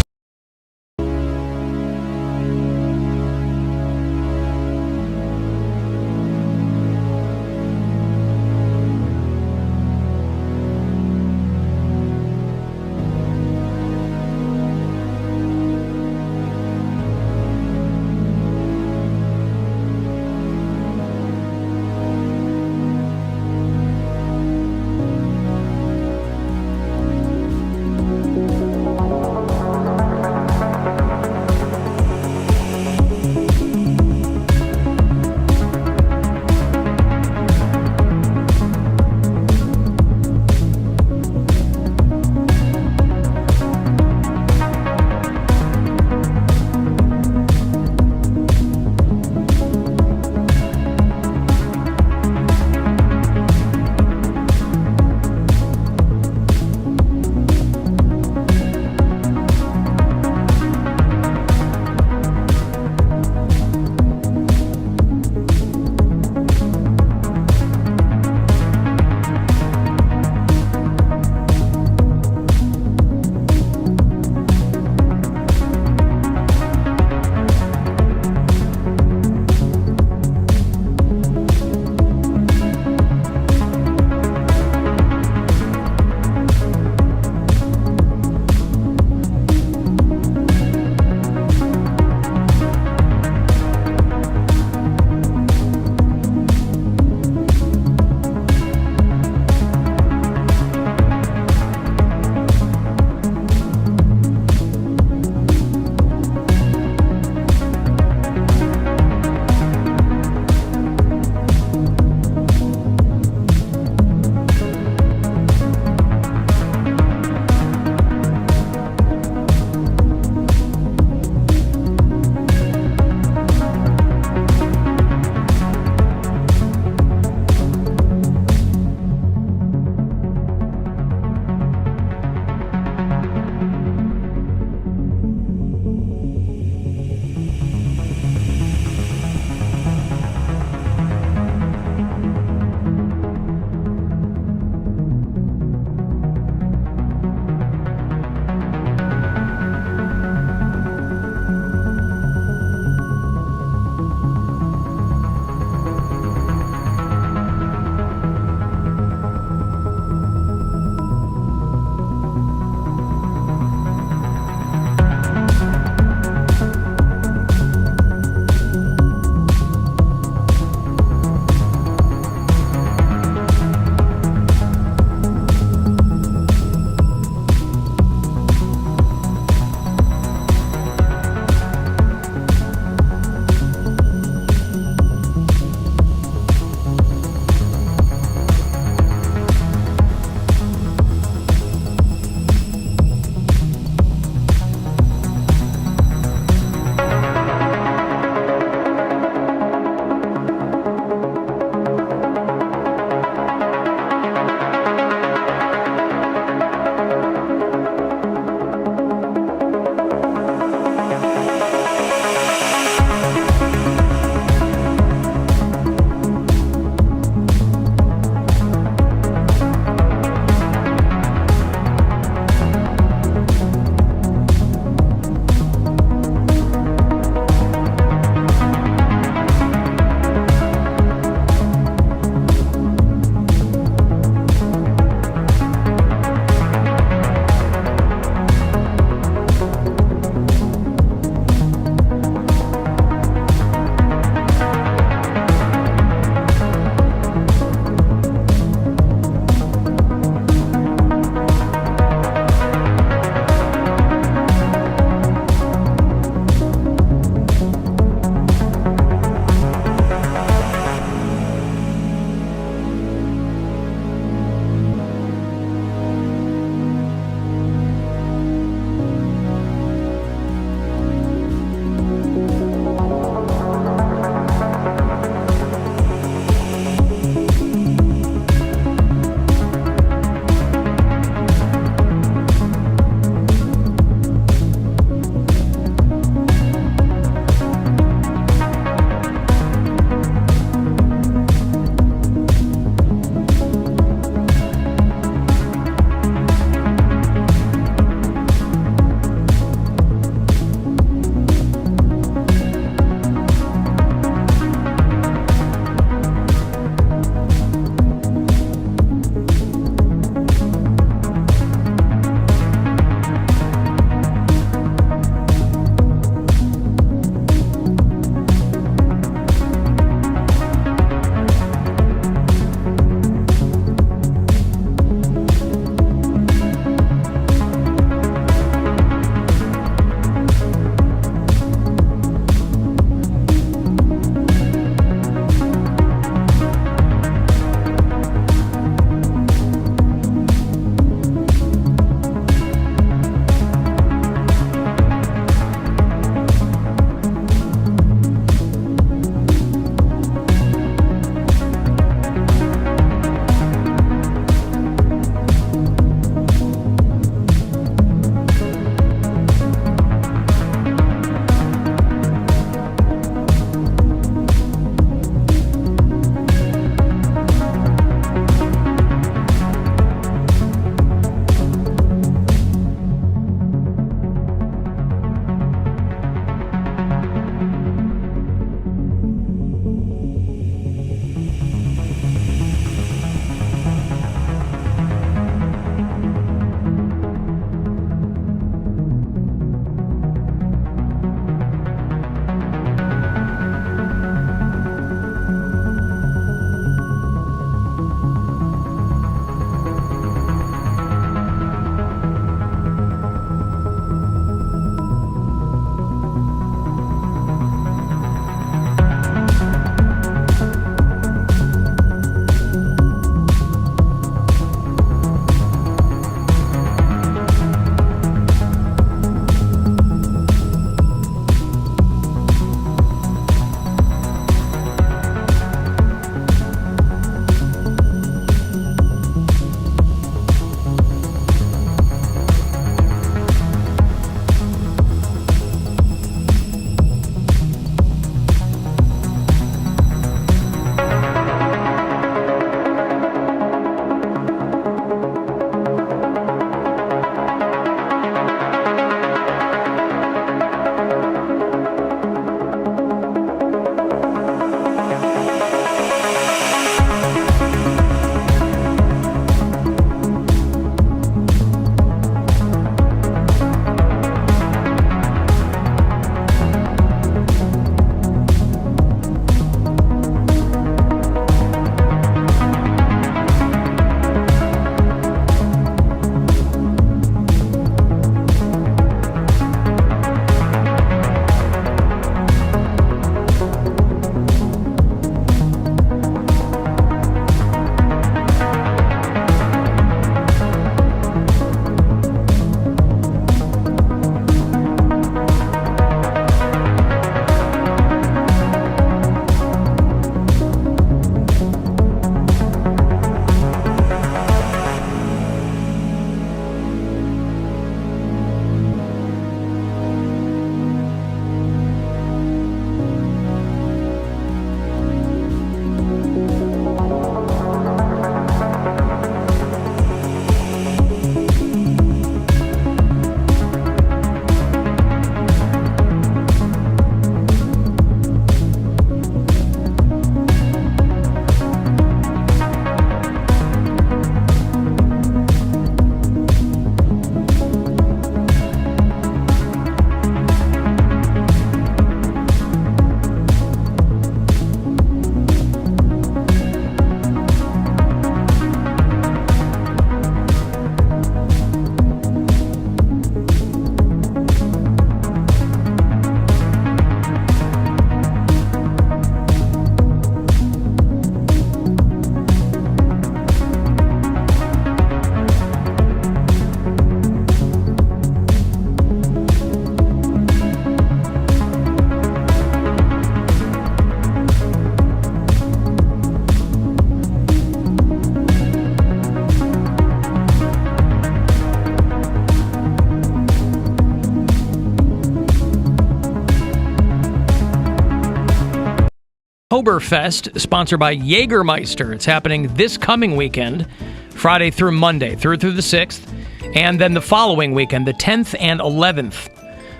Oktoberfest, sponsored by Jägermeister. It's happening this coming weekend, Friday through Monday, through the 6th, and then the following weekend, the 10th and 11th.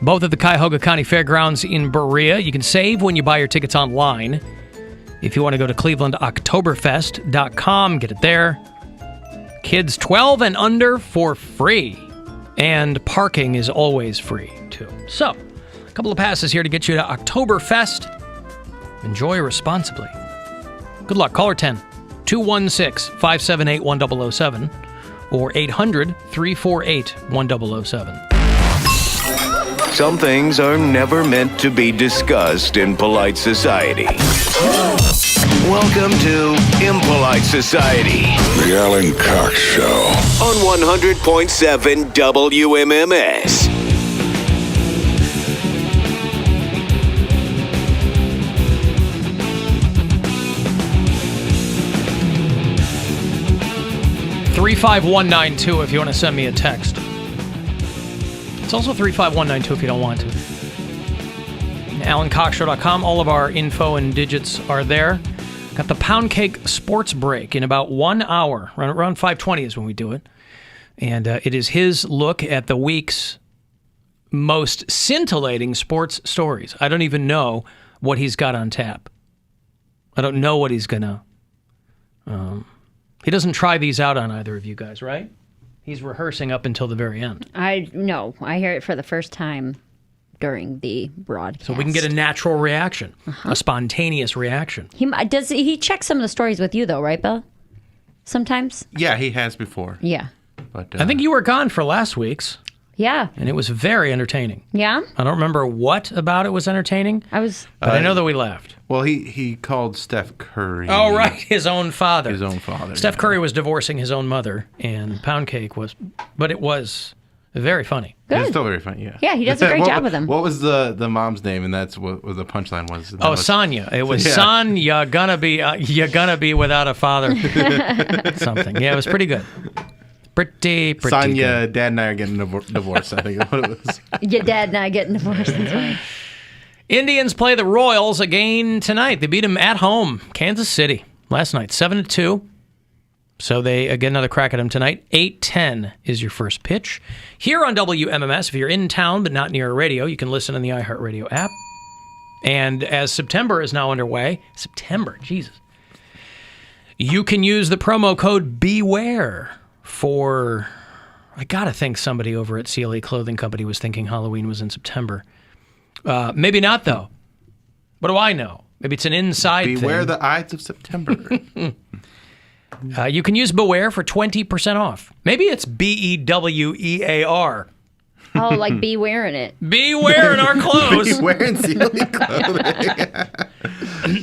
Both at the Cuyahoga County Fairgrounds in Berea. You can save when you buy your tickets online. If you want to go to clevelandoktoberfest.com, get it there. Kids 12 and under for free. And parking is always free, too. So, a couple of passes here to get you to Oktoberfest. Enjoy responsibly. Good luck. Caller 10, 216-578-1007 or 800-348-1007. Some things are never meant to be discussed in polite society. Welcome to Impolite Society. The Alan Cox Show. On 100.7 WMMS. $35192 if you want to send me a text. It's also 35192 if you don't want to. AlanCoxShow.com. All of our info and digits are there. Got the Poundcake Sports Break in about 1 hour. Around 5:20 is when we do it. And it is his look at the week's most scintillating sports stories. I don't even know what he's got on tap. I don't know what he's going to... he doesn't try these out on either of you guys, right? He's rehearsing up until the very end. I hear it for the first time during the broadcast. So we can get a natural reaction, a spontaneous reaction. He checks some of the stories with you, though, right, Bill? Sometimes? Yeah, he has before. Yeah. But I think you were gone for last week's. Yeah. And it was very entertaining. Yeah? I don't remember what about it was entertaining. But I know that we laughed. Well, he called Steph Curry. Oh, right. His own father. His own father. Steph Curry was divorcing his own mother, and Poundcake was... But it was very funny. Good. It's still very funny, yeah. Yeah, he does a great job with him. What was the mom's name? And that's what the punchline was. Oh, Sonia. It was, son, you're gonna be without a father. Something. Yeah, it was pretty good. Pretty Sonia, good. Dad and I are getting divorced, I think is what it was. Your dad and I getting divorced. That's right. Indians play the Royals again tonight. They beat them at home, Kansas City, last night, 7-2. So they get another crack at them tonight. 8:10 is your first pitch. Here on WMMS, if you're in town but not near a radio, you can listen on the iHeartRadio app. And as September is now underway, Jesus, you can use the promo code BEWARE for, I gotta think somebody over at CLE Clothing Company was thinking Halloween was in September. Maybe not, though. What do I know? Maybe it's an inside thing. Beware the Ides of September. You can use Beware for 20% off. Maybe it's BEWEAR. Oh, like be wearing it. Be wearing our clothes. Be wearing CLE clothing.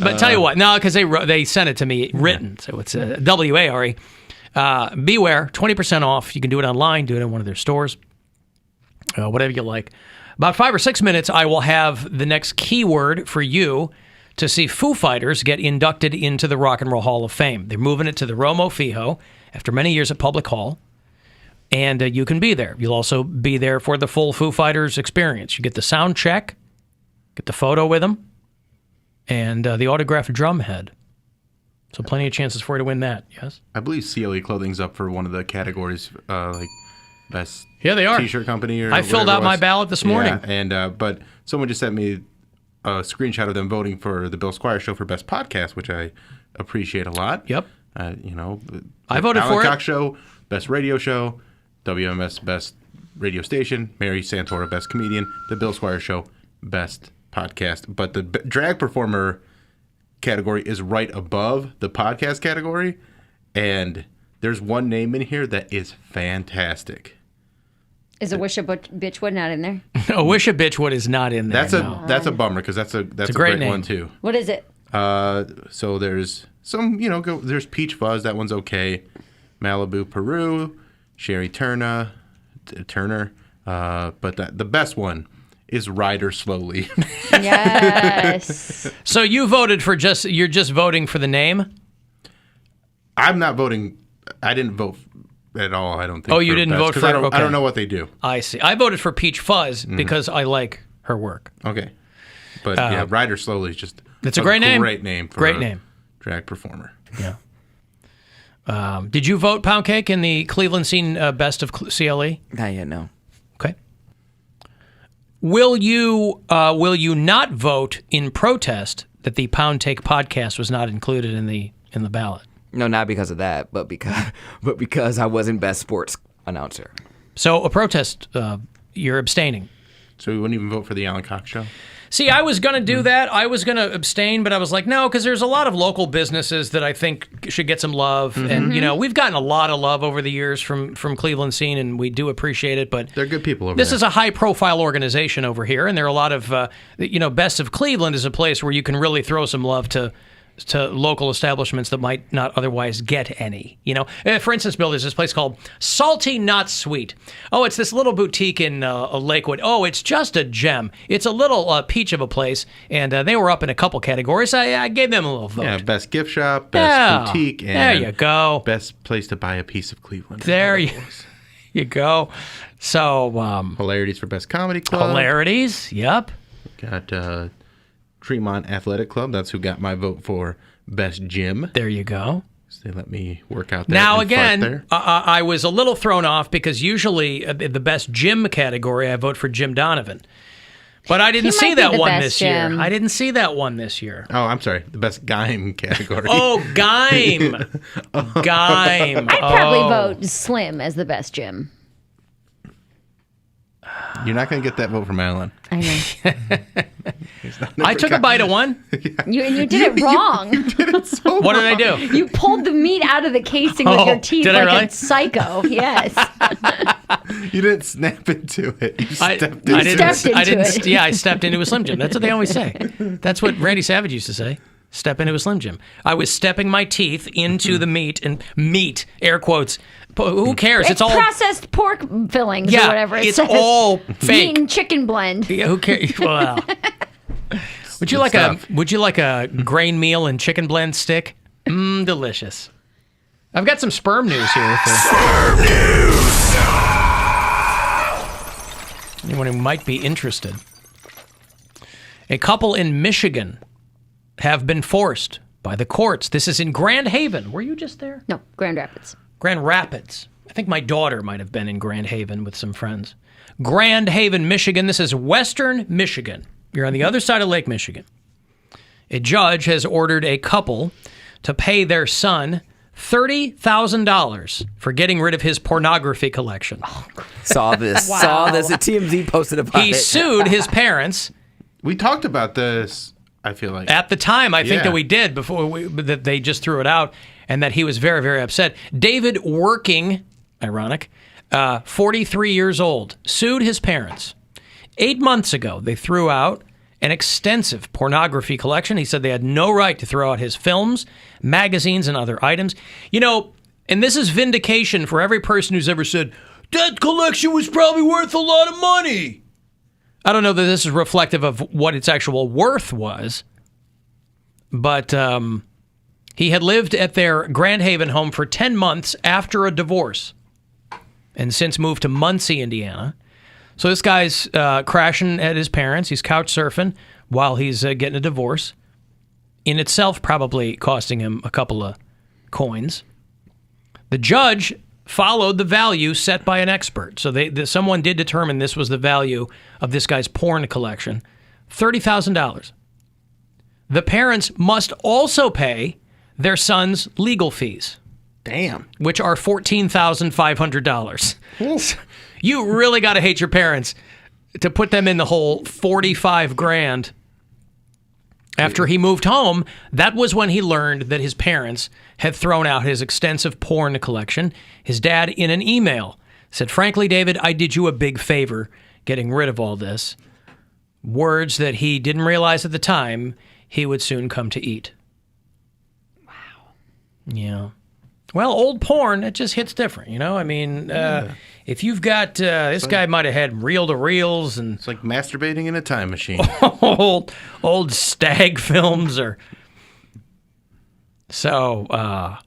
But tell you what, no, because they sent it to me written, so it's WARE. Beware, 20% off. You can do it online, do it in one of their stores, whatever you like. About 5 or 6 minutes, I will have the next keyword for you to see Foo Fighters get inducted into the Rock and Roll Hall of Fame. They're moving it to the Romo Fijo after many years at Public Hall, and you can be there. You'll also be there for the full Foo Fighters experience. You get the sound check, get the photo with them, and the autographed drum head. So plenty of chances for you to win that, yes? I believe CLE Clothing's up for one of the categories, like best they are. T-shirt company. Or I filled out my ballot this morning. Yeah, and but someone just sent me a screenshot of them voting for the Bill Squire Show for best podcast, which I appreciate a lot. Yep. I voted Alan for it. Cox Show, best radio show. WMMS best radio station. Mary Santora best comedian. The Bill Squire Show best podcast. But the drag performer category is right above the podcast category, and there's one name in here that is fantastic. Is a Wish a Bitchwood not in there? No, Wish a Bitchwood is not in there. That's a bummer because that's a great name. one too. What is it? So there's some, there's Peach Fuzz, that one's okay. Malibu Peru, Sherry Turner, but the best one is Rider Slowly. Yes. So you voted for you're just voting for the name? I'm not voting. I didn't vote at all, I don't think. Oh, you didn't vote for I it? don't, Okay. I don't know what they do. I see. I voted for Peach Fuzz because I like her work. Okay. But yeah, Rider Slowly is just It's a great name. Great name. For Great a name. Drag performer. Yeah. Did you vote Poundcake in the Cleveland Scene Best of CLE? Not yet, no. Okay. Will you not vote in protest that the Poundcake podcast was not included in the ballot? No, not because of that, but because I wasn't best sports announcer. So a protest, you're abstaining. So we wouldn't even vote for the Alan Cox Show? See, I was going to do that. I was going to abstain, but I was like, no, because there's a lot of local businesses that I think should get some love. And, we've gotten a lot of love over the years from Cleveland Scene, and we do appreciate it. But they're good people over this there. Is a high-profile organization over here, and there are a lot of, Best of Cleveland is a place where you can really throw some love to local establishments that might not otherwise get any. For instance, Bill, there's this place called Salty Not Sweet. Oh, it's this little boutique in Lakewood. Oh, it's just a gem. It's a little peach of a place, and they were up in a couple categories. I gave them a little vote. Yeah, best gift shop, best boutique, and there you go. Best place to buy a piece of Cleveland. There you go. So Hilarities for best comedy club. Hilarities, yep. Got Tremont Athletic Club. That's who got my vote for best gym. There you go. So they let me work out that. Now and fart again, there. I was a little thrown off because usually the best gym category I vote for Jim Donovan, but I didn't see that one this year. I didn't see that one this year. Oh, I'm sorry. The best Gime category. Oh, Gime. Gime. I'd probably vote Slim as the best gym. You're not going to get that vote from Alan. I know. I took a bite of one. You did it wrong. You did it so What did I wrong. do? You pulled the meat out of the casing with your teeth did I like really? a psycho. Yes. You didn't snap into it. You stepped into it. Yeah, I stepped into a Slim Jim. That's what they always say. That's what Randy Savage used to say. Step into a Slim Jim. I was stepping my teeth into the meat, and meat, air quotes. Who cares? It's all processed pork fillings Yeah, or whatever. It it's says. all fake. Meat and chicken blend. Yeah, who cares? Well, would you like a grain meal and chicken blend stick? Delicious. I've got some sperm news here. Sperm news. Anyone who might be interested. A couple in Michigan have been forced by the courts. This is in Grand Haven. Were you just there? No, Grand Rapids. Grand Rapids. I think my daughter might have been in Grand Haven with some friends. Grand Haven, Michigan. This is Western Michigan. You're on the other side of Lake Michigan. A judge has ordered a couple to pay their son $30,000 for getting rid of his pornography collection. Saw this. Wow. Saw this. The TMZ posted about it. He sued his parents. We talked about this, I feel like. At the time, I think Yeah. that we did before that they just threw it out, and that he was very, very upset. David Working, ironic, 43 years old, sued his parents. 8 months ago, they threw out an extensive pornography collection. He said they had no right to throw out his films, magazines, and other items. And this is vindication for every person who's ever said, that collection was probably worth a lot of money. I don't know that this is reflective of what its actual worth was, but he had lived at their Grand Haven home for 10 months after a divorce and since moved to Muncie, Indiana. So this guy's crashing at his parents. He's couch surfing while he's getting a divorce, in itself probably costing him a couple of coins. The judge followed the value set by an expert. So someone did determine this was the value of this guy's porn collection, $30,000. The parents must also pay their son's legal fees. Damn. Which are $14,500. You really got to hate your parents to put them in the hole $45,000. After he moved home, that was when he learned that his parents had thrown out his extensive porn collection. His dad, in an email, said, frankly, David, I did you a big favor getting rid of all this. Words that he didn't realize at the time he would soon come to eat. Wow. Yeah. Well, old porn, it just hits different, I mean, if you've got, this guy might have had reel-to-reels and... It's like masturbating in a time machine. old stag films or... So, Now,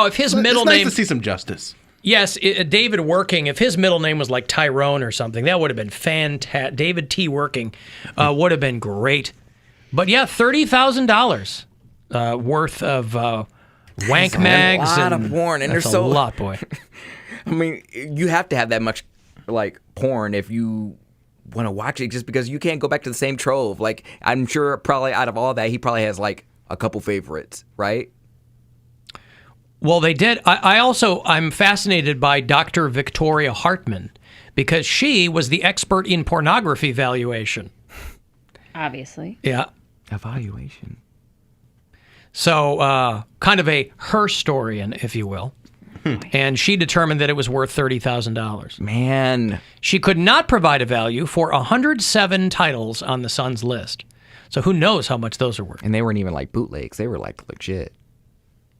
if his middle name... It's nice to see some justice. Yes, David Working, if his middle name was like Tyrone or something, that would have been fantastic. David T. Working would have been great. But yeah, $30,000 worth of wank mags. A lot of porn, and that's there's so a lot, boy. I mean, you have to have that much like porn if you want to watch it, just because you can't go back to the same trove. Like, I'm sure probably out of all that, he probably has like a couple favorites, right? Well, they did. I'm fascinated by Dr. Victoria Hartman, because she was the expert in pornography valuation. Obviously. Yeah. Evaluation. So, kind of a historian, if you will. And she determined that it was worth $30,000. Man. She could not provide a value for 107 titles on the Sun's list. So who knows how much those are worth. And they weren't even like bootlegs. They were like legit.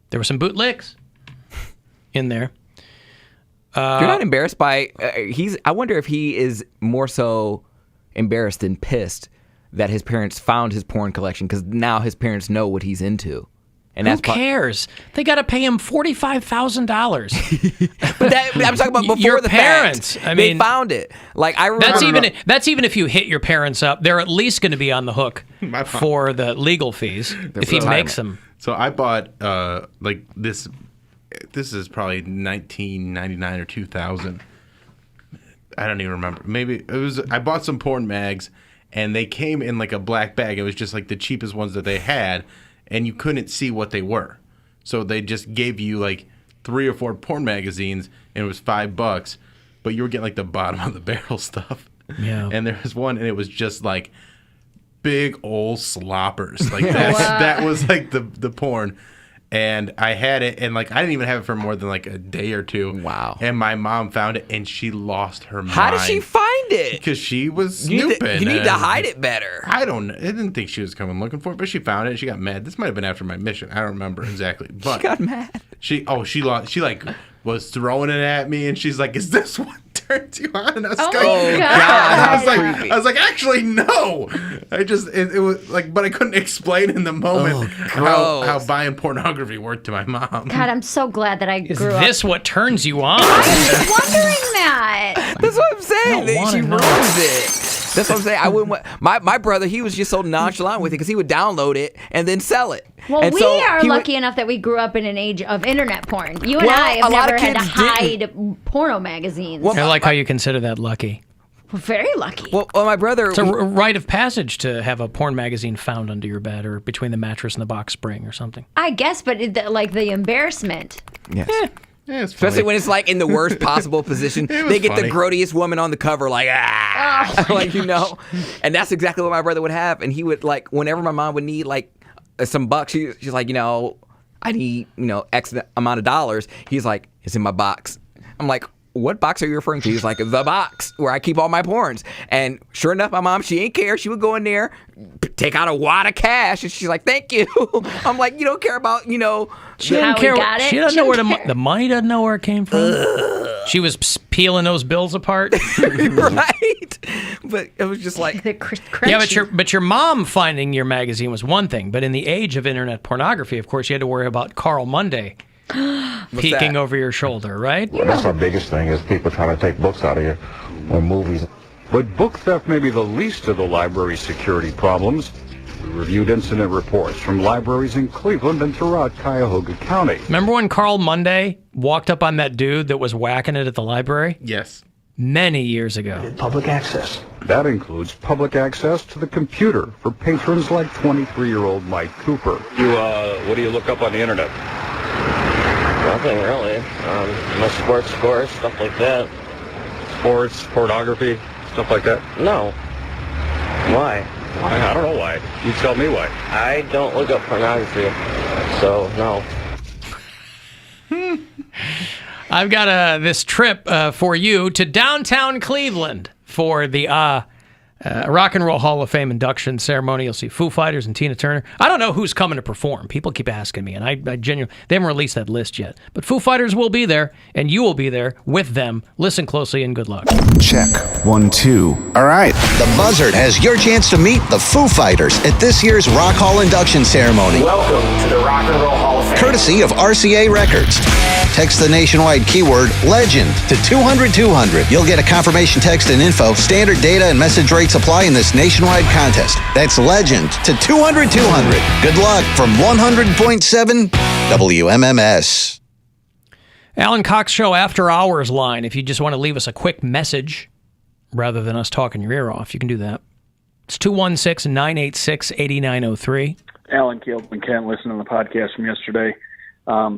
There were some bootlegs in there. You're not embarrassed by... I wonder if he is more so embarrassed than pissed that his parents found his porn collection, because now his parents know what he's into. And who cares? They got to pay him $45,000. But I'm talking about before your the parents. fact. I mean, they found it. Like, I remember. That's even if you hit your parents up. They're at least going to be on the hook for the legal fees if he makes them. So I bought like this. This is probably 1999 or 2000. I don't even remember. Maybe it was. I bought some porn mags, and they came in like a black bag. It was just like the cheapest ones that they had, and you couldn't see what they were. So they just gave you like 3 or 4 porn magazines, and it was $5, but you were getting like the bottom of the barrel stuff. Yeah. And there was one, and it was just like big old sloppers. Like that was like the porn. And I had it, and like I didn't even have it for more than like a day or two. Wow. And my mom found it, and she lost her mind. How did she find it? Because she was snooping. You need to hide it better. I didn't think she was coming looking for it, but she found it. And she got mad. This might have been after my mission. I don't remember exactly. But she got mad. She like was throwing it at me, and she's like, "Is this what turns you on?" And I was God. I was like, actually, no. It was like, but I couldn't explain in the moment how buying pornography worked to my mom. God, I'm so glad that I Is grew up. this what turns you on? I was wondering that. That's what I'm saying. don't She wanna know. ruins it. That's what I'm saying. I wouldn't. My brother, he was just so nonchalant with it because he would download it and then sell it. Well, and we so are he lucky enough that we grew up in an age of internet porn. You and Well, I a have lot never of had to kids hide porno magazines. I like how you consider that lucky. We're very lucky. Well, my brother. It's a rite of passage to have a porn magazine found under your bed or between the mattress and the box spring or something. I guess, but like the embarrassment. Yes. Yeah, it's Especially funny. when it's like in the worst possible position. They get funny. the grodiest woman on the cover, like, like, you know. And that's exactly what my brother would have. And he would, like, whenever my mom would need, like, some bucks, she's like, I need, X amount of dollars. He's like, it's in my box. I'm like, what box are you referring to? He's like, the box where I keep all my porns. And sure enough, my mom, she ain't care. She would go in there, take out a wad of cash, and she's like, thank you. I'm like, you don't care about, She doesn't care. She doesn't know where the money doesn't know where it came from. She was peeling those bills apart. Right. But it was just like, yeah, but your mom finding your magazine was one thing. But in the age of internet pornography, of course, you had to worry about Carl Monday peeking over your shoulder, right? Well, that's our biggest thing is people trying to take books out of here or movies. But book theft may be the least of the library's security problems. We reviewed incident reports from libraries in Cleveland and throughout Cuyahoga County. Remember when Carl Monday walked up on that dude that was whacking it at the library? Yes. Many years ago. Public access. That includes public access to the computer for patrons like 23-year-old Mike Cooper. What do you look up on the internet? Nothing really. My sports scores, stuff like that. Sports, pornography, stuff like that? No. Why? I don't know why. You tell me why. I don't look up pornography, so no. I've got this trip for you to downtown Cleveland for the Rock and Roll Hall of Fame induction ceremony. You'll see Foo Fighters and Tina Turner. I don't know who's coming to perform. People keep asking me, and I genuinely, they haven't released that list yet. But Foo Fighters will be there, and you will be there with them. Listen closely, and good luck. Check. 1, 2. All right. The Buzzard has your chance to meet the Foo Fighters at this year's Rock Hall induction ceremony. Welcome to the Rock Rock and Roll Hall of Fame. Courtesy of RCA Records. Text the nationwide keyword LEGEND to 200-200. You'll get a confirmation text and info. Standard data and message rates apply in this nationwide contest. That's LEGEND to 200-200. Good luck from 100.7 WMMS. Alan Cox Show After Hours line. If you just want to leave us a quick message rather than us talking your ear off, you can do that. It's 216-986-8903. Alan, Caleb, and Ken listening to the podcast from yesterday. I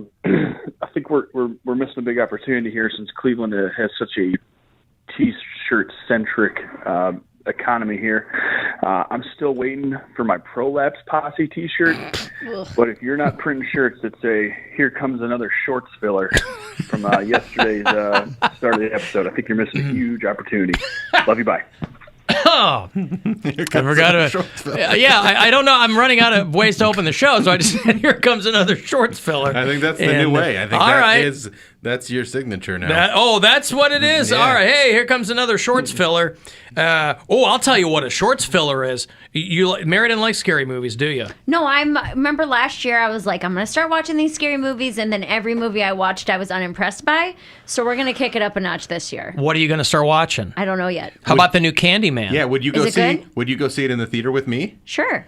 think we're missing a big opportunity here since Cleveland has such a T-shirt centric economy here. I'm still waiting for my Prolapse Posse T-shirt, but if you're not printing shirts that say "Here comes another shorts filler" from yesterday's start of the episode, I think you're missing a huge opportunity. Love you, bye. Oh, I forgot to. Yeah, I don't know. I'm running out of ways to open the show, so I just said, "Here comes another shorts filler." I think that's the new way. I think that's your signature now. That's what it is. Yeah. All right. Hey, here comes another shorts filler. I'll tell you what a shorts filler is. Mary didn't like scary movies, do you? No, remember last year I was like, I'm going to start watching these scary movies, and then every movie I watched I was unimpressed by. So we're going to kick it up a notch this year. What are you going to start watching? I don't know yet. How about the new Candyman? Yeah, would you go Is it see? Would you go see it in the theater with me? Sure.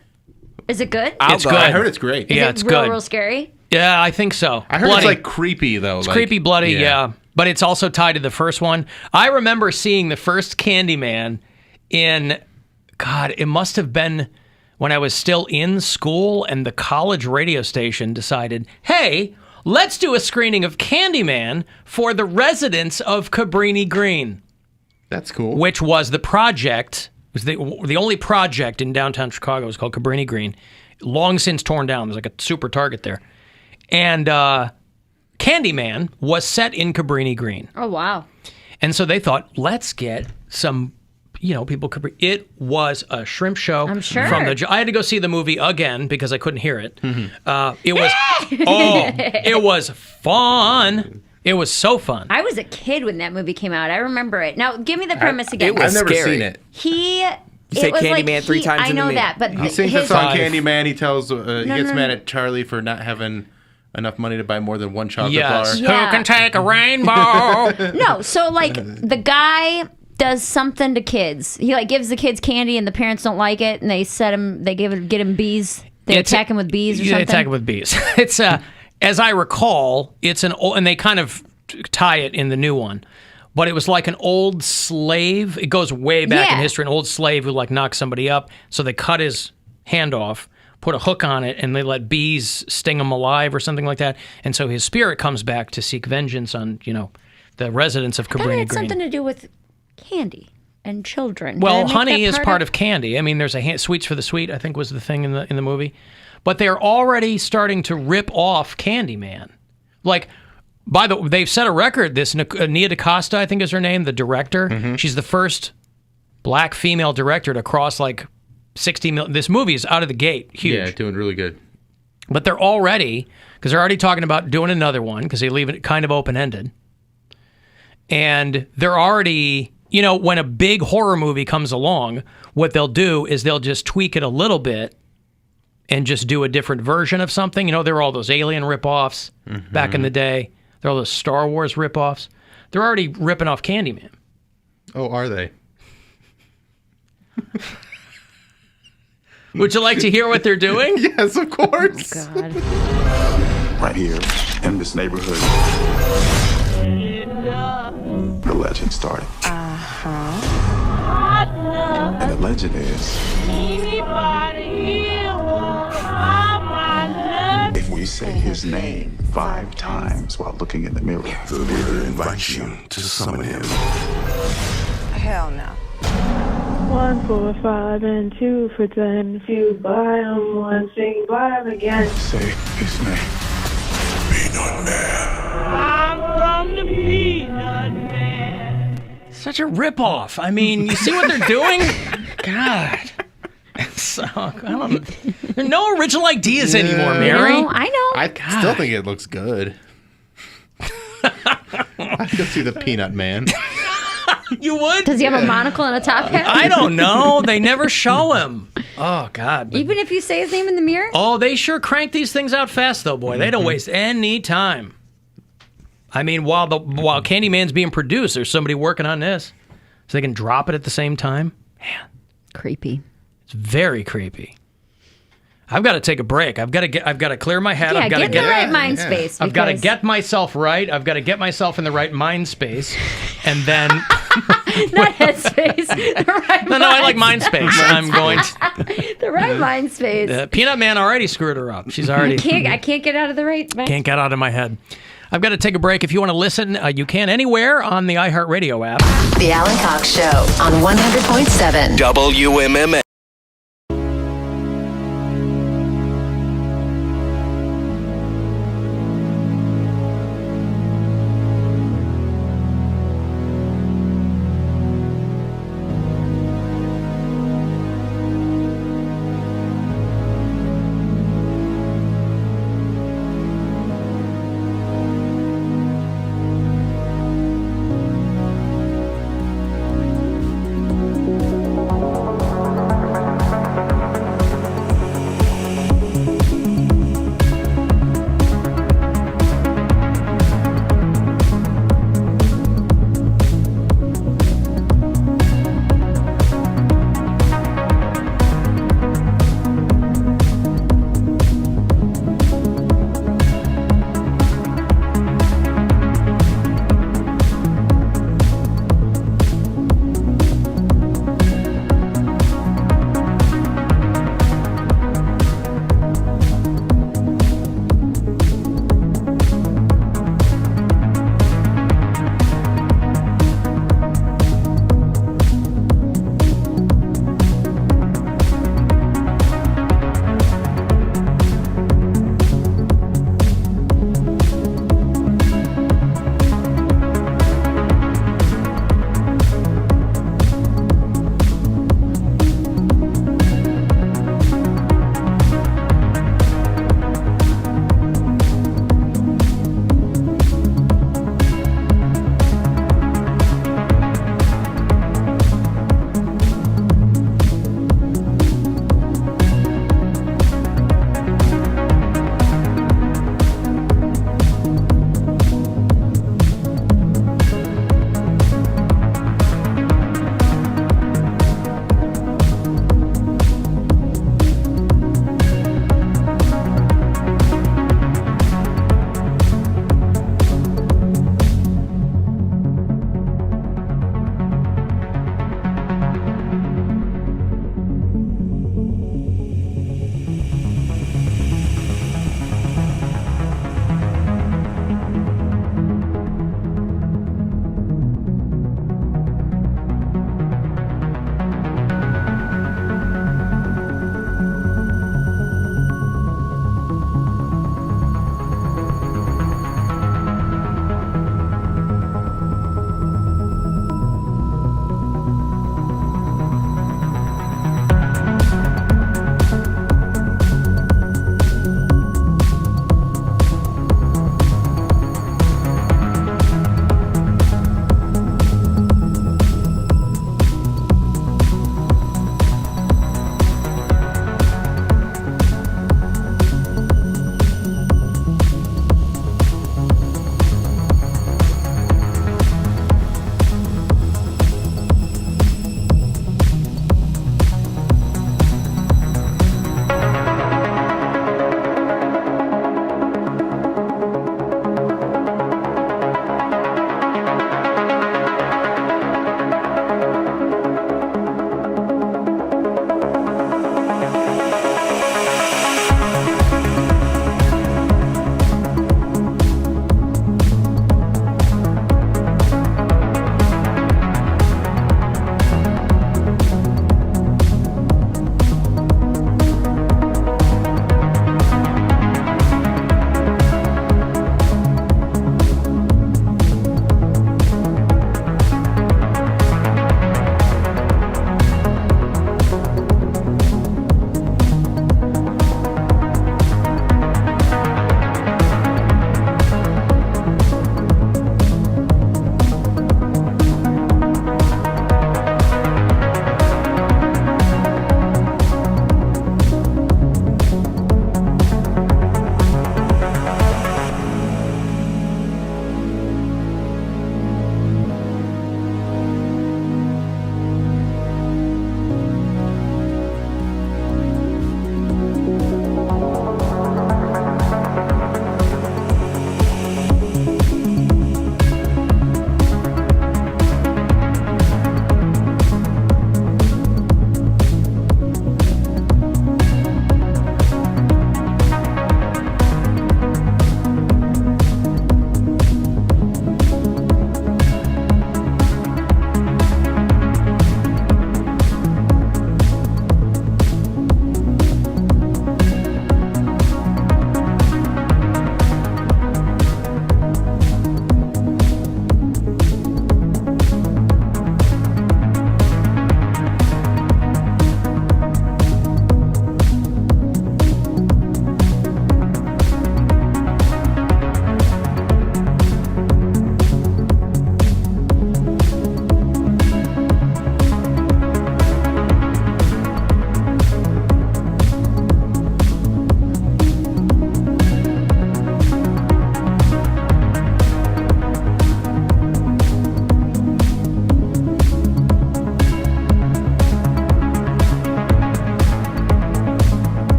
Is it good? It's good. I heard it's great. Is Yeah, it it's real, good. real scary? Yeah, I think so. I heard bloody. it's like creepy though. It's creepy, bloody. Yeah, but it's also tied to the first one. I remember seeing the first Candyman in, God, it must have been when I was still in school, and the college radio station decided, hey, let's do a screening of Candyman for the residents of Cabrini Green. That's cool. Which was the project. It was the only project in downtown Chicago. It was called Cabrini Green. Long since torn down. There's like a super Target there. And Candyman was set in Cabrini Green. Oh, wow. And so they thought, let's get some, people could. It was a shrimp show. I'm sure. I had to go see the movie again because I couldn't hear it. It was, it was fun. It was so fun. I was a kid when that movie came out. I remember it. Now, give me the premise again. I've never seen it. You say Candyman 3 times I in the know minute. that, but He sings the his- song Candyman. He tells he gets no. mad at Charlie for not having enough money to buy more than one chocolate Yes. bar. Yeah. Who can take a rainbow? No, so like the guy does something to kids. He like gives the kids candy and the parents don't like it, and they get him bees. They attack him with bees or They something. attack him with bees. It's as I recall, it's an old, and they kind of tie it in the new one. But it was like an old slave. It goes way back in history. An old slave who like knocked somebody up. So they cut his hand off, put a hook on it, and they let bees sting him alive or something like that. And so his spirit comes back to seek vengeance on, the residents of That Cabrini had Green. something to do with candy and children. Well, Did I make honey that is part of candy. I mean, there's sweets for the sweet, I think was the thing in the movie. But they're already starting to rip off Candyman. Like, by the way, they've set a record. This Nia DaCosta, I think is her name, the director. She's the first black female director to cross like 60 million. This movie is out of the gate, huge. Yeah, doing really good. But they're already talking about doing another one because they leave it kind of open-ended. And they're already, when a big horror movie comes along, what they'll do is they'll just tweak it a little bit and just do a different version of something. There were all those Alien ripoffs back in the day. There are all those Star Wars ripoffs. They're already ripping off Candyman. Oh, are they? Would you like to hear what they're doing? Yes, of course. Oh, God. Right here in this neighborhood, the legend started. And the legend is, if we say his name 5 times while looking in the mirror, the mirror invites you to summon him. Hell no. 1 for 5 and 2 for 10. If you buy 'em once, you buy 'em again. Say his name. Peanut Man. I'm from the Peanut Man. Such a ripoff. I mean, you see what they're doing? God. So, I don't, there are no original ideas anymore, Mary. No, I know. I still think it looks good. I'd go see the Peanut Man. You would? Does he have a monocle and a top hat? I don't know. They never show him. Oh, God. But- Even if you say his name in the mirror? Oh, they sure crank these things out fast, though, boy. They don't waste any time. I mean, while Candyman's being produced, there's somebody working on this. So they can drop it at the same time. Man. Creepy. It's very creepy. I've got to take a break. I've got to clear my head. Yeah, I've got get to in the right mind space. I've got to because- get myself right. I've got to get myself in the right mind space. And then... Not headspace. The right No, I like mind space. I'm going to... The right mind space. Peanut Man already screwed her up. She's already... I can't get out of the right mind. Can't get out of my head. I've got to take a break. If you want to listen, you can anywhere on the iHeartRadio app. The Alan Cox Show on 100.7 WMMS.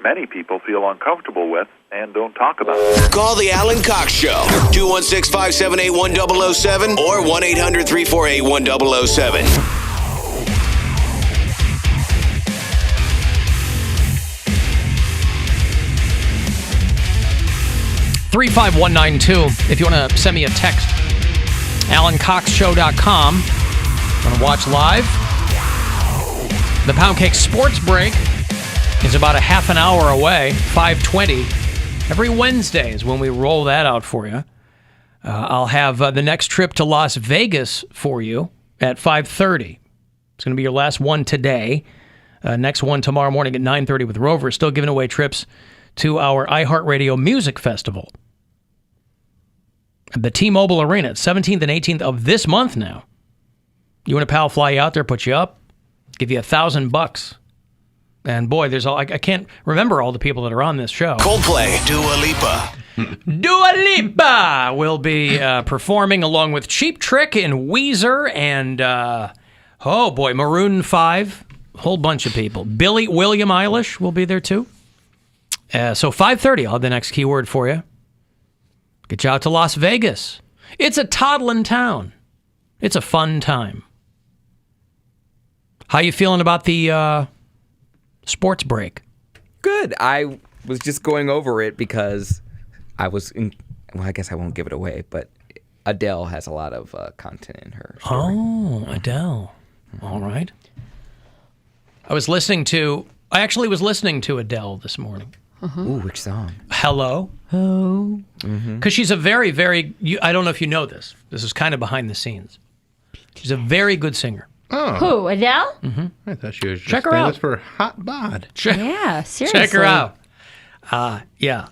many people feel uncomfortable with and don't talk about. Call the Alan Cox Show, 216-578-1007 or 1-800-348-1007. 35192. If you want to send me a text, AlanCoxShow.com. Want to watch live? The Poundcake Sports Break is about a half an hour away, 5:20. Every Wednesday is when we roll that out for you. I'll have the next trip to Las Vegas for you at 5:30. It's going to be your last one today. Next one tomorrow morning at 9:30 with Rover. Still giving away trips to our iHeartRadio Music Festival. The T-Mobile Arena, 17th and 18th of this month now. You and a pal fly you out there, put you up, give you $1,000. And boy, there's all I can't remember all the people that are on this show. Coldplay, Dua Lipa. Dua Lipa will be performing along with Cheap Trick and Weezer and, oh boy, Maroon 5. A whole bunch of people. William Eilish will be there too. So 5:30, I'll have the next keyword for you. Get you out to Las Vegas. It's a toddling town. It's a fun time. How you feeling about the sports break? Good. I was just going over it because I was in... Well, I guess I won't give it away, but Adele has a lot of content in her story. Oh, Adele. All right. I actually was listening to Adele this morning. Ooh, which song? Hello. Oh. Because she's a very, very... I don't know if you know this. This is kind of behind the scenes. She's a very good singer. Oh. Who, Adele? Mm-hmm. I thought she was just Check her famous out. for hot bod. Yeah, seriously. Check her out. Yeah.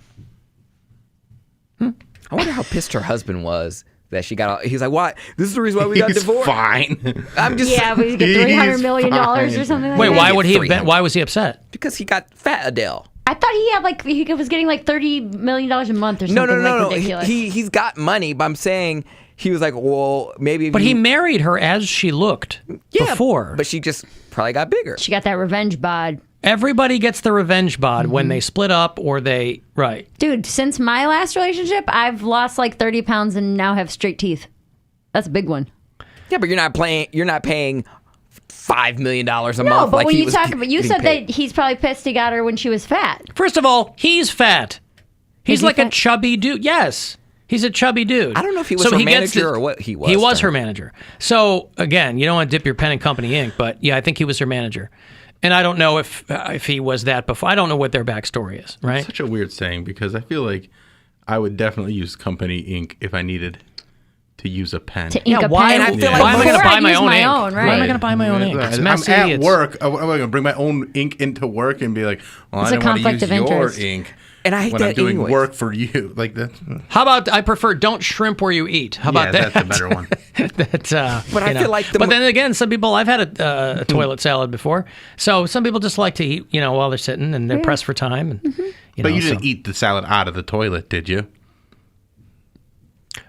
I wonder how pissed her husband was that she got out. He's like, "Why? This is the reason why we got divorced." Fine. I'm just Yeah, but he's get $300 million or something like Wait, that. why would he have been? Why was he upset? Because he got fat Adele. I thought he had he was getting like $30 million a month or something No. ridiculous. He's got money, but I'm saying he was like, well, maybe. But he married her as she looked before. But she just probably got bigger. She got that revenge bod. Everybody gets the revenge bod when they split up or they right. Dude, since my last relationship, I've lost like 30 pounds and now have straight teeth. That's a big one. Yeah, but you're not paying $5 million a month. No, but like when he you was talk about, you getting said paid. that he's probably pissed he got her when she was fat. First of all, he's fat. He's Is he like a fat? chubby dude. Yes. He's a chubby dude. I don't know if he was her manager or what he was. He was her manager. So, again, you don't want to dip your pen in company ink, but yeah, I think he was her manager. And I don't know if he was that before. I don't know what their backstory is, right? It's such a weird saying because I feel like I would definitely use company ink if I needed to use a pen. To ink a why? pen. And I feel like why am I going to buy my own ink? Right? Why am I going to buy my own ink? It's messy. I'm at work. I'm going to bring my own ink into work and be like, well, It's I a don't want to conflict use of your interest. ink. And I hate when that I'm doing anyways. work for you. Like that. How about I prefer don't shrimp where you eat? How about that? That's a better one. But I feel like but then again, some people, I've had a toilet salad before. So some people just like to eat, while they're sitting and they're pressed for time. And, But you didn't eat the salad out of the toilet, did you?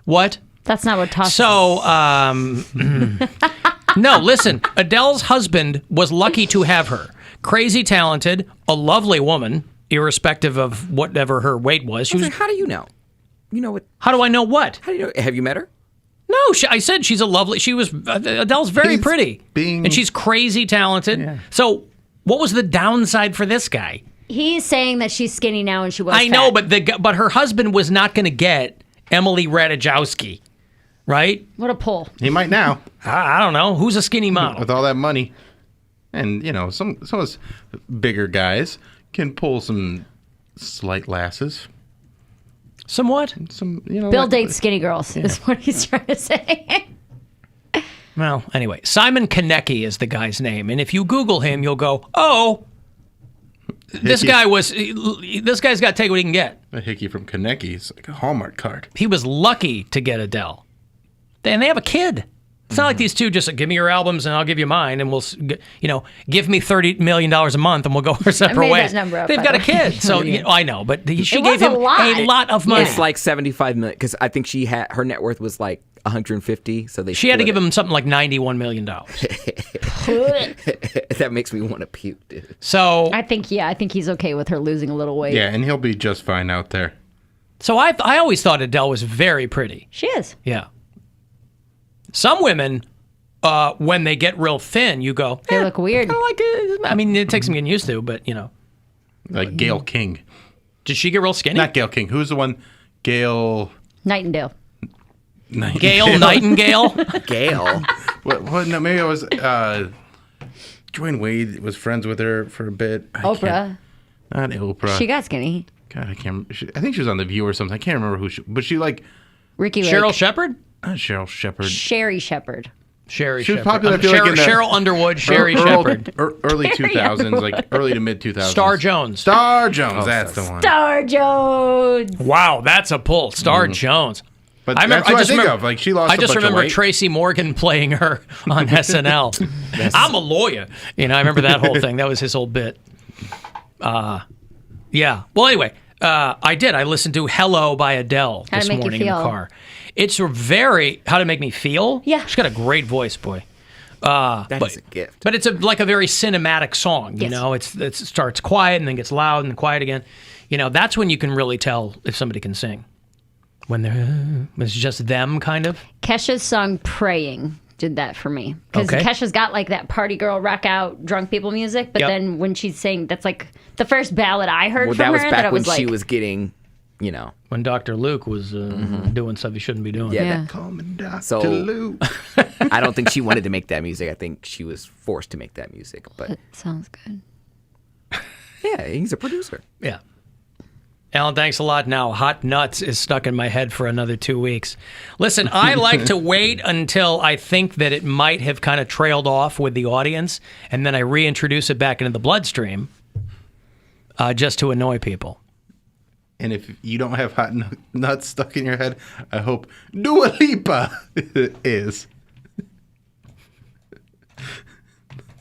What? That's not what toss. So, no, listen. Adele's husband was lucky to have her. Crazy talented, a lovely woman, irrespective of whatever her weight was. She was. How do you know? You know what? How do I know what? How do you know? Have you met her? No, I said she's a lovely. She was. Adele's very pretty, and she's crazy talented. Yeah. So, what was the downside for this guy? He's saying that she's skinny now and she was I know, but her husband was not going to get Emily Ratajkowski, right? What a pull. He might now. I don't know. Who's a skinny model? With all that money. And, some of us bigger guys can pull some slight lasses. Some what? Some, Bill dates skinny girls is what he's trying to say. Well, anyway, Simon Konecki is the guy's name. And if you Google him, you'll go, oh, this guy's got to take what he can get. A hickey from Konecki is like a Hallmark card. He was lucky to get Adele. And they have a kid. It's not like these two just give me your albums and I'll give you mine and we'll, give me $30 million a month and we'll go our separate ways. That number up, They've got a kid. So, I know, but she It gave was him a lot of money. It's like $75 million because I think her net worth was like 150. So she had to give him something like $91 million. That makes me want to puke, dude. So I think he's okay with her losing a little weight. Yeah, and he'll be just fine out there. So I always thought Adele was very pretty. She is. Yeah. Some women, when they get real thin, you go, they look weird. I mean, it takes some getting used to, but like Gayle King. Did she get real skinny? Not Gayle King. Who's the one? Gayle Nightingale. Gayle Nightingale. Gayle. What? No, maybe I was. Dwayne Wade was friends with her for a bit. Oprah. Not Oprah. She got skinny. God, I can't remember. I think she was on The View or something. I can't remember who she... But she like... Ricky Lake. Cheryl Shepard? Not Cheryl Shepard. Sherry Shepard. Sherry She was Shepard. popular, I feel like, in the... Cheryl Underwood, Sherry Shepard. Early 2000s, like early to mid 2000s. Star Jones. Star Jones, that's the one. Star Jones. Wow, that's a pull. Star Jones. But that's what I think of. Like, she lost I just a bunch remember of weight. Tracy Morgan playing her on SNL. I'm a lawyer. I remember that whole thing. That was his whole bit. Yeah. Well, anyway, I did. I listened to Hello by Adele this morning in the car. It's very... How to Make Me Feel? Yeah. She's got a great voice, boy. That is a gift. But it's like a very cinematic song. Yes. It starts quiet and then gets loud and quiet again. That's when you can really tell if somebody can sing. When it's just them, kind of. Kesha's song "Praying" did that for me because Kesha's got like that party girl, rock out, drunk people music. But then when she's saying, that's like the first ballad I heard from that was her. back that when was like, she was getting, when Dr. Luke was doing stuff he shouldn't be doing. Yeah. Call me Dr. So Luke. I don't think she wanted to make that music. I think she was forced to make that music. But it sounds good. Yeah, he's a producer. Yeah. Alan, thanks a lot. Now, Hot Nuts is stuck in my head for another 2 weeks. Listen, I like to wait until I think that it might have kind of trailed off with the audience, and then I reintroduce it back into the bloodstream just to annoy people. And if you don't have Hot Nuts stuck in your head, I hope Dua Lipa is.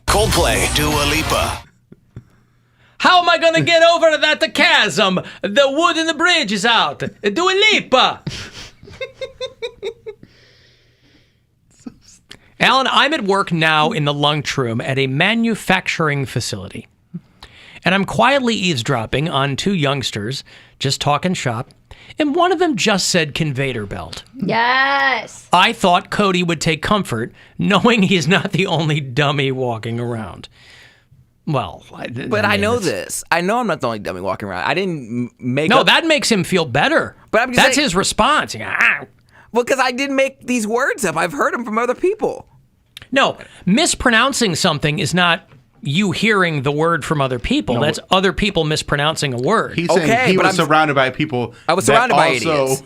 Coldplay, Dua Lipa. How am I going to get over the chasm? The wood in the bridge is out. Dua Lipa. Alan, I'm at work now in the lunchroom at a manufacturing facility. And I'm quietly eavesdropping on two youngsters just talking shop. And one of them just said conveyor belt. Yes. I thought Cody would take comfort knowing he's not the only dummy walking around. Well, but I know this. I know I'm not the only dummy walking around. I didn't make No, that makes him feel better. But I'm just That's saying, his response. Well, because I didn't make these words up. I've heard them from other people. No, mispronouncing something is not you hearing the word from other people. No. That's other people mispronouncing a word. He's saying he was surrounded by people. I was surrounded by idiots.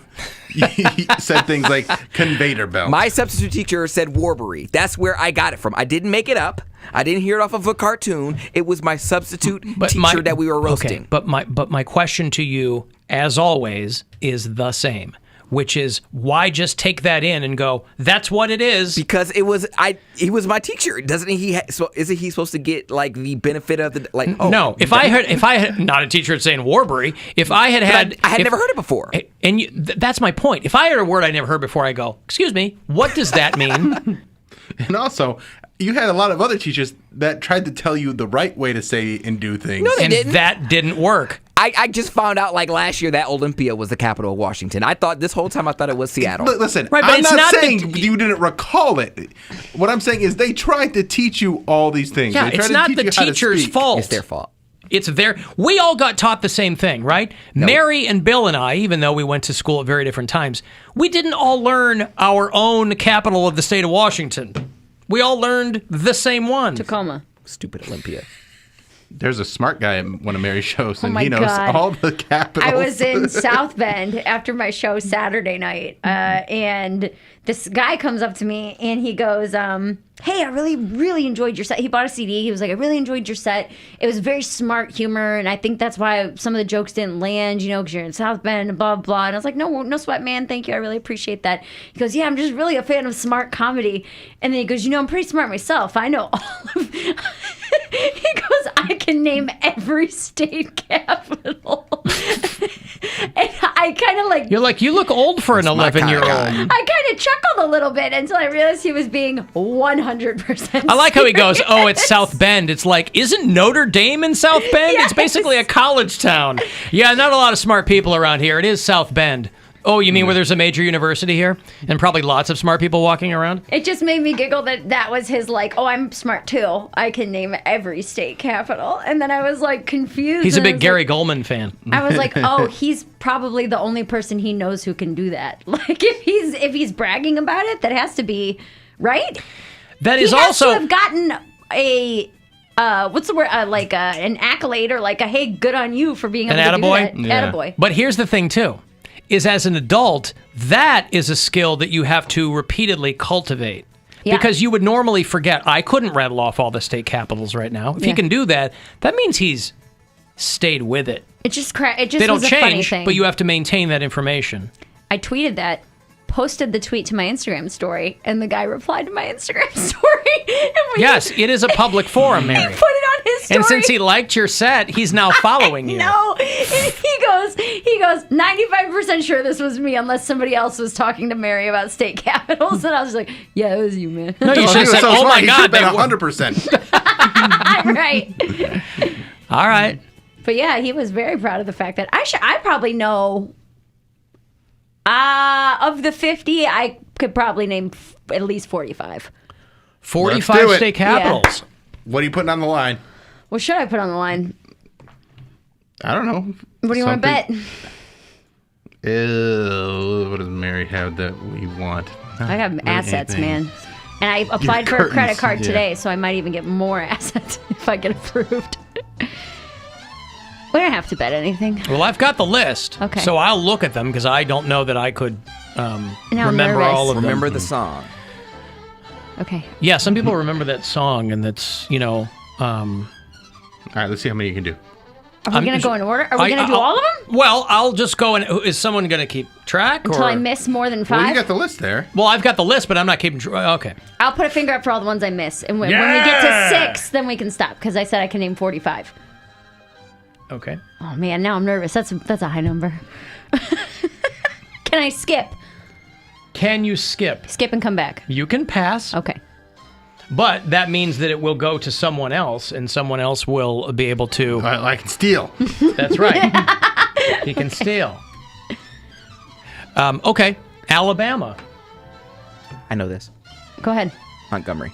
He said things like conveyor belt. My substitute teacher said Warbury. That's where I got it from. I didn't make it up. I didn't hear it off of a cartoon. It was my substitute teacher that we were roasting. Okay, but my question to you, as always, is the same, which is why just take that in and go, that's what it is? Because he was my teacher. Doesn't he? Isn't he supposed to get like the benefit of the like? Oh, no. If I had not a teacher saying Warbury, if I had never heard it before. And that's my point. If I heard a word I never heard before, I go, excuse me, what does that mean? And also, you had a lot of other teachers that tried to tell you the right way to say and do things. No, they didn't. That didn't work. I just found out like last year that Olympia was the capital of Washington. I thought this whole time it was Seattle. Listen, right, but I'm it's not saying you didn't recall it. What I'm saying is they tried to teach you all these things. Yeah, it's not the teacher's fault. It's their fault. It's we all got taught the same thing, right? No. Mary and Bill and I, even though we went to school at very different times, we didn't all learn our own capital of the state of Washington. We all learned the same one. Tacoma. Stupid Olympia. There's a smart guy in one of Mary's shows, and he knows God. all the capitals. I was in South Bend after my show Saturday night, and this guy comes up to me, and he goes, hey, I really, really enjoyed your set. He bought a CD. He was like, I really enjoyed your set. It was very smart humor, and I think that's why some of the jokes didn't land, because you're in South Bend, and blah, blah. And I was like, no sweat, man. Thank you. I really appreciate that. He goes, yeah, I'm just really a fan of smart comedy. And then he goes, I'm pretty smart myself. I know all of He goes, I can name every state capital. And I kind of like. You're like, you look old for an 11-year-old. I kind of chuckled a little bit until I realized he was being 100%. I like how he goes, oh, it's South Bend. It's like, isn't Notre Dame in South Bend? Yes. It's basically a college town. Yeah, not a lot of smart people around here. It is South Bend. Oh, you mean where there's a major university here? And probably lots of smart people walking around? It just made me giggle that was his like, oh, I'm smart too. I can name every state capital. And then I was like confused. He's a big Gary Goldman fan. I was like, oh, he's probably the only person he knows who can do that. Like if he's bragging about it, that has to be right. That is he has also to have gotten a what's the word? An accolade or like a hey, good on you for being able to do that. Yeah. Attaboy. But here's the thing too, is as an adult, that is a skill that you have to repeatedly cultivate. Yeah. Because you would normally forget. I couldn't rattle off all the state capitals right now. If he can do that, that means he's stayed with it. It just they don't was a funny change, thing. but you have to maintain that information. I tweeted that, posted the tweet to my Instagram story, and the guy replied to my Instagram story. Yes, it is a public forum, Mary. He put it on his story. And since he liked your set, he's now following you. No, he goes, 95% sure this was me unless somebody else was talking to Mary about state capitals. And I was like, yeah, it was you, man. No, you should have said, oh my God. They 100%. Right. All right. But yeah, he was very proud of the fact that I probably know, of the 50, I could probably name at least 45. 45 state capitals. Yeah. What are you putting on the line? What should I put on the line? I don't know. What do you want to bet? What does Mary have that we want? I got assets, man. And I applied for a credit card today, so I might even get more assets if I get approved. We don't have to bet anything. Well, I've got the list. Okay. So I'll look at them because I don't know that I could remember all of them. Remember the song. Okay. Yeah, some people remember that song, and that's, All right, let's see how many you can do. Are we going to go in order? Are we going to do all of them? Well, I'll just go and... Is someone going to keep track? Until I miss more than 5? Well, you got the list there. Well, I've got the list, but I'm not keeping track. Okay. I'll put a finger up for all the ones I miss. And when we get to 6, then we can stop, because I said I can name 45. Okay. Oh, man, now I'm nervous. That's a high number. Can I skip? Can you skip? Skip and come back. You can pass. Okay. But that means that it will go to someone else, and someone else will be able to... I can steal. That's right. He can steal. Okay. Alabama. I know this. Go ahead. Montgomery.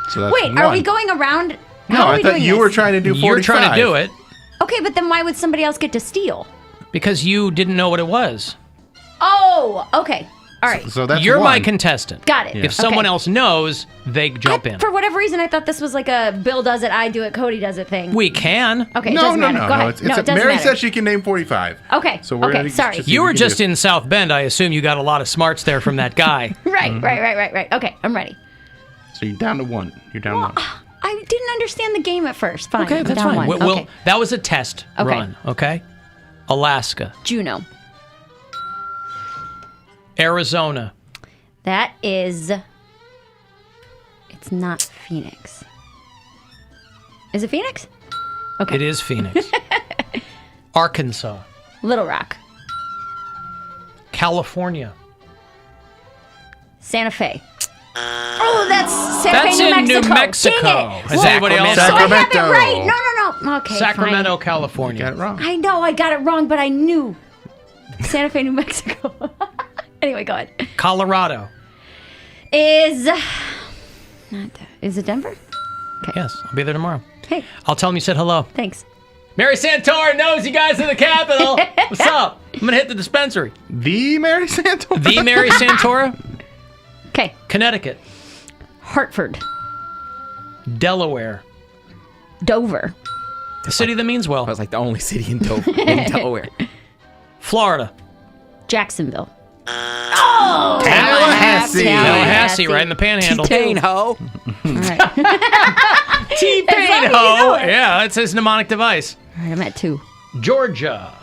So that's Wait, are we going around? No, I thought you were trying to do 45. You're trying to do it. Okay, but then why would somebody else get to steal? Because you didn't know what it was. Oh, okay. All right. So that's You're one. my contestant. Got it. If someone else knows, they jump in. For whatever reason, I thought this was like a Bill does it, I do it, Cody does it thing. We can. Okay, it doesn't matter. Go ahead. It's it doesn't Mary matter. said she can name 45. Okay. So we're gonna sorry. just see You what were we can just do. in South Bend. I assume you got a lot of smarts there from that guy. Right. Okay, I'm ready. So you're down to 1. You're down to 1. I didn't understand the game at first. Fine. Okay, I'm that's down fine. 1. We'll, Okay. that was a test run, okay? Alaska. Juneau. Arizona. That is... It's not Phoenix. Is it Phoenix? Okay. It is Phoenix. Arkansas. Little Rock. California. Santa Fe. Oh, that's Santa That's Fe, in New Mexico. Dang it. Is anybody else? So I have it right. No. Okay, Sacramento, fine. California. You got it wrong. I know I got it wrong, but I knew. Santa Fe, New Mexico. Anyway, go ahead. Colorado. Is it Denver? Okay. Yes, I'll be there tomorrow. Hey. I'll tell him you said hello. Thanks. Mary Santora knows you guys in the Capitol. What's up? I'm going to hit the dispensary. The Mary Santora? The Mary Santora. Okay. Connecticut. Hartford. Delaware. Dover. The city that means well. That was like the only city in Delaware. Florida. Jacksonville. Oh! Tallahassee, right in the panhandle. T-Pain, ho. All right. T-Pain, ho. Yeah, that's his mnemonic device. All right, I'm at 2. Georgia.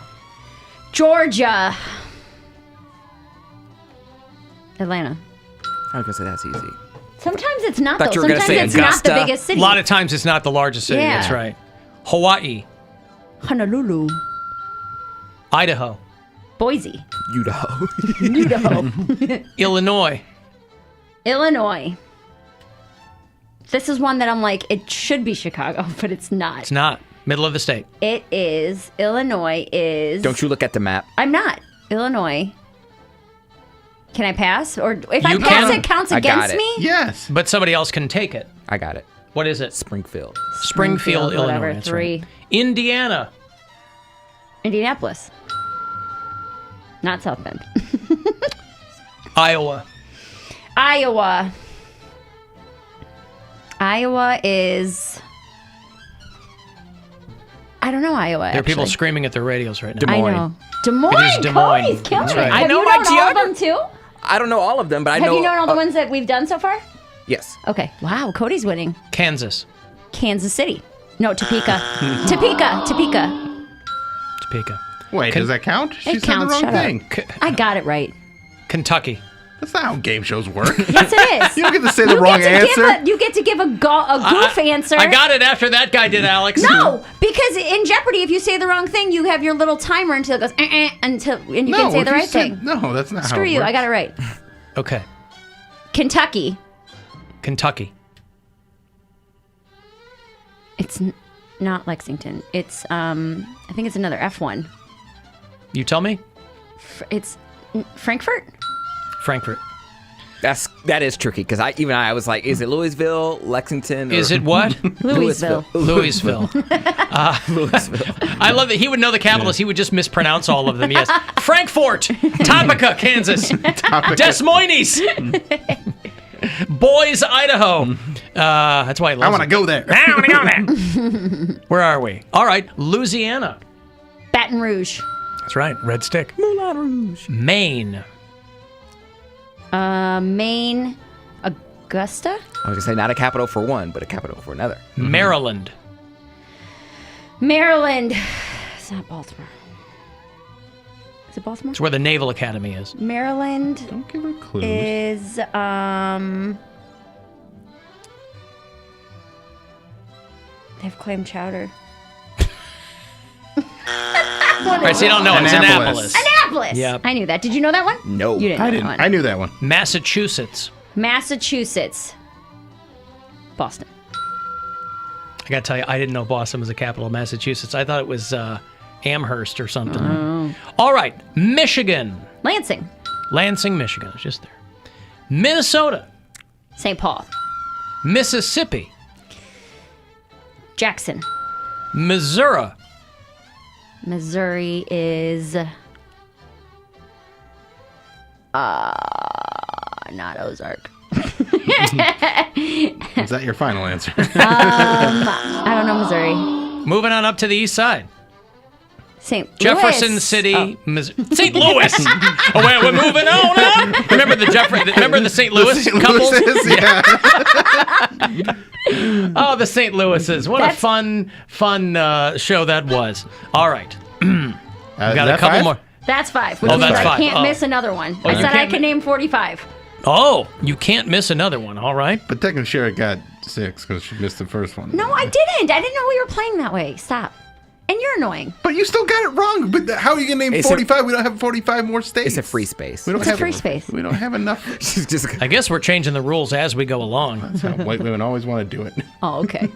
Atlanta. I was going to say that's easy. Sometimes it's not, Thought though. you were gonna Sometimes say it's Augusta. not the biggest city. A lot of times it's not the largest city. Yeah. That's right. Hawaii. Honolulu. Idaho. Boise. Idaho. Illinois. Illinois. This is one that I'm like, it should be Chicago, but it's not. It's not. Middle of the state. It is. Illinois is. Don't you look at the map. I'm not. Illinois. Can I pass? Or if I pass, it counts against me? Yes. But somebody else can take it. I got it. What is it? Springfield, Illinois. Whatever, That's 3. right. Indiana. Indianapolis. Not South Bend. Iowa. Iowa. Iowa is. I don't know Iowa. There are people actually. screaming at their radios right now. Des Moines. I know. Des Moines. It is Des Moines. Cody's killing That's it. right. I Have know you my known all of them geography. too? I don't know all of them, but I know. Have you known all the ones that we've done so far? Yes. Okay. Wow. Cody's winning. Kansas. Kansas City. No, Topeka. Topeka. Wait, does that count? She It said counts. the wrong Shut up. thing. I got it right. Kentucky. That's not how game shows work. Yes, it is. You don't get to say the wrong answer. You get to give a goof answer. I got it after that guy did, Alex. No, because in Jeopardy, if you say the wrong thing, you have your little timer until it goes and you can say the right thing. No, that's not how Screw it you. works. I got it right. Okay. Kentucky. It's not Lexington. It's I think it's another F one. You tell me. It's Frankfurt. Frankfurt. That is tricky because I was like, is it Louisville, Lexington? Or... Is it what? Louisville. Louisville. I love that he would know the capitals. He would just mispronounce all of them. Yes. Frankfort, Topeka, Kansas, Des Moines, Boise, Idaho. That's why I want to go there. I want to go there. Where are we? All right, Louisiana. Baton Rouge. That's right, Red Stick. Moulin Rouge. Maine. Maine. Augusta. I was gonna say not a capital for one, but a capital for another. Maryland. Maryland. It's not Baltimore. Is it Baltimore? It's where the Naval Academy is. Maryland. Don't give her clues. Is They have clam chowder. All right, so you don't know. It's Annapolis. Annapolis. Yep. I knew that. Did you know that one? No. You didn't know I that didn't. one. I knew that one. Massachusetts. Massachusetts. Boston. I got to tell you, I didn't know Boston was the capital of Massachusetts. I thought it was Amherst or something. Oh. All right, Michigan. Lansing. Lansing, Michigan. It's just there. Minnesota. St. Paul. Mississippi. Jackson. Missouri. Missouri is not Ozark. Is that your final answer? I don't know Missouri. Moving on up to the east side. St. Jefferson Louis. City, Missouri. St. Louis. Oh wait, we're moving on up. Remember the St. Louis couples? Yeah. Oh, the St. Louises. What a fun show that was. All right. We got a couple more. That's 5. Which Oh, means that's I 5. can't Oh. miss another one. Oh, I you said I can't can name 45. Oh, you can't miss another one. All right. But technically, Sherry got 6 because she missed the first one. No, I didn't. I didn't know we were playing that way. Stop. And you're annoying. But you still got it wrong. But how are you going to name 45? We don't have 45 more states. It's a free space. We don't It's a have free space. We don't have enough. I guess we're changing the rules as we go along. That's how white women always want to do it. Oh, okay.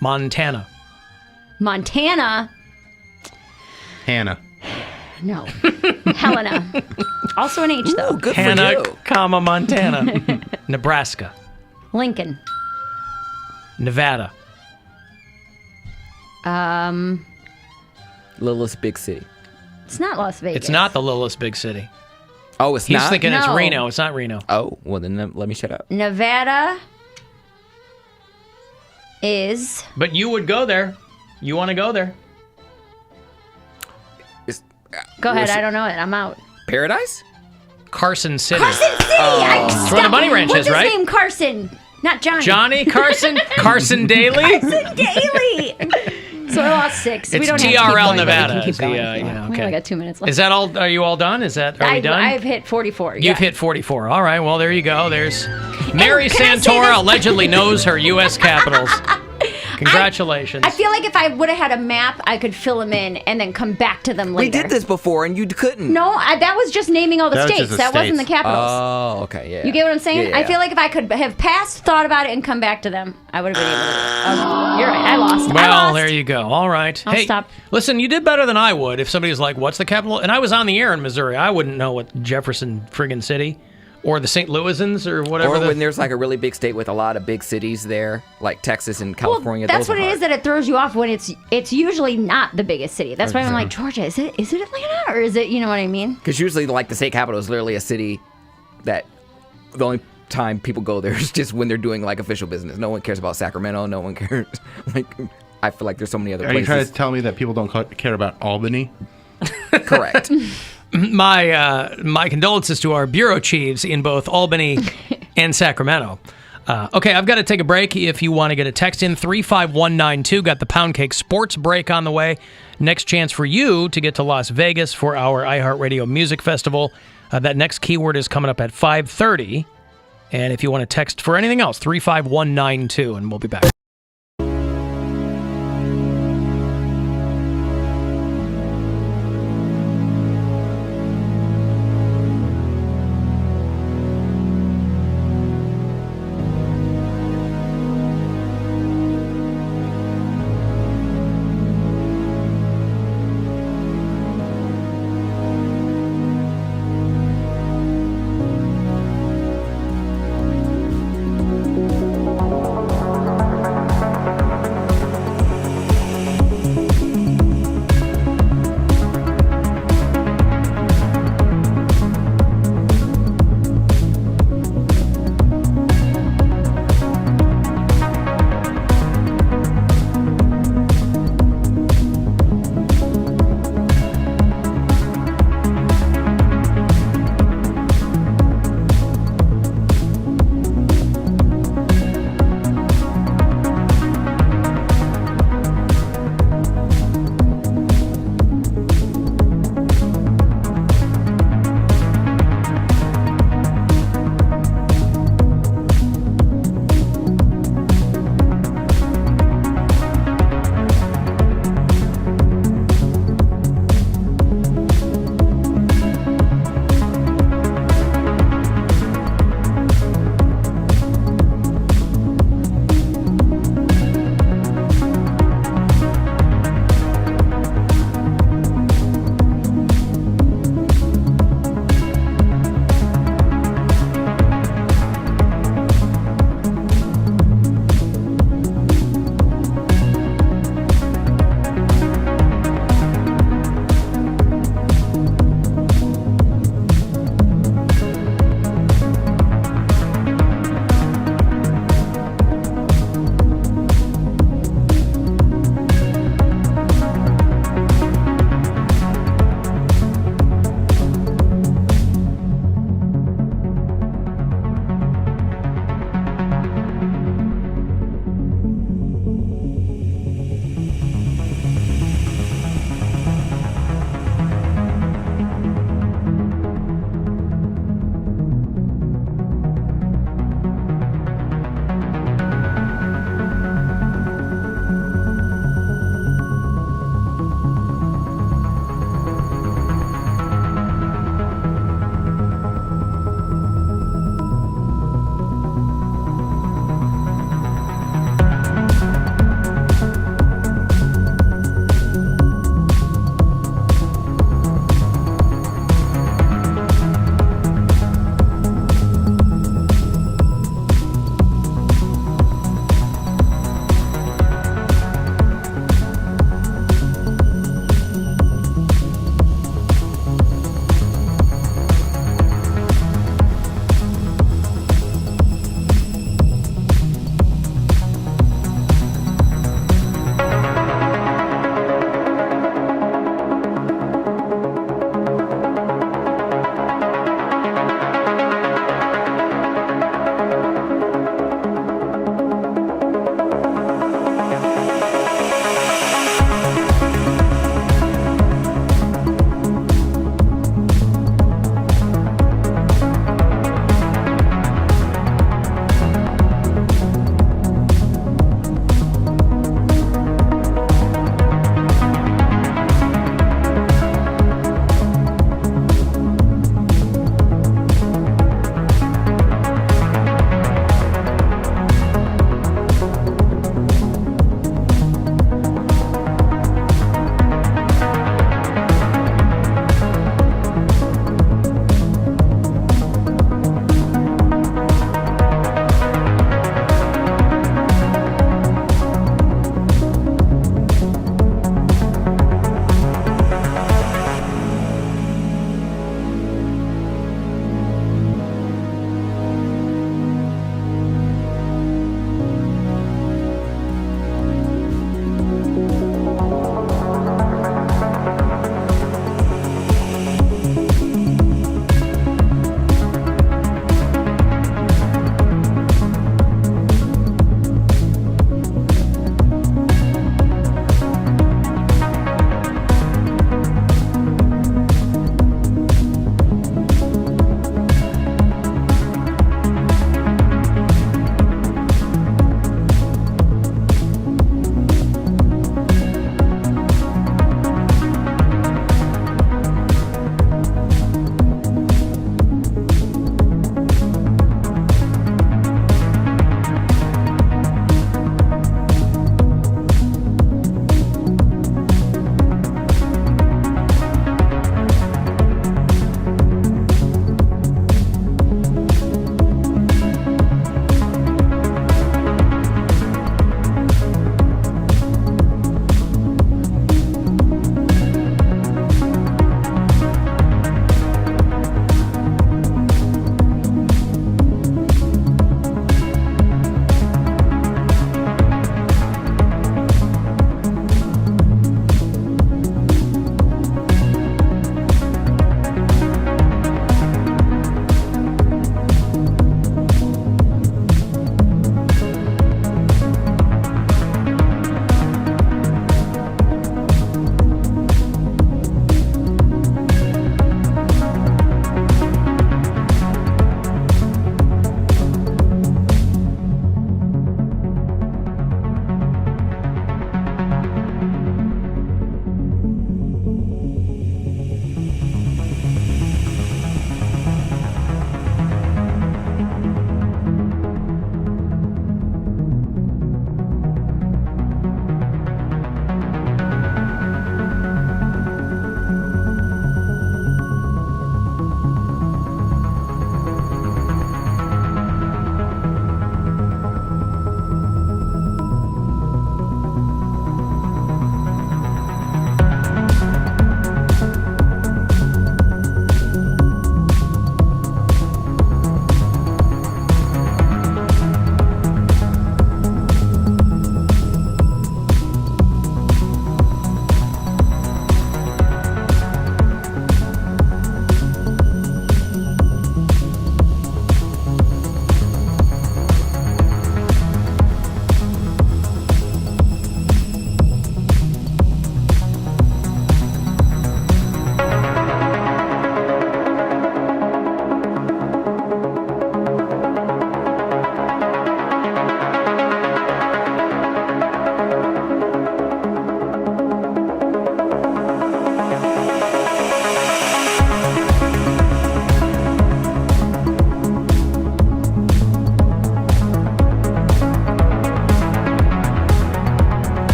Montana. Montana. Hannah. No. Helena. Also an H, though. Good Hannah, for you. comma, Montana. Nebraska. Lincoln. Nevada. Littlest big city. It's not Las Vegas. It's not the littlest big city. Oh, it's He's not? thinking it's No. Reno. It's not Reno. Oh, well then let me shut up. Nevada is But you would go there. You want to go there. Go ahead. Where's- I don't know it. I'm out. Paradise? Carson City. Carson City. That's where the Bunny Ranch What's is, his right? name? Carson. Not Johnny. Johnny Carson? Carson Daly? Carson Daly. So I lost 6. It's we don't have to keep TRL going, but Nevada. We can keep is the, going. yeah, We okay. only got 2 minutes left. Is that all? Are you all done? Are we done? I've hit 44. You've yeah. hit 44. All right. Well, there you go. There's Mary can I say Santora this? allegedly knows her U.S. capitals. Congratulations. I feel like if I would have had a map, I could fill them in and then come back to them later. We did this before, and you couldn't. No, that was just naming all the states. That wasn't the capitals. Oh, okay, yeah. You get what I'm saying? Yeah. I feel like if I could have passed, thought about it, and come back to them, I would have been able to. You're right. I lost. Well, there you go. All right. I'll stop. Listen, you did better than I would if somebody was like, what's the capital? And I was on the air in Missouri. I wouldn't know what Jefferson friggin' City or the St. Louisans or whatever. Or when there's like a really big state with a lot of big cities there, like Texas and California. Well, that's those what are it hard. is that it throws you off when it's usually not the biggest city. That's why I'm like, Georgia, is it Atlanta or is it, you know what I mean? Because usually, like, the state capital is literally a city that the only time people go there is just when they're doing, like, official business. No one cares about Sacramento. No one cares. Like, I feel like there's so many other Are places. you trying to tell me that people don't care about Albany? Correct. My condolences to our bureau chiefs in both Albany and Sacramento. Okay, I've got to take a break. If you want to get a text in, 35192. Got the Poundcake Sports Break on the way. Next chance for you to get to Las Vegas for our iHeartRadio Music Festival. That next keyword is coming up at 5:30. And if you want to text for anything else, 35192, and we'll be back.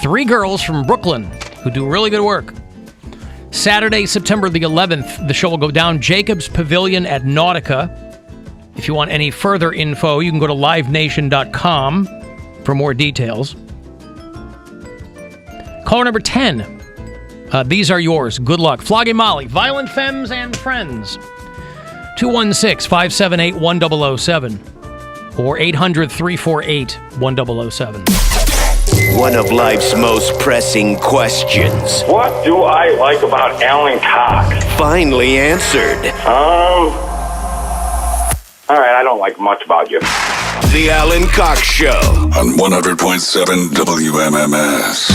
3 girls from Brooklyn who do really good work. Saturday, September the 11th, the show will go down Jacobs Pavilion at Nautica. If you want any further info, you can go to livenation.com for more details. Caller number 10. These are yours. Good luck. Flogging Molly, Violent Femmes and Friends. 216-578-1007 or 800-348-1007. One of life's most pressing questions. What do I like about Alan Cox? Finally answered. All right, I don't like much about you. The Alan Cox Show. On 100.7 WMMS.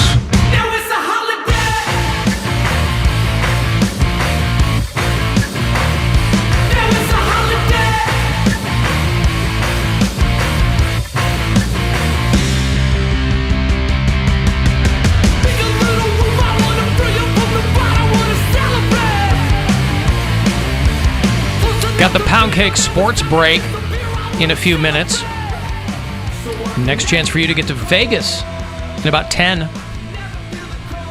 Got the Poundcake Sports Break in a few minutes. Next chance for you to get to Vegas in about 10.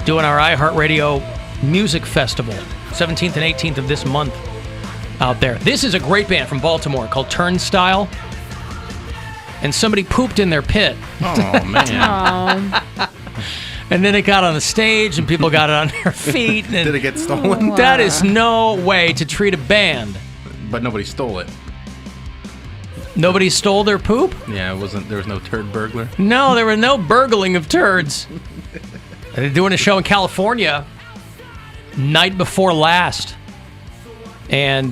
Doing our iHeartRadio Music Festival, 17th and 18th of this month out there. This is a great band from Baltimore called Turnstile. And somebody pooped in their pit. Oh, man. And then it got on the stage and people got it on their feet. And did it get stolen? That is no way to treat a band. But nobody stole it. Nobody stole their poop? Yeah, there was no turd burglar. No, there was no burgling of turds. They're doing a show in California night before last. And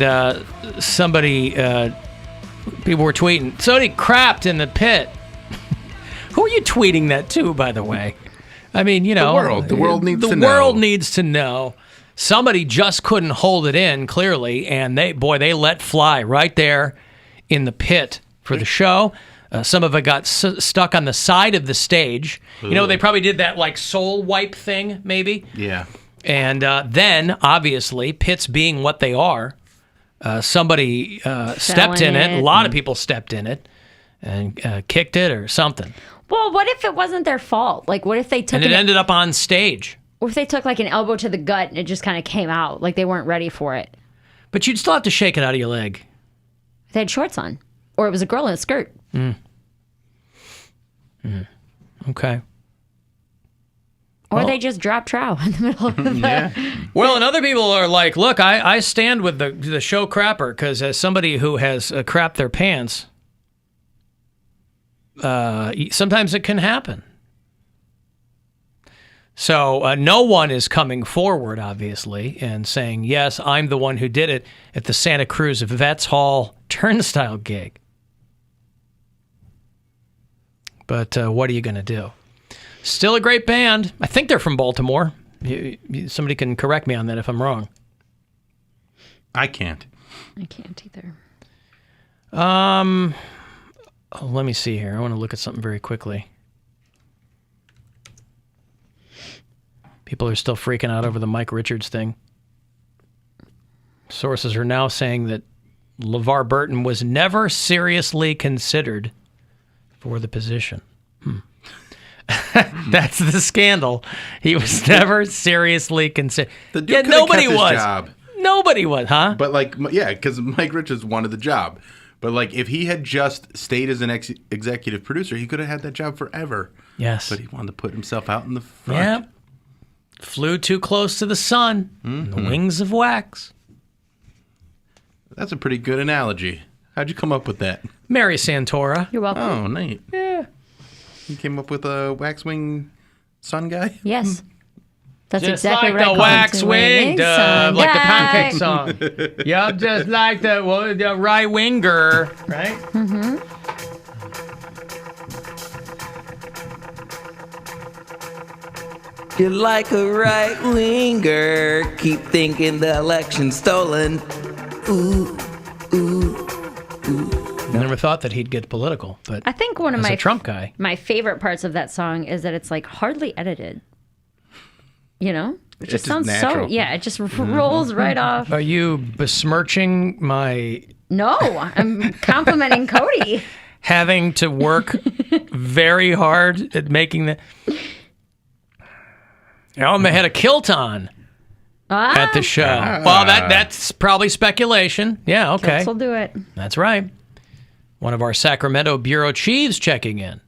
somebody, people were tweeting, somebody crapped in the pit. Who are you tweeting that to, by the way? I mean, you know. The world needs to know. The world needs to know. Somebody just couldn't hold it in, clearly, and they let fly right there in the pit for the show. Some of it got stuck on the side of the stage. Ooh. You know, they probably did that, like, soul wipe thing, maybe. Yeah. And then, obviously, pits being what they are, somebody stepped in it. A lot of people stepped in it and kicked it or something. Well, what if it wasn't their fault? Like, what if they took and it ended up on stage? Or if they took like an elbow to the gut and it just kind of came out, like they weren't ready for it. But you'd still have to shake it out of your leg. They had shorts on. Or it was a girl in a skirt. Okay. Or they just dropped trow in the middle of the... Well, and other people are like, look, I stand with the show crapper because as somebody who has crapped their pants, sometimes it can happen. So no one is coming forward, obviously, and saying, yes, I'm the one who did it at the Santa Cruz Vets Hall Turnstile gig. But what are you going to do? Still a great band. I think they're from Baltimore. Somebody can correct me on that if I'm wrong. I can't. I can't either. Let me see here. I want to look at something very quickly. People are still freaking out over the Mike Richards thing. Sources are now saying that LeVar Burton was never seriously considered for the position. That's the scandal. He was never seriously considered. Yeah, nobody was. Job. Nobody was, huh? But like, yeah, because Mike Richards wanted the job. But like, if he had just stayed as an executive producer, he could have had that job forever. Yes. But he wanted to put himself out in the front. Yep. Flew too close to the sun. Mm-hmm. The wings of wax. That's a pretty good analogy. How'd you come up with that? Mary Santora. You're welcome. Oh, neat. Yeah. You came up with a waxwing sun guy? Yes. That's just exactly like right. The wax winged, like the Poundcake song. Yup, just like the right winger, right? Mm-hmm. You're like a right winger. Keep thinking the election's stolen. Ooh, ooh, ooh. Never thought that he'd get political, but I think one of a Trump guy. My favorite parts of that song is that it's like hardly edited. You know? It just sounds natural. so, yeah, it just rolls right off. Are you besmirching my... No, I'm complimenting Cody. Having to work very hard at making the... Elma had a kilt on at the show. Well, that's probably speculation. Yeah, okay. Kilts will do it. That's right. One of our Sacramento bureau chiefs checking in,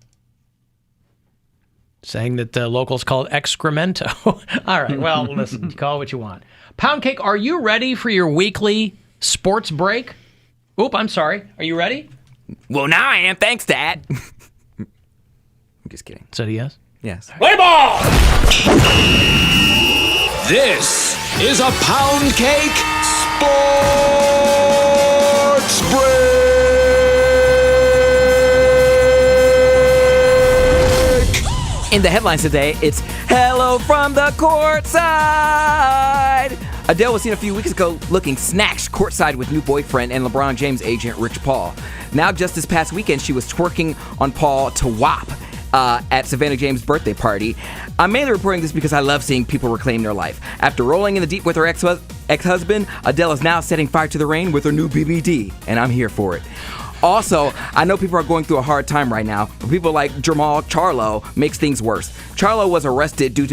saying that the locals call it excremento. All right, well, listen, call it what you want. Poundcake, are you ready for your weekly sports break? Oop, I'm sorry. Are you ready? Well, now I am. Thanks, Dad. I'm just kidding. Said he yes? Yes. Play ball! This is a Poundcake Sports Break! In the headlines today, it's Hello from the Courtside! Adele was seen a few weeks ago looking snatched courtside with new boyfriend and LeBron James agent Rich Paul. Now, just this past weekend, she was twerking on Paul to WAP at Savannah James' birthday party. I'm mainly reporting this because I love seeing people reclaim their life. After rolling in the deep with her ex-husband, Adele is now setting fire to the rain with her new BBD, and I'm here for it. Also, I know people are going through a hard time right now, but people like Jamal Charlo makes things worse. Charlo was arrested due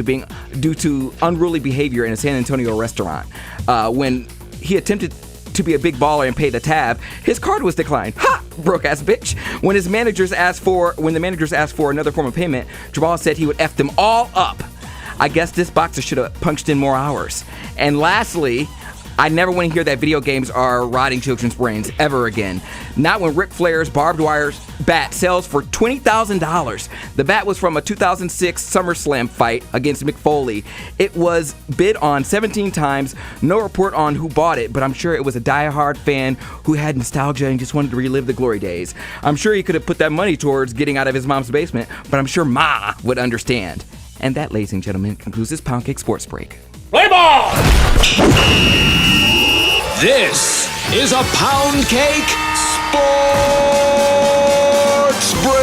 to unruly behavior in a San Antonio restaurant. When he attempted to be a big baller and pay the tab, his card was declined. Ha! Broke-ass bitch. When the managers asked for another form of payment, Jamal said he would F them all up. I guess this boxer should have punched in more hours. And lastly, I never want to hear that video games are rotting children's brains ever again. Not when Ric Flair's barbed wire bat sells for $20,000. The bat was from a 2006 SummerSlam fight against Mick Foley. It was bid on 17 times. No report on who bought it, but I'm sure it was a diehard fan who had nostalgia and just wanted to relive the glory days. I'm sure he could have put that money towards getting out of his mom's basement, but I'm sure Ma would understand. And that, ladies and gentlemen, concludes this Poundcake Sports Break. Play ball! This is a Poundcake Sports Break!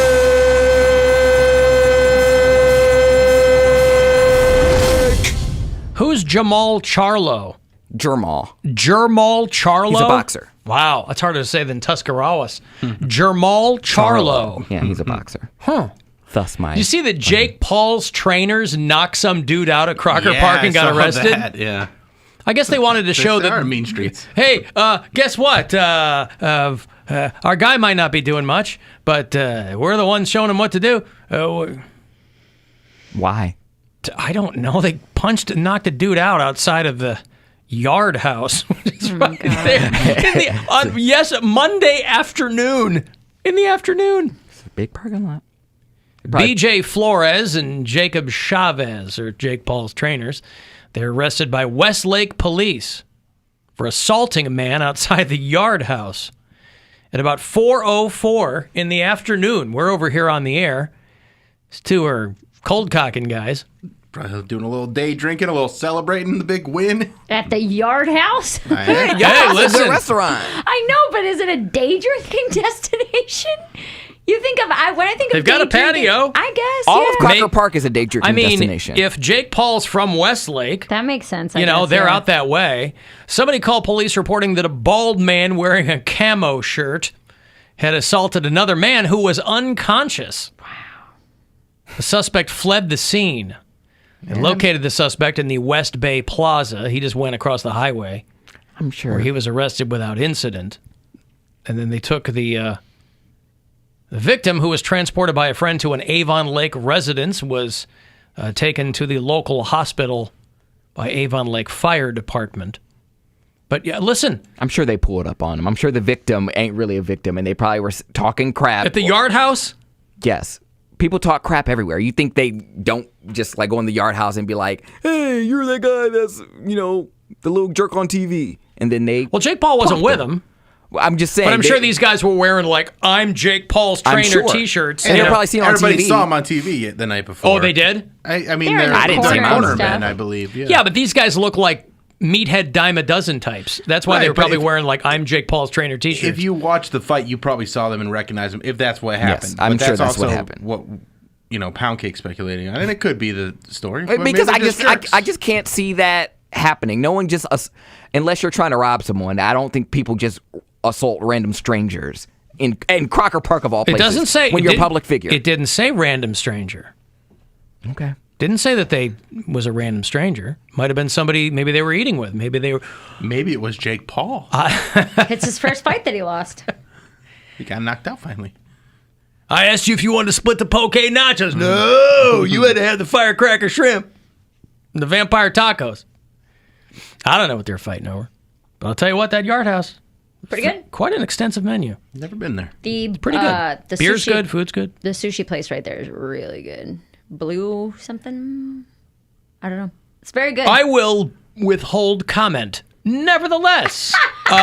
Who's Jamal Charlo? Jermal Charlo? He's a boxer. Wow, that's harder to say than Tuscarawas. Jamal Charlo. Yeah, he's a boxer. Huh. Thus my... Did you see that Jake Paul's trainers knocked some dude out at Crocker Park and got arrested? That, yeah. I guess they wanted to show There that... are mean streets. Hey, guess what? Our guy might not be doing much, but we're the ones showing him what to do. Why? I don't know. They punched and knocked a dude out outside of the Yard House, which is right there. Yes, Monday afternoon. In the afternoon. It's a big parking lot. BJ Flores and Jacob Chavez are Jake Paul's trainers. They're arrested by Westlake police for assaulting a man outside the Yard House at about 4:04 in the afternoon. We're over here on the air. These two are cold cocking guys. Probably doing a little day drinking, a little celebrating the big win. At the Yard House? Hey, listen. It's a restaurant. I know, but is it a day drinking destination? You think of when I think They've of got a day drinking, patio. I guess. All of Crocker Park is a day drinking destination. If Jake Paul's from Westlake, that makes sense. They're out that way. Somebody called police reporting that a bald man wearing a camo shirt had assaulted another man who was unconscious. Wow. The suspect fled the scene and located the suspect in the West Bay Plaza. He just went across the highway. I'm sure. Where he was arrested without incident. And then they took the victim, who was transported by a friend to an Avon Lake residence, was taken to the local hospital by Avon Lake Fire Department. But yeah, listen. I'm sure they pull it up on him. I'm sure the victim ain't really a victim, and they probably were talking crap. At the Yard House? Yes. People talk crap everywhere. You think they don't just like go in the Yard House and be like, hey, you're that guy that's, the little jerk on TV. And then they... Well, Jake Paul wasn't with him. I'm just saying. But I'm sure these guys were wearing, I'm Jake Paul's trainer T-shirts. And they're probably seen on TV. Everybody saw him on TV the night before. Oh, they did? I mean, they're cornermen, I believe. Yeah, but these guys look like meathead dime a dozen types. That's why they were probably wearing, I'm Jake Paul's trainer T-shirts. If you watch the fight, you probably saw them and recognized them, if that's what happened. Yes, I'm sure that's what also happened. What Poundcake speculating on, and it could be the story. Because I just can't see that happening. No one just, unless you're trying to rob someone, I don't think people just assault random strangers in Crocker Park of all places. It doesn't say when you're a public figure. It didn't say random stranger. Okay. Didn't say that they was a random stranger. Might have been somebody maybe they were eating with. Maybe it was Jake Paul. It's his first fight that he lost. He got knocked out finally. I asked you if you wanted to split the poke nachos. No, you had to have the firecracker shrimp. And the vampire tacos. I don't know what they're fighting over. But I'll tell you what, that Yard House. Pretty good. Quite an extensive menu. Never been there. Pretty good. The Beer's sushi, good, food's good. The sushi place right there is really good. Blue something? I don't know. It's very good. I will withhold comment. Nevertheless, What?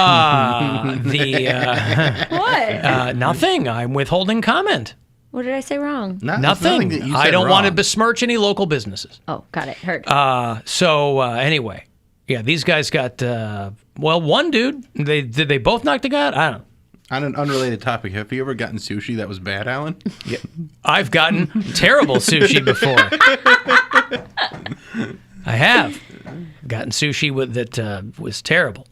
nothing. I'm withholding comment. What did I say wrong? Nothing. I don't want to besmirch any local businesses. Oh, got it. Heard. Anyway, yeah, these guys got one dude. Did they both knock the guy out? I don't know. On an unrelated topic, have you ever gotten sushi that was bad, Alan? Yeah, I've gotten terrible sushi before. I have gotten sushi that was terrible.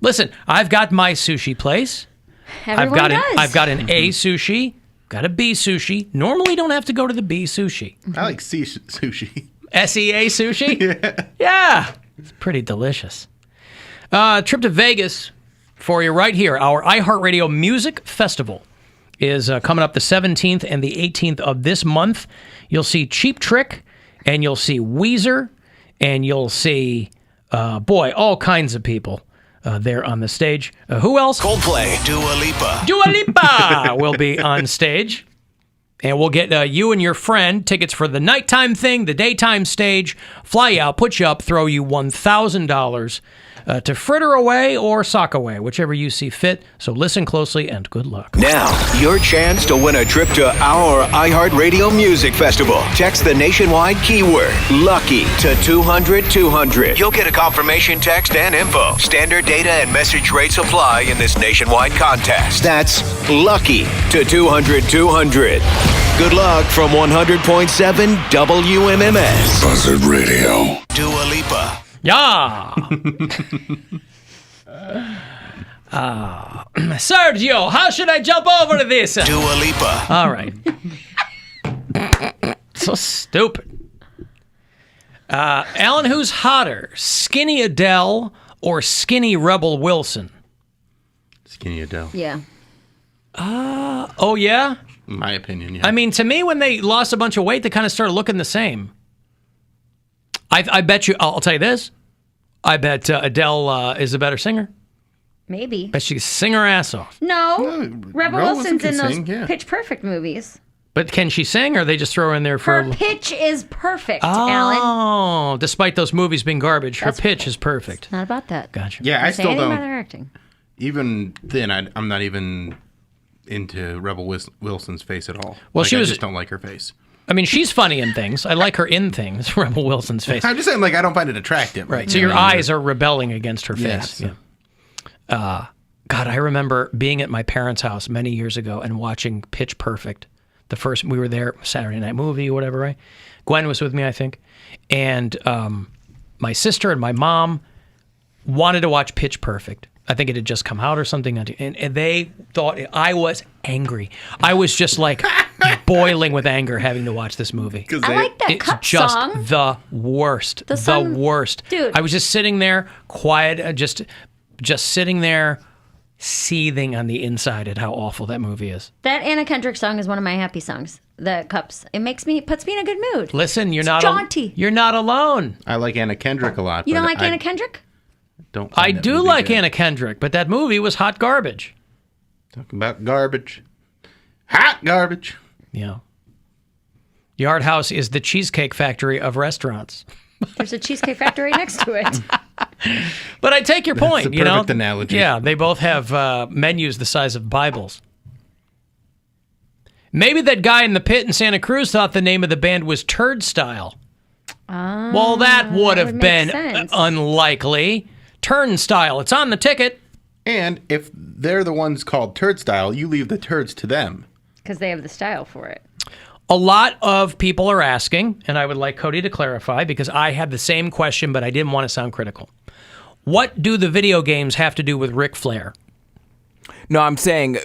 Listen, I've got my sushi place. Everyone does. I've got an A sushi, got a B sushi. Normally, don't have to go to the B sushi. I like C sushi. SEA sushi? Yeah. It's pretty delicious. Trip to Vegas for you right here. Our iHeartRadio Music Festival is coming up the 17th and the 18th of this month. You'll see Cheap Trick, and you'll see Weezer, and you'll see, all kinds of people there on the stage. Who else? Coldplay, Dua Lipa. Dua Lipa will be on stage. And we'll get you and your friend tickets for the nighttime thing, the daytime stage, fly you out, put you up, throw you $1,000 to fritter away or sock away, whichever you see fit. So listen closely and good luck. Now, your chance to win a trip to our iHeartRadio Music Festival. Text the nationwide keyword LUCKY to 200-200. You'll get a confirmation text and info. Standard data and message rates apply in this nationwide contest. That's LUCKY to 200-200. Good luck from 100.7 WMMS. Buzzard Radio. Dua Lipa. Yeah. Sergio, how should I jump over this? Dua Lipa. All right. So stupid. Alan, who's hotter, skinny Adele or skinny Rebel Wilson? Skinny Adele. Yeah. Oh, yeah? In my opinion, yeah. I mean, to me, when they lost a bunch of weight, they kind of started looking the same. I bet you, I'll tell you this. I bet Adele is a better singer. Maybe. Bet she can sing her ass off. No. Rebel Wilson's in those yeah. Pitch Perfect movies. But can she sing, or they just throw her in there for Her pitch is perfect, Alan. Oh, despite those movies being garbage, her pitch is perfect. Not about that. Gotcha. Yeah, I still don't. About her acting. Even then, I'm not even into Rebel Wilson's face at all. Well, I just don't like her face. I mean, she's funny in things. I like her in things, Rebel Wilson's face. I'm just saying, I don't find it attractive. Right. So your eyes are rebelling against her face. Yes. Yeah. God, I remember being at my parents' house many years ago and watching Pitch Perfect. We were there, Saturday night movie or whatever, right? Gwen was with me, I think. And my sister and my mom wanted to watch Pitch Perfect. I think it had just come out or something. And they thought I was angry. I was just like boiling with anger having to watch this movie. I like that cut just song. The worst. The worst. Dude. I was just sitting there, quiet, just sitting there, seething on the inside at how awful that movie is. That Anna Kendrick song is one of my happy songs. The Cups. It puts me in a good mood. Listen, you're not jaunty. You're not alone. I like Anna Kendrick a lot. You don't like Anna Kendrick? I do like Anna Kendrick, but that movie was hot garbage. Talking about garbage. Hot garbage. Yeah. Yard House is the cheesecake factory of restaurants. There's a cheesecake factory next to it. But I take your point. That's a perfect analogy. Yeah, they both have menus the size of Bibles. Maybe that guy in the pit in Santa Cruz thought the name of the band was Turd Style. Well, that would have been unlikely. Turnstile. It's on the ticket. And if they're the ones called Turnstile, you leave the turds to them. Because they have the style for it. A lot of people are asking, and I would like Cody to clarify, because I had the same question, but I didn't want to sound critical. What do the video games have to do with Ric Flair? No, I'm saying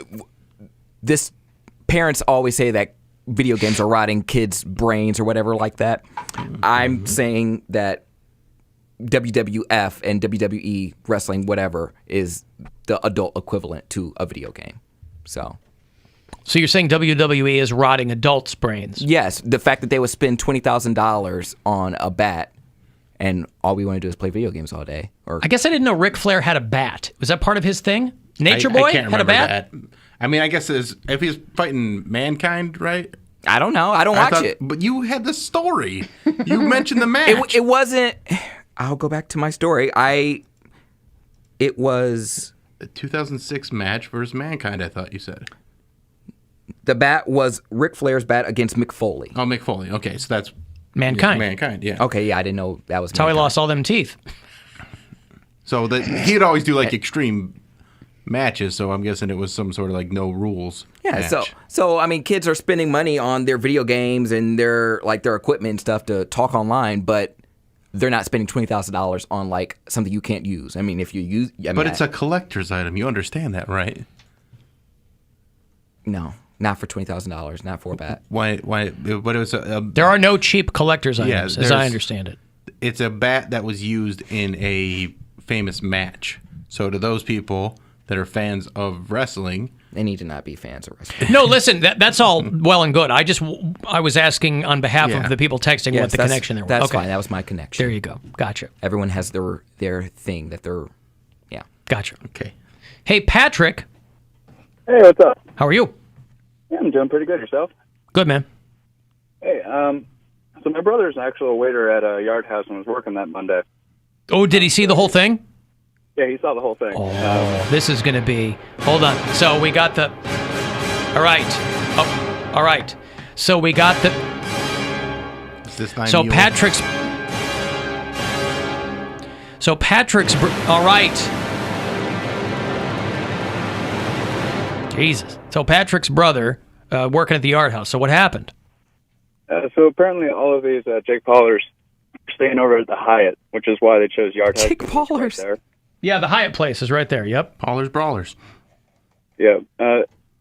parents always say that video games are rotting kids' brains or whatever like that. I'm saying that WWF and WWE wrestling, whatever, is the adult equivalent to a video game. So you're saying WWE is rotting adults' brains? Yes, the fact that they would spend $20,000 on a bat, and all we want to do is play video games all day. Or I guess I didn't know Ric Flair had a bat. Was that part of his thing? Nature Boy I can't had a remember bat? that. I mean, I guess if he's fighting Mankind, right? I don't know. I don't watch it. But you had the story. You mentioned the match. It wasn't. I'll go back to my story. It was the 2006 match versus Mankind, I thought you said. The bat was Ric Flair's bat against Mick Foley. Oh, Mick Foley. Okay, so that's Mankind. Mankind, yeah. Okay, yeah, I didn't know that was That's how he lost all them teeth. So he'd always do like extreme matches, so I'm guessing it was some sort of like no rules. Yeah, match. so I mean, kids are spending money on their video games and their equipment and stuff to talk online, but they're not spending $20,000 on like something you can't use. I mean, if you use, but it's a collector's item. You understand that, right? No, not for $20,000. Not for a bat. Why? But it was there are no cheap collector's items, as I understand it. It's a bat that was used in a famous match. So to those people that are fans of wrestling, they need to not be fans of wrestling. No, listen, that's all well and good. I was asking on behalf of the people texting what the connection there was. That's fine. That was my connection. There you go. Gotcha. Everyone has their thing that they're, yeah. Gotcha. Okay. Hey, Patrick. Hey, what's up? How are you? Yeah, I'm doing pretty good. Yourself? Good, man. Hey, so my brother's actually a waiter at a yard house and was working that Monday. Oh, did he see the whole thing? Yeah, he saw the whole thing. Oh, this is going to be... Hold on. So we got the... All right. Oh, all right. So we got the... Is this time so Patrick's... All right. Jesus. So Patrick's brother working at the yard house. So what happened? So apparently all of these Jake Paulers are staying over at the Hyatt, which is why they chose yard house. Jake Paulers. Right there. Yeah, the Hyatt place is right there. Yep. Paulers Brawlers. Yeah.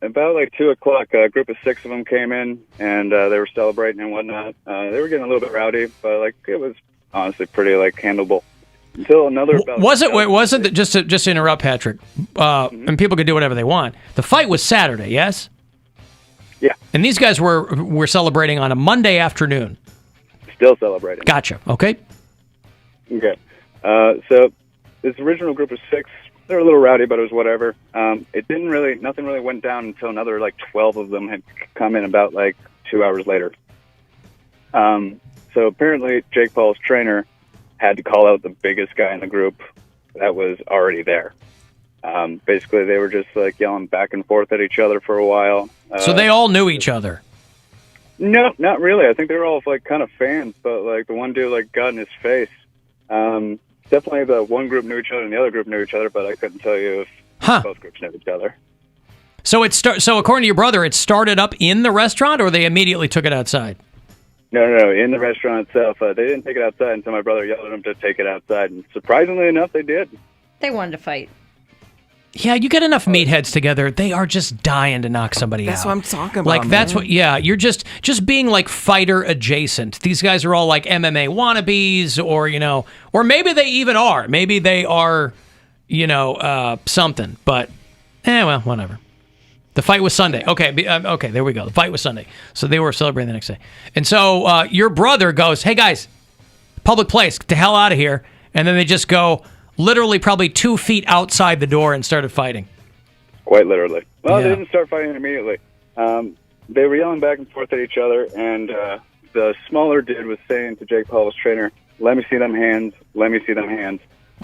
About like 2 o'clock, a group of 6 of them came in, and they were celebrating and whatnot. They were getting a little bit rowdy, but like it was honestly pretty like handleable. Until another. Wasn't it just to interrupt, Patrick? And people could do whatever they want. The fight was Saturday, yes. Yeah. And these guys were celebrating on a Monday afternoon. Still celebrating. Gotcha. Okay. Okay. So this original group of 6, they were a little rowdy, but it was whatever. Nothing really went down until another like 12 of them had come in about like 2 hours later. So apparently Jake Paul's trainer had to call out the biggest guy in the group that was already there. Basically, they were just like yelling back and forth at each other for a while. So they all knew each other? No, not really. I think they were all like kind of fans, but like the one dude like got in his face. Definitely the one group knew each other and the other group knew each other, but I couldn't tell you if both groups knew each other. So so according to your brother, it started up in the restaurant, or they immediately took it outside? No, in the restaurant itself. They didn't take it outside until my brother yelled at them to take it outside, and surprisingly enough, they did. They wanted to fight. Yeah, you get enough meatheads together, they are just dying to knock somebody out. That's what I'm talking about. Like, that's man. what, yeah, you're just being like fighter adjacent. These guys are all like MMA wannabes, or maybe they even are. Maybe they are, something. But, well, whatever. The fight was Sunday. Okay, there we go. The fight was Sunday. So they were celebrating the next day. And so your brother goes, hey, guys, public place, get the hell out of here. And then they just go literally probably 2 feet outside the door and started fighting. Quite literally. Well, They didn't start fighting immediately. They were yelling back and forth at each other, and the smaller dude was saying to Jake Paul's trainer, let me see them hands, let me see them hands.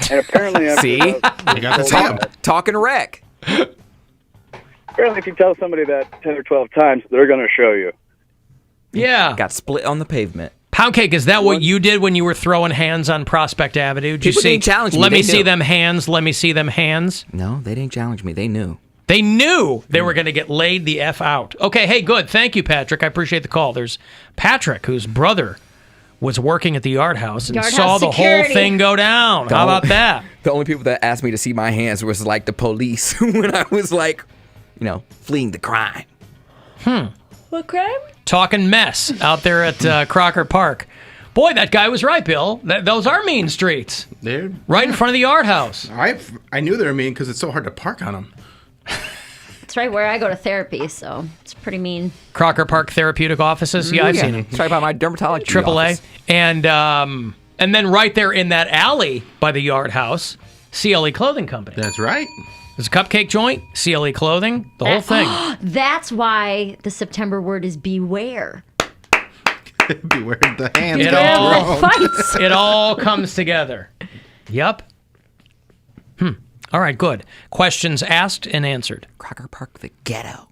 And apparently... See? You got the talking wreck. Apparently, if you tell somebody that 10 or 12 times, they're going to show you. Yeah. Got split on the pavement. Poundcake, is that what you did when you were throwing hands on Prospect Avenue? Did you didn't challenge me. Let me see them hands, let me see them hands? No, they didn't challenge me. They knew. They knew they were going to get laid the F out. Okay, hey, good. Thank you, Patrick. I appreciate the call. There's Patrick, whose brother was working at the yard house and saw the whole thing go down. How about that? The only people that asked me to see my hands was like the police when I was like, fleeing the crime. What crime? Talking mess out there at Crocker Park. Boy, that guy was right, Bill. Those are mean streets. They're right in front of the Art House. I knew they were mean because it's so hard to park on them. It's right where I go to therapy, so it's pretty mean. Crocker Park Therapeutic Offices. Yeah, I've seen them. It's right by my dermatology AAA. office. And then right there in that alley by the Yard House, CLE Clothing Company. That's right. There's a cupcake joint, CLE Clothing, the whole thing. That's why the September word is beware. Beware the hands. It all comes together. Yep. All right, good. Questions asked and answered. Crocker Park, the ghetto.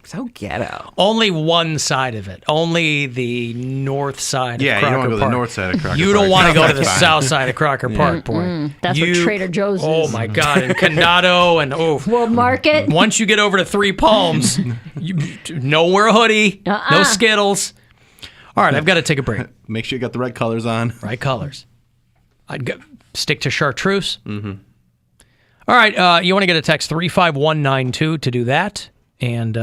So ghetto. Only one side of it. Only the north side of Crocker Park. Yeah, you don't want to go to the north side of Crocker Park. You don't want to go to the south side of Crocker Park, boy. That's where Trader Joe's is. Oh, my God. And Condado and, World Market. Once you get over to Three Palms, no wear a hoodie, no Skittles. All right, I've got to take a break. Make sure you got the right colors on. Right colors. I'd stick to chartreuse. Mm-hmm. All right, you want to get a text 35192 to do that. And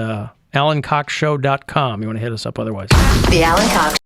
AlanCoxShow.com. You want to hit us up otherwise. The Alan Cox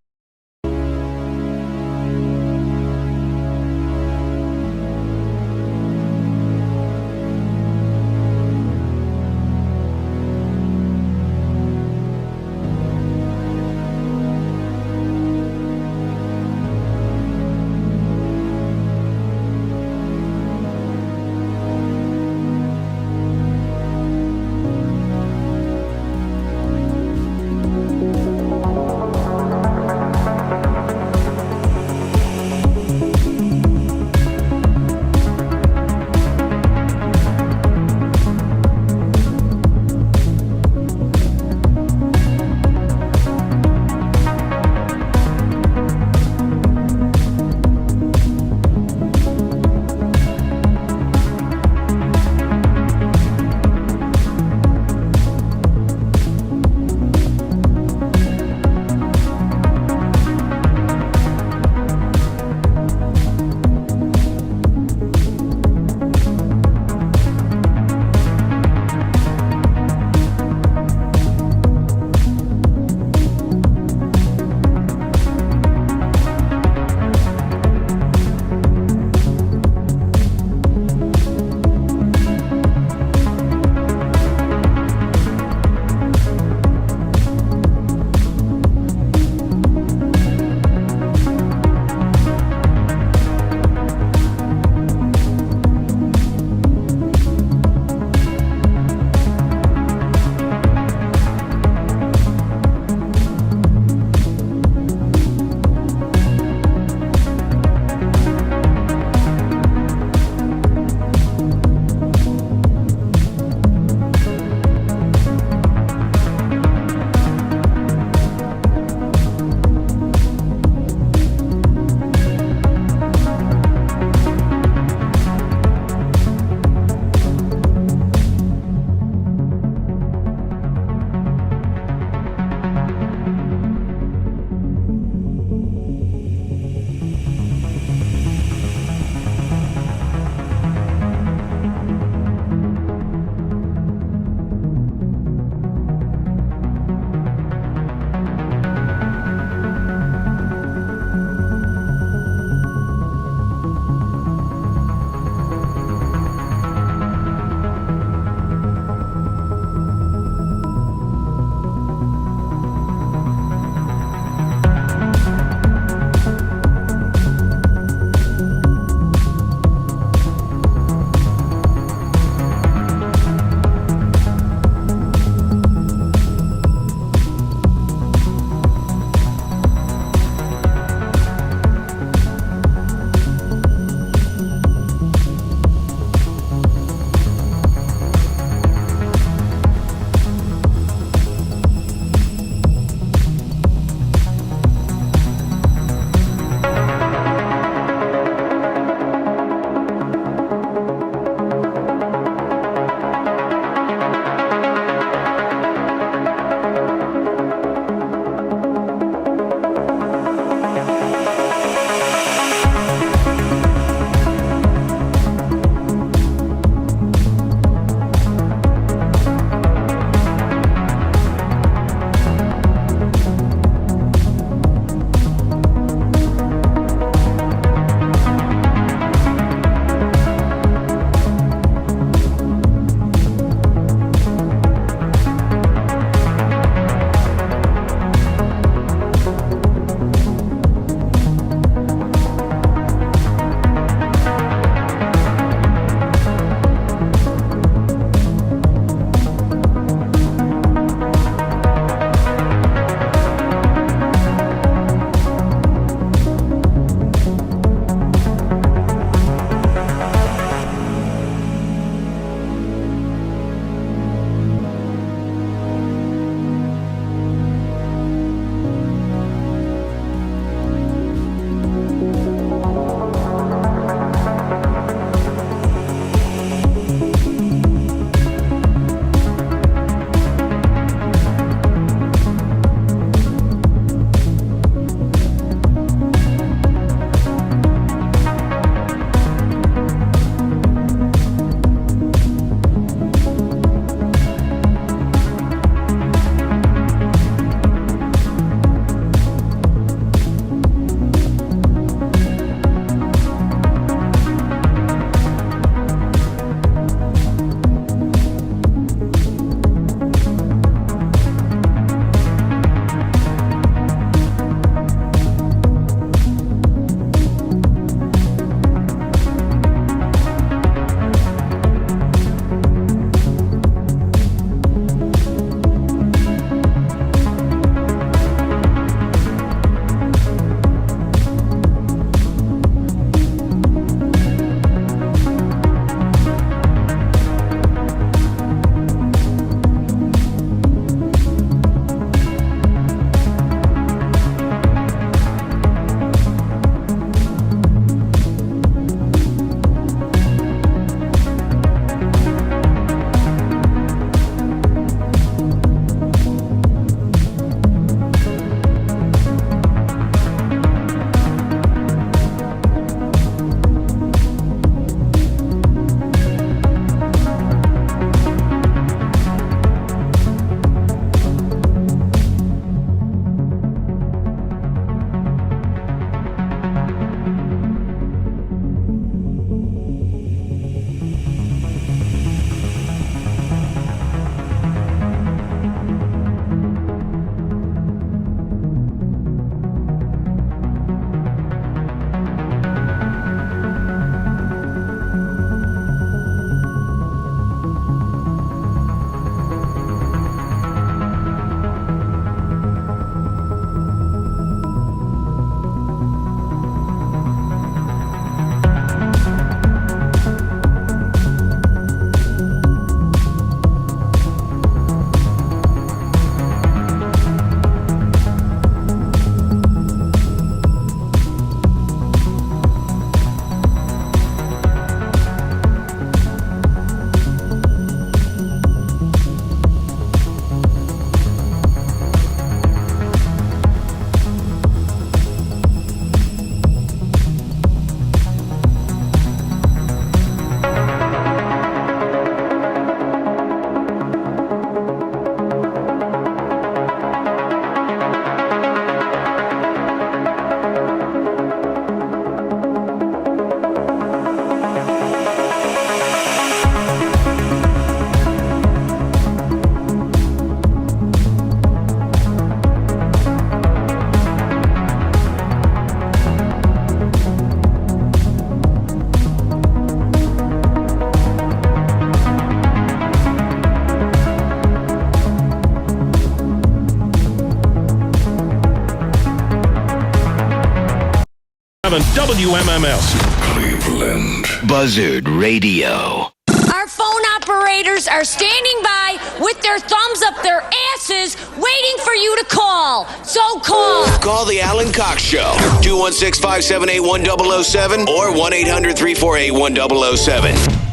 WMMS. Cleveland. Buzzard Radio. Our phone operators are standing by with their thumbs up their asses, waiting for you to call. So call. Call the Alan Cox Show. 216-578-1007 or 1-800-348-1007.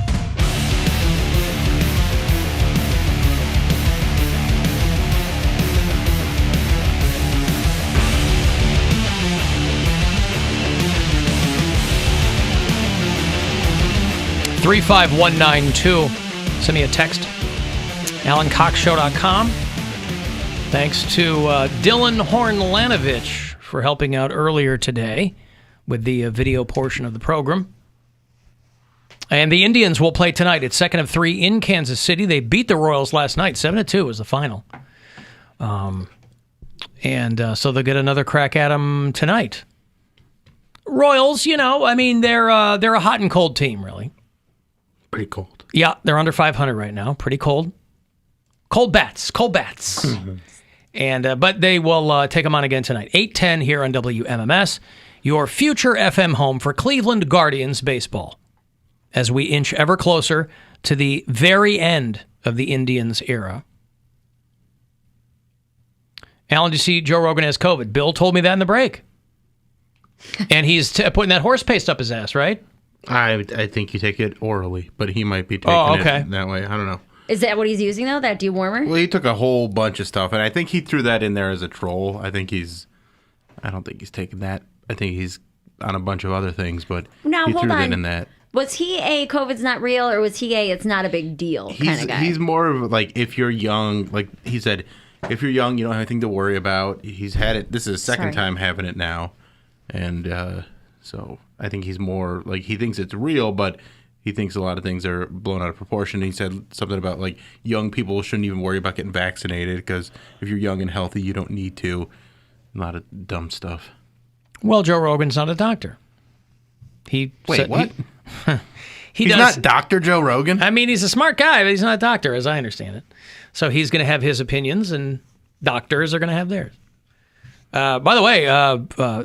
$35192. Send me a text. AlanCoxShow.com. Thanks to Dylan Horn-Lanovich for helping out earlier today with the video portion of the program. And the Indians will play tonight. It's second of 3 in Kansas City. They beat the Royals last night. 7-2 was the final. So they'll get another crack at them tonight. Royals, they're a hot and cold team, really. Pretty cold. Yeah, they're under 500 right now. Pretty cold. Cold bats. And but they will take them on again tonight. 8:10 here on WMMS, your future FM home for Cleveland Guardians baseball, as we inch ever closer to the very end of the Indians era. Alan, do you see Joe Rogan has COVID? Bill told me that in the break. And he's putting that horse paste up his ass, right? I think you take it orally, but he might be taking it that way. I don't know. Is that what he's using, though, that dewormer? Well, he took a whole bunch of stuff, and I think he threw that in there as a troll. I don't think he's taking that. I think he's on a bunch of other things, but now, he hold threw on. that in that. Was he a COVID's not real, or was he a it's not a big deal kind of guy? He's more of like, if you're young, like he said, if you're young, you don't have anything to worry about. He's had it. This is his second time having it now. And so I think he's more like, he thinks it's real, but he thinks a lot of things are blown out of proportion. He said something about like young people shouldn't even worry about getting vaccinated because if you're young and healthy, you don't need to. A lot of dumb stuff. Well, Joe Rogan's not a doctor. Wait, what? He's not Dr. Joe Rogan? I mean, he's a smart guy, but he's not a doctor, as I understand it. So he's going to have his opinions, and doctors are going to have theirs. By the way,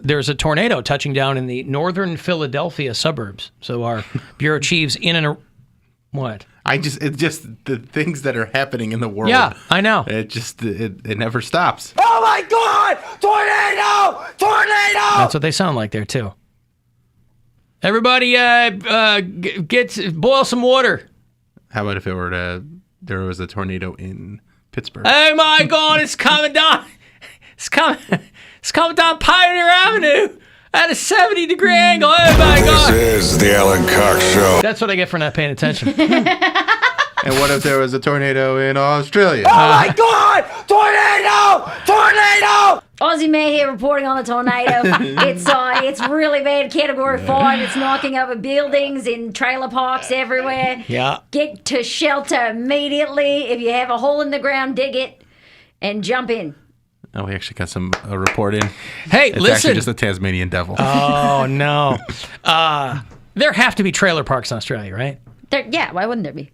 there's a tornado touching down in the northern Philadelphia suburbs. So our bureau chiefs in and what? It's just the things that are happening in the world. Yeah, I know. It never stops. Oh my God! Tornado! Tornado! That's what they sound like there too. Everybody, boil some water. How about if there was a tornado in Pittsburgh? Oh my God! It's coming down. It's coming down Pioneer Avenue at a 70-degree angle. Oh, my God. This is the Alan Cox Show. That's what I get for not paying attention. And what if there was a tornado in Australia? Oh, my God! Tornado! Tornado! Aussie May here reporting on the tornado. It's really bad, Category 5. It's knocking over buildings in trailer parks everywhere. Yeah. Get to shelter immediately. If you have a hole in the ground, dig it and jump in. Oh, we actually got a report in. Hey, it's listen. It's actually just a Tasmanian devil. Oh, no. There have to be trailer parks in Australia, right? Yeah, why wouldn't there be?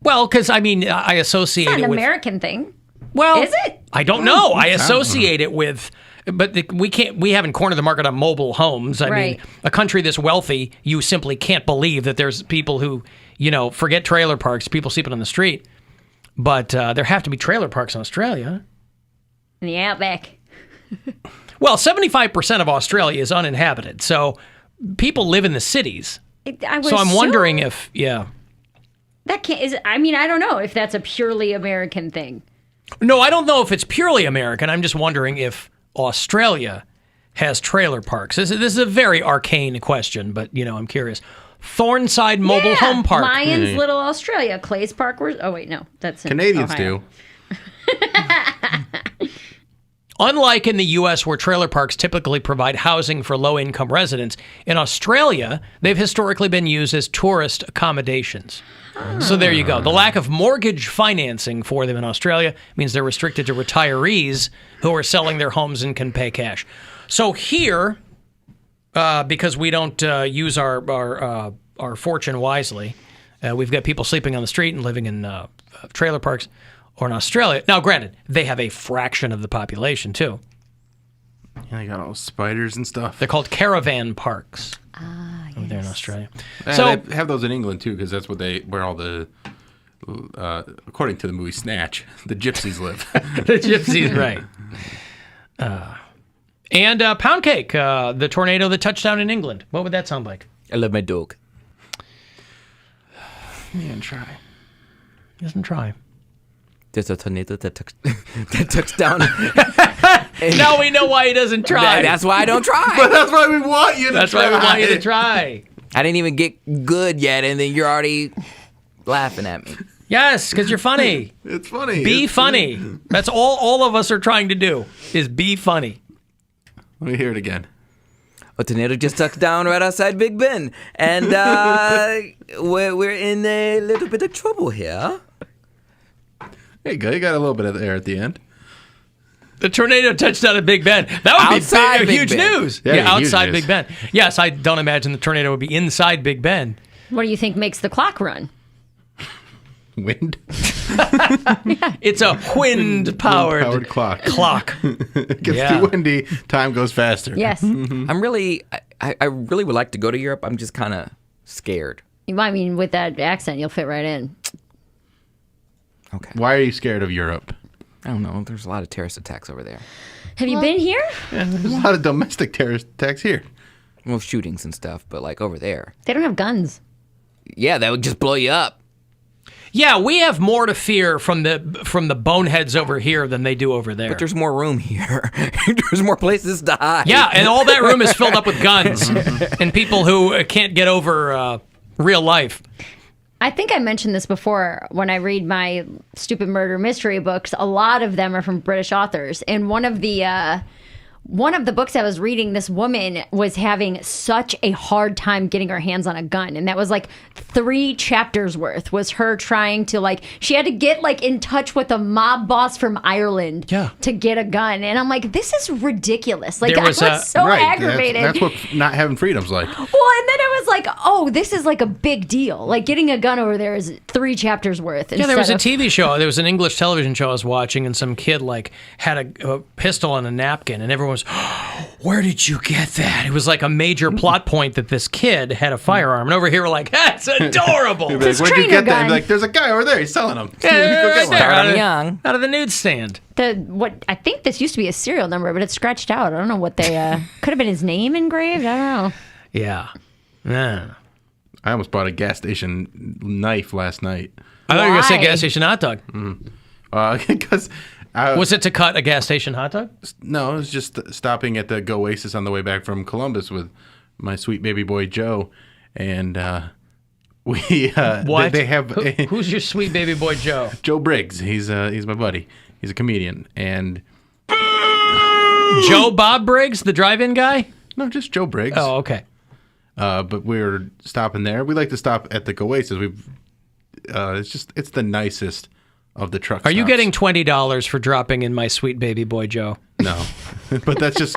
Well, because, I mean, I associate it's not it an with... American thing. Well, is it? I don't know. I associate it with... But we haven't cornered the market on mobile homes. I mean, a country this wealthy, you simply can't believe that there's people who, forget trailer parks, people sleeping on the street. But there have to be trailer parks in Australia. In the outback. Well, 75% of Australia is uninhabited, so people live in the cities. So I'm wondering if, that can't. I don't know if that's a purely American thing. No, I don't know if it's purely American. I'm just wondering if Australia has trailer parks. This is a very arcane question, but I'm curious. Thornside Mobile Home Park. Mayans Little Australia. Clay's Park. Oh wait, no, that's in Canadians Ohio. do. Unlike in the U.S., where trailer parks typically provide housing for low-income residents, in Australia, they've historically been used as tourist accommodations. So there you go. The lack of mortgage financing for them in Australia means they're restricted to retirees who are selling their homes and can pay cash. So here, because we don't use our fortune wisely, we've got people sleeping on the street and living in trailer parks. Or in Australia. Now, granted, they have a fraction of the population, too. Yeah, they got all spiders and stuff. They're called caravan parks. Over there in Australia. So they have those in England too, because that's where all the, according to the movie Snatch, the gypsies live. The gypsies, right? And Poundcake, the tornado that touched down in England. What would that sound like? I love my dog. Man, try. Doesn't try. There's a tornado that touched down. Now we know why he doesn't try. That's why I don't try. But that's why we want you to That's try. why we want you to try. I didn't even get good yet, and then you're already laughing at me. Yes, because you're funny. It's funny. Be funny. That's all of us are trying to do, is be funny. Let me hear it again. A tornado just touched down right outside Big Ben, and we're in a little bit of trouble here. There you go. You got a little bit of air at the end. The tornado touched down at Big Ben. That would Outside be Big huge Ben. news. Yeah, Yeah, huge outside news. Big Ben. Yes, I don't imagine the tornado would be inside Big Ben. What do you think makes the clock run? Wind. It's a wind-powered clock. It Gets too windy, time goes faster. Yes. I'm really, I really would like to go to Europe. I'm just kind of scared. I mean, with that accent, you'll fit right in. Okay. Why are you scared of Europe? I don't know. There's a lot of terrorist attacks over there. Have you been here? Yeah, there's a lot of domestic terrorist attacks here. Well, shootings and stuff, but like over there. They don't have guns. Yeah, that would just blow you up. Yeah, we have more to fear from the boneheads over here than they do over there. But there's more room here. There's more places to hide. Yeah, and all that room is filled up with guns and people who can't get over real life. I think I mentioned this before when I read my stupid murder mystery books. A lot of them are from British authors. And one of the books I was reading, this woman was having such a hard time getting her hands on a gun. And that was like 3 chapters worth was her trying to she had to get in touch with a mob boss from Ireland to get a gun. And I'm like, this is ridiculous. I was so aggravated. That's what not having freedom's like. Well, and then I was like, oh, this is like a big deal. Like getting a gun over there is 3 chapters worth. Yeah, there was a TV show. There was an English television show I was watching, and some kid had a pistol on a napkin, and everyone was, where did you get that? It was like a major plot point that this kid had a firearm, and over here we're like, that's adorable. Where'd you get that? Like, there's a guy over there. He's selling them. Yeah, right there, young. Out of the newsstand. I think this used to be a serial number, but it's scratched out. I don't know what they could have been his name engraved. I don't know. Yeah. I almost bought a gas station knife last night. I thought you were going to say gas station hot dog. Because was it to cut a gas station hot dog? No, it was just stopping at the Oasis on the way back from Columbus with my sweet baby boy Joe, and we what? They have who's your sweet baby boy Joe? Joe Briggs. He's my buddy. He's a comedian, and Joe Bob Briggs, the drive-in guy? No, just Joe Briggs. Oh, okay. But we were stopping there. We like to stop at the Oasis. It's the nicest of the truck Are you stops. getting $20 for dropping in my sweet baby boy Joe? No, but that's just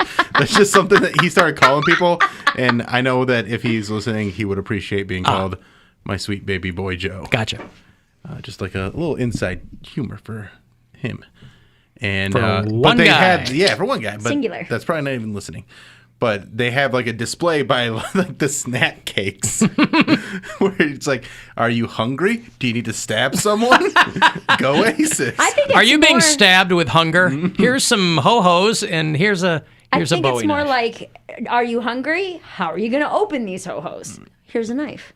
something that he started calling people, and I know that if he's listening, he would appreciate being called my sweet baby boy Joe. Gotcha. Just like a little inside humor for him. And for but one they guy. had for one guy, but Singular. That's probably not even listening. But they have a display by the snack cakes where it's like, are you hungry? Do you need to stab someone? Go Oasis. I think Are you being stabbed with hunger? Here's some ho-hos and here's a I think Bowie it's more knife. like, are you hungry? How are you going to open these ho-hos? Here's a knife.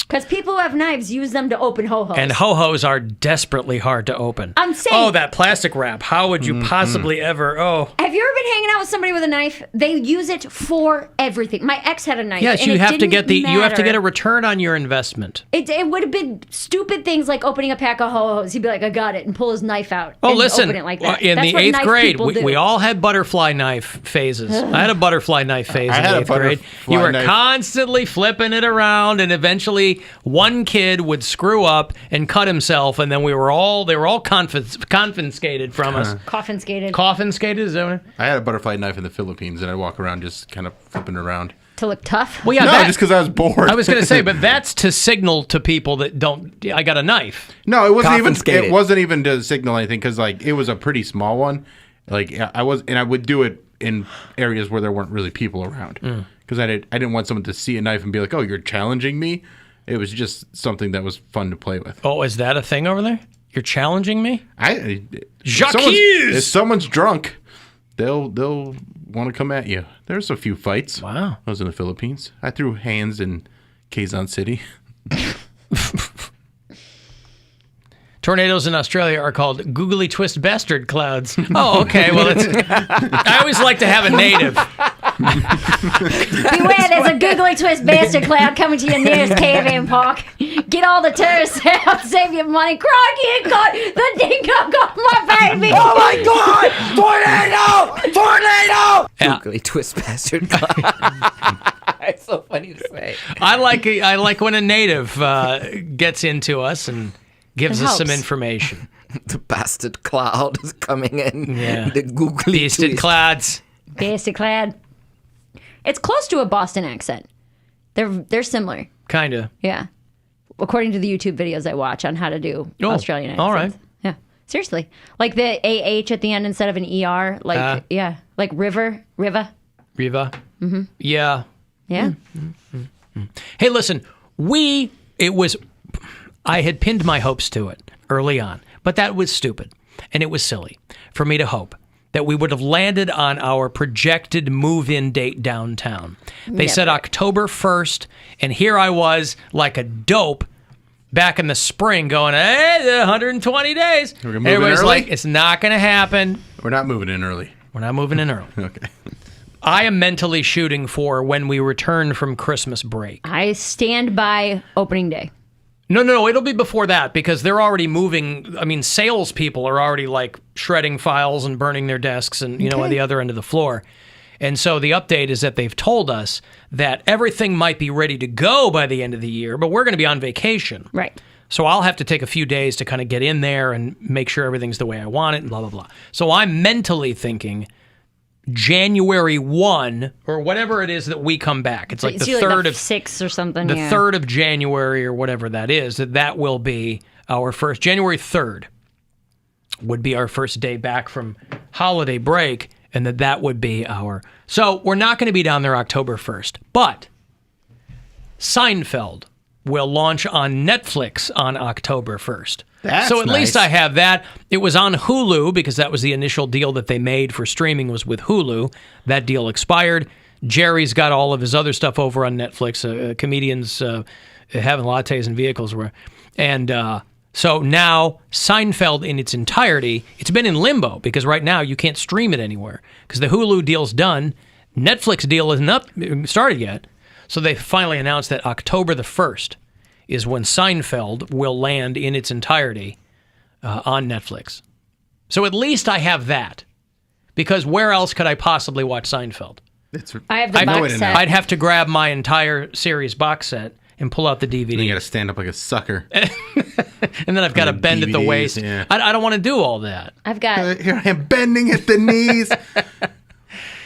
Because people who have knives use them to open ho-hos. And ho-hos are desperately hard to open. I'm saying... Oh, that plastic wrap. How would you possibly ever... Oh. Have you ever been hanging out with somebody with a knife? They use it for everything. My ex had a knife. Yes, and you it have to didn't get you have to matter. get a return on your investment. It would have been stupid things like opening a pack of ho-hos. He'd be like, I got it, and pull his knife out. Oh, and listen, open it like that. in That's the what 8th knife grade, people do. we all had butterfly knife phases. I had a butterfly knife phase in the 8th grade. You were constantly flipping it around, and eventually one kid would screw up and cut himself, and then they were all confiscated from us. Confiscated. Confiscated, is that what I had a butterfly knife in the Philippines, and I'd walk around just kind of flipping it around. To look tough? Well, yeah, no, just because I was bored. I was going to say, but that's to signal to people that don't. I got a knife. No, it wasn't even to signal anything because it was a pretty small one. I would do it in areas where there weren't really people around. Because I didn't want someone to see a knife and be like, "Oh, you're challenging me." It was just something that was fun to play with. Oh, is that a thing over there? You're challenging me? Jacques! If someone's drunk, they'll want to come at you. There's a few fights. Wow. I was in the Philippines. I threw hands in Quezon City. Tornadoes in Australia are called googly twist bastard clouds. Oh, okay. Well, I always like to have a native. Beware, there's a googly twist bastard cloud coming to your nearest caravan park. Get all the tourists out, save your money. Crikey, it got the dingo got my baby. Oh my God! Tornado! Googly twist bastard cloud. It's so funny to say. I like when a native gets into us and gives us some information. The bastard cloud is coming in. Yeah. The googly bastard twist. clouds. Bastard cloud. It's close to a Boston accent. They're similar. Kinda. Yeah. According to the YouTube videos I watch on how to do Australian accents. All right. Yeah. Seriously. Like the AH at the end instead of an ER. Like, yeah. Like river. Riva. Mm-hmm. Yeah. Yeah. Hey, listen, I had pinned my hopes to it early on, but that was stupid. And it was silly for me to hope that we would have landed on our projected move-in date downtown. They said October 1st, and here I was like a dope back in the spring going, hey, 120 days. We're gonna move in Everybody's early? like, it's not going to happen. We're not moving in early. We're not moving in early. Okay. I am mentally shooting for when we return from Christmas break. I stand by opening day. No, it'll be before that because they're already moving. I mean, salespeople are already like shredding files and burning their desks and, on the other end of the floor. And so the update is that they've told us that everything might be ready to go by the end of the year, but we're going to be on vacation. Right. So I'll have to take a few days to kind of get in there and make sure everything's the way I want it and blah, blah, blah. So I'm mentally thinking January 1 or whatever it is that we come back. It's like the 3rd of 6 or something. The 3rd of January or whatever that is. That will be our first. January 3rd would be our first day back from holiday break, and that would be our. So we're not going to be down there October 1st, but Seinfeld will launch on Netflix on October 1st. So at least I have that. It was on Hulu because that was the initial deal that they made for streaming was with Hulu. That deal expired. Jerry's got all of his other stuff over on Netflix. Comedians having lattes and vehicles. And so now Seinfeld in its entirety, it's been in limbo because right now you can't stream it anywhere because the Hulu deal's done. Netflix deal isn't up started yet. So they finally announced that October the 1st is when Seinfeld will land in its entirety on Netflix. So at least I have that. Because where else could I possibly watch Seinfeld? I have the box set. I'd have to grab my entire series box set and pull out the DVD. And you got to stand up like a sucker. And then I've got to bend at the waist. Yeah. I don't want to do all that. I've got... Here I am bending at the knees.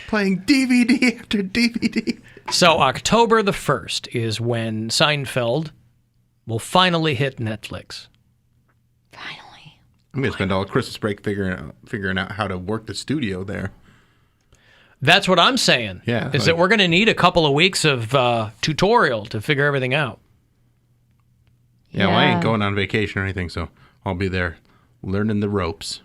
Playing DVD after DVD. So October the 1st is when Seinfeld will finally hit Netflix. Finally. I'm going to spend all Christmas break figuring out how to work the studio there. That's what I'm saying. Yeah. Is that we're going to need a couple of weeks of tutorial to figure everything out. Yeah, well, I ain't going on vacation or anything, so I'll be there learning the ropes.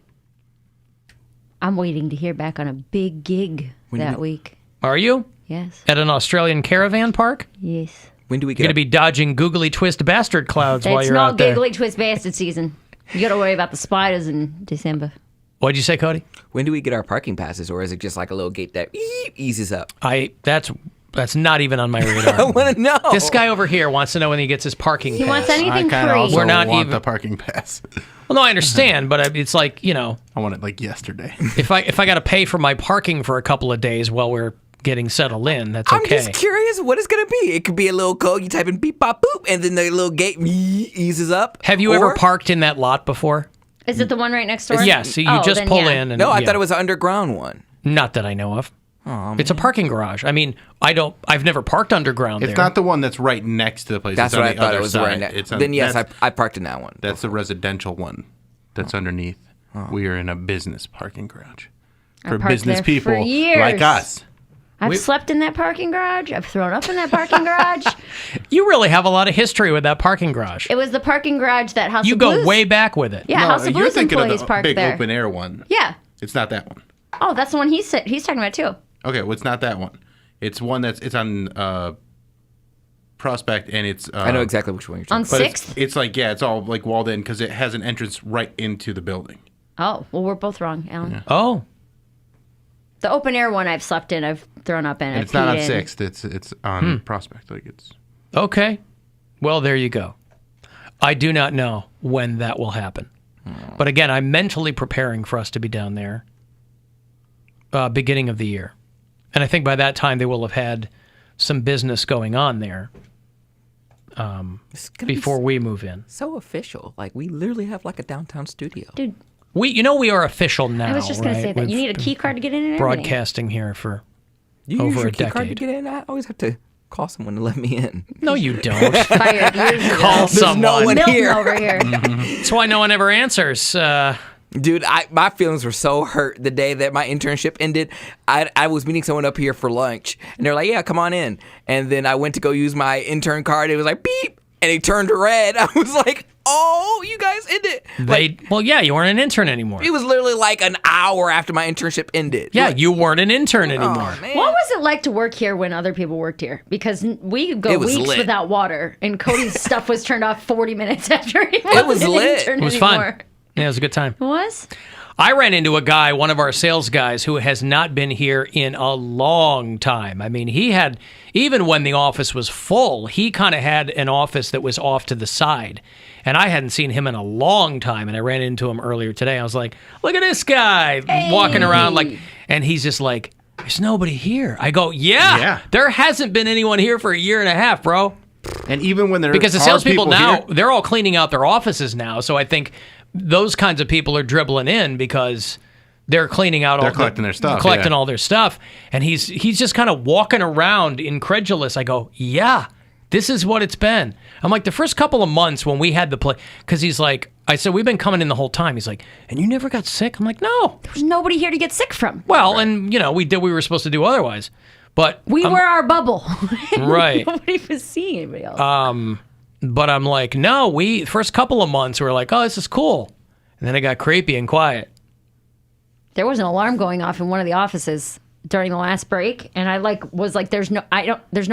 I'm waiting to hear back on a big gig that week. Are you? Yes. At an Australian caravan park? Yes. When do we You're going to be dodging googly twist bastard clouds while you're out there. It's not googly twist bastard season. You got to worry about the spiders in December. What'd you say, Cody? When do we get our parking passes, or is it just like a little gate that eases up? That's not even on my radar. I want to know. This guy over here wants to know when he gets his parking pass. He wants anything I free. Also We're not want even the parking pass. Well, no, I understand, but it's like, I want it like yesterday. if I got to pay for my parking for a couple of days while we're getting settled in, that's okay. I'm just curious what it's going to be. It could be a little code. You type in beep, bop, boop, and then the little gate eases up. Have you ever parked in that lot before? Is it the one right next door? Yes. So you just pull in. And, no, I thought it was an underground one. Not that I know of. Oh, it's a parking garage. I mean, I've never parked underground It's there. not the one that's right next to the place. That's it's what on I thought the it was other right side. next. Then yes, I parked in that one. That's the residential one that's underneath. We are in a business parking garage. for parked business there people for years. like us. I've slept in that parking garage. I've thrown up in that parking garage. You really have a lot of history with that parking garage. It was the parking garage that House You of go Blues. way back with it. Yeah, House of you're Blues thinking employees of the parked big there. open air one. Yeah. It's not that one. Oh, that's the one he's talking about too. Okay, well, it's not that one. It's one it's on Prospect, and it's. I know exactly which one you're talking about. On about. 6th? It's like, yeah, it's all like walled in because it has an entrance right into the building. Oh, well, we're both wrong, Alan. Yeah. Oh. The open air one I've slept in, I've thrown up in. And I've it's not on peed in. 6th. It's on Prospect. Like it's. Okay. Well, there you go. I do not know when that will happen. But again, I'm mentally preparing for us to be down there beginning of the year. And I think by that time they will have had some business going on there before we move in. So official. Like, we literally have like a downtown studio. Dude. We are official now. I was just going to say that. We've You need a key card to get in and everything. broadcasting here for You use over your a key decade. card to get in? I always have to call someone to let me in. No, you don't. Fired years ago. Call There's someone. no one Milton here. over here. That's why no one ever answers. Dude, my feelings were so hurt the day that my internship ended. I was meeting someone up here for lunch, and they're like, yeah, come on in. And then I went to go use my intern card. It was like, beep, and it turned red. I was like, oh, you guys ended. Well, yeah, you weren't an intern anymore. It was literally like an hour after my internship ended. Yeah, you weren't an intern anymore. What was it like to work here when other people worked here? Because we could go It was weeks lit. without water, and Cody's stuff was turned off 40 minutes after he wasn't an intern It was anymore. fun. Yeah, it was a good time. It was? I ran into a guy, one of our sales guys, who has not been here in a long time. I mean, he had, even when the office was full, he kind of had an office that was off to the side. And I hadn't seen him in a long time. And I ran into him earlier today. I was like, look at this guy walking around like, and he's just like, there's nobody here. I go, yeah, there hasn't been anyone here for a year and a half, bro. And even when because the salespeople now, they're all cleaning out their offices now. So I think those kinds of people are dribbling in because they're cleaning out They're collecting their stuff, collecting yeah. all their stuff, and he's just kind of walking around incredulous. I go, yeah, this is what it's been. I'm like, the first couple of months when we had the play, because he's like, I said, we've been coming in the whole time. He's like, and you never got sick? I'm like, no. There was nobody here to get sick from. Well, and we did what we were supposed to do otherwise, but We were our bubble. Right. Nobody was seeing anybody else. But I'm like, no, first couple of months we were like, oh, this is cool. And then it got creepy and quiet. There was an alarm going off in one of the offices during the last break, and I was like, there's no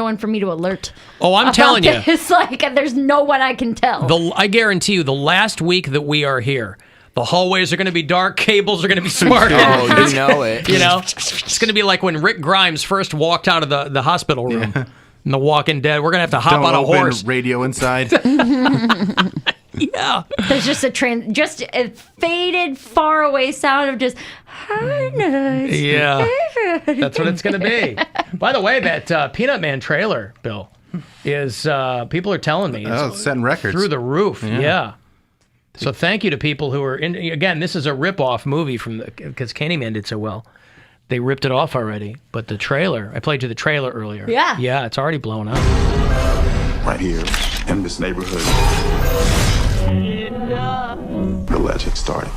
one for me to alert. Oh, I'm telling you. It's like there's no one I can tell. I guarantee you, the last week that we are here, the hallways are going to be dark, cables are going to be smarter. Oh, you know it. It's going to be like when Rick Grimes first walked out of the hospital room in The Walking Dead. We're going to have to hop on a horse. Radio inside. Yeah. There's just a faded, far away sound of just harness. Yeah. That's what it's going to be. By the way, that Peanut Man trailer, Bill, is people are telling me it's setting records through the roof. Yeah. So thank you to people who are in. Again, this is a rip-off movie because Candyman did so well. They ripped it off already. But the trailer, I played you the trailer earlier. Yeah. Yeah, it's already blown up. Right here in this neighborhood, the legend started.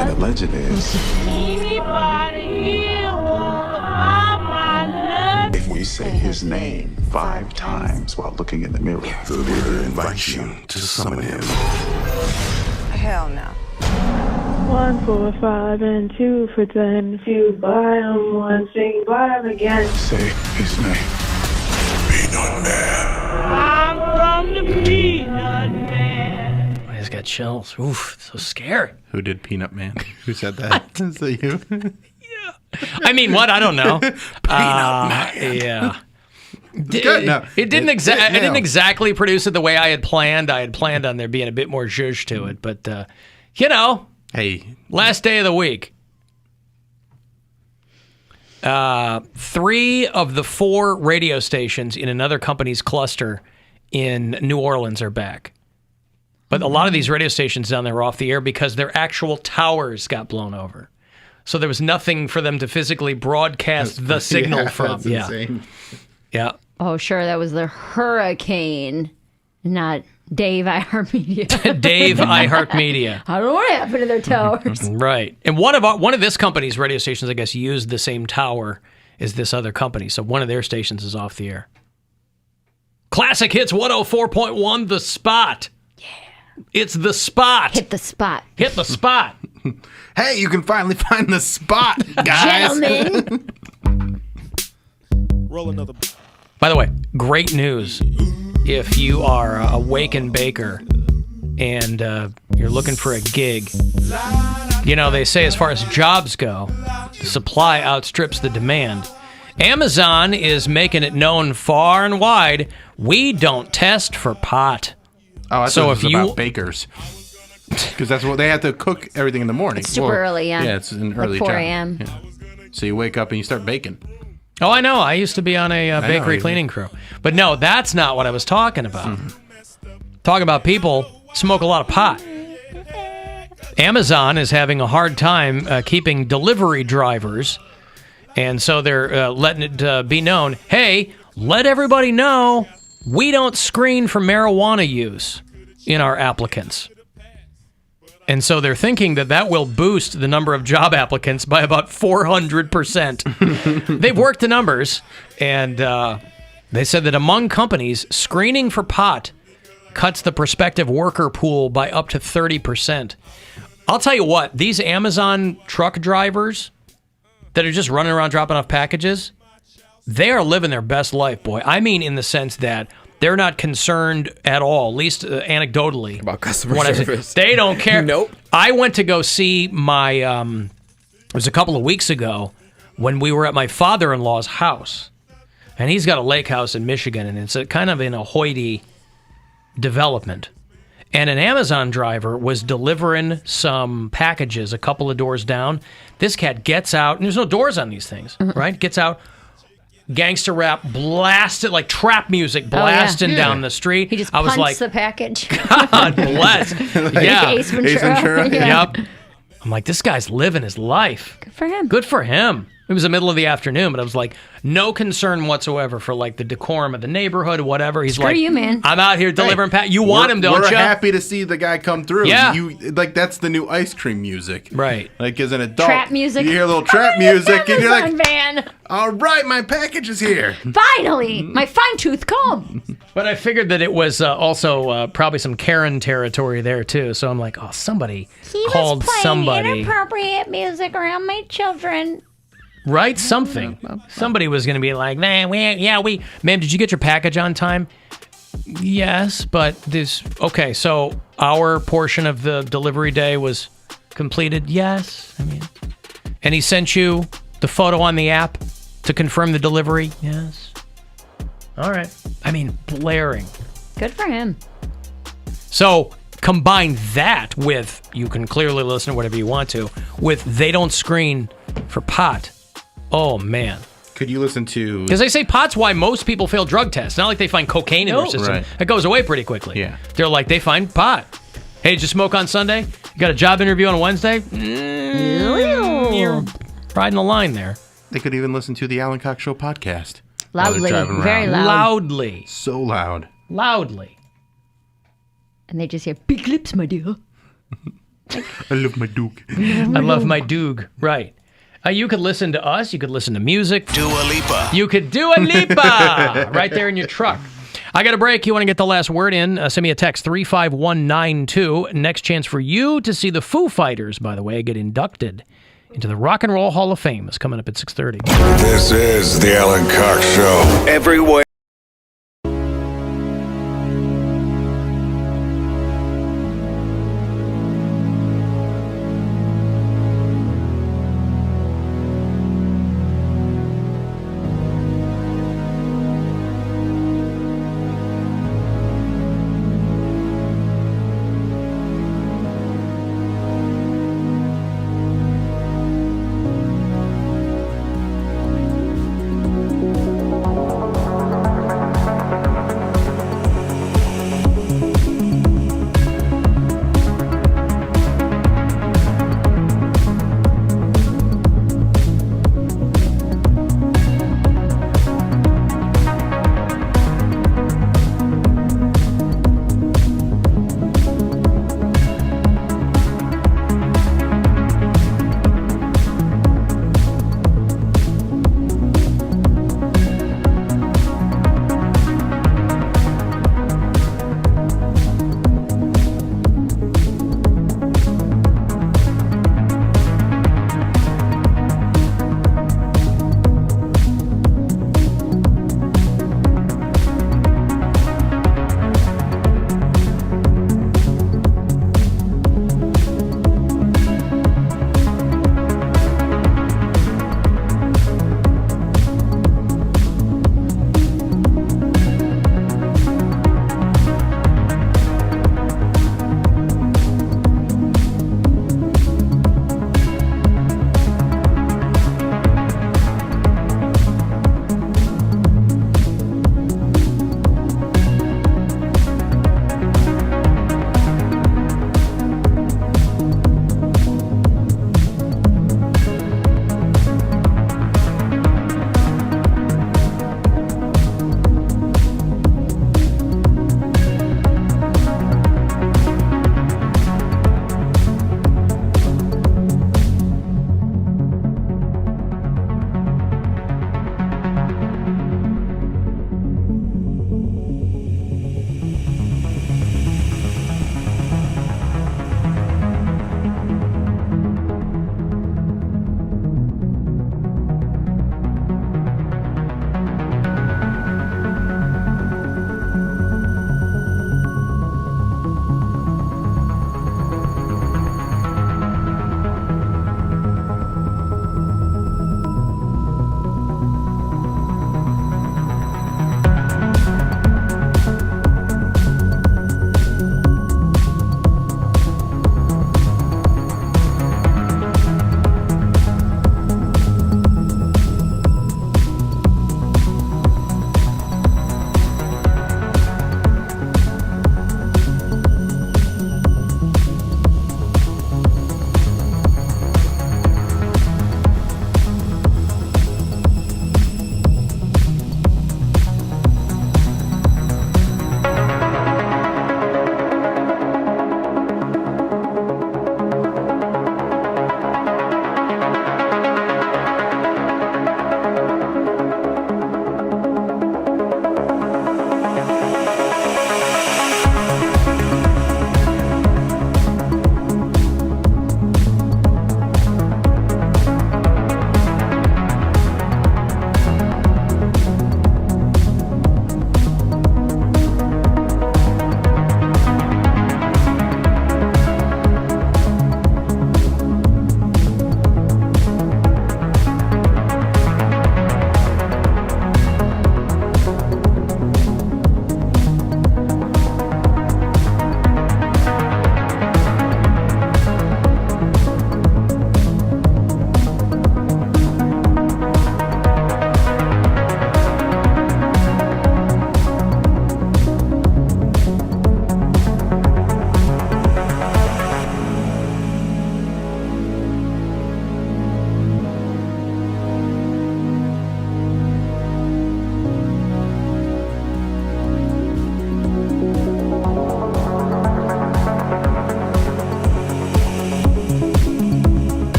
And the legend is, if we say his name 5 times while looking in the mirror, the mirror invites you to summon him. Hell no. 1 for 5 and 2 for 10. If you buy 'em once, sing buy 'em again. Say his name. Peanut Man. I'm from the Peanut Man. I just got chills. Oof, so scary. Who did Peanut Man? Who said that? Is that you? I mean, what? I don't know. Peanut Man. Yeah. Good. No, I didn't exactly produce it the way I had planned. I had planned on there being a bit more zhuzh to it, but hey, last day of the week. 3 of the 4 radio stations in another company's cluster in New Orleans are back. But a lot of these radio stations down there are off the air because their actual towers got blown over. So there was nothing for them to physically broadcast the signal from. That's insane. Yeah. Oh, sure, that was the hurricane, not Dave iHeartMedia. Dave iHeartMedia. I don't know what happened to their towers. Right. And one of this company's radio stations, I guess, used the same tower as this other company. So one of their stations is off the air. Classic Hits 104.1, The Spot. Yeah. It's The Spot. Hit the spot. Hit the spot. Hey, you can finally find the spot, guys. Gentlemen. Roll another. By the way, great news. If you are a wake and baker and you're looking for a gig, you know, they say as far as jobs go, the supply outstrips the demand. Amazon is making it known far and wide, we don't test for pot. Oh, I thought it was about bakers. Because that's what they have to cook everything in the morning. It's super early, yeah. Yeah, it's an early like 4 job. a.m. Yeah. So you wake up and you start baking. Oh, I know. I used to be on a bakery cleaning crew. But no, that's not what I was talking about. Talking about people smoke a lot of pot. Amazon is having a hard time keeping delivery drivers. And so they're letting it be known, hey, let everybody know we don't screen for marijuana use in our applicants. And so they're thinking that will boost the number of job applicants by about 400%. They've worked the numbers, and they said that among companies, screening for pot cuts the prospective worker pool by up to 30%. I'll tell you what, these Amazon truck drivers that are just running around dropping off packages, they are living their best life, boy. I mean in the sense that they're not concerned at all, at least anecdotally. About customer service. They don't care. Nope. I went to go see my, it was a couple of weeks ago when we were at my father-in-law's house. And he's got a lake house in Michigan, and it's kind of in a hoity development. And an Amazon driver was delivering some packages a couple of doors down. This cat gets out, and there's no doors on these things, right? Gets out, gangster rap, blasted, like trap music blasting down the street. He just I was punts like, the package. God bless. Yeah. Ace Ventura. Yep. I'm like, this guy's living his life. Good for him. Good for him. It was the middle of the afternoon, but I was like, no concern whatsoever for like the decorum of the neighborhood, whatever. He's Screw like, you, man. I'm out here delivering You want him, don't you? We're happy to see the guy come through. Yeah. Like that's the new ice cream music. Right. Like as an adult. Trap music. You hear a little trap music and you're like, van. all right, my package is here. Finally, my fine tooth comb. But I figured that it was also probably some Karen territory there too. So I'm like, oh, somebody called somebody. Inappropriate music around my children. Right? Something. Somebody was going to be like, ma'am, did you get your package on time? Yes, but this, okay, so our portion of the delivery day was completed? Yes. I mean, and he sent you the photo on the app to confirm the delivery? Yes. All right. I mean, blaring. Good for him. So combine that with, you can clearly listen to whatever you want to, with they don't screen for pot. Oh, man. Could you listen to... Because they say pot's why most people fail drug tests. Not like they find cocaine in their system. Right. It goes away pretty quickly. Yeah. They're like, they find pot. Hey, did you smoke on Sunday? You got a job interview on a Wednesday? You're riding the line there. They could even listen to the Alan Cox Show podcast. Loudly. Very loud. Loudly. So loud. Loudly. And they just hear, big lips, my dear. I love my Duke. I love my Doog. Right. You could listen to us. You could listen to music. Dua Lipa. You could Dua Lipa right there in your truck. I got a break. You want to get the last word in? Send me a text, 35192. Next chance for you to see the Foo Fighters, by the way, get inducted into the Rock and Roll Hall of Fame. It's coming up at 6:30. This is the Alan Cox Show. Everywhere.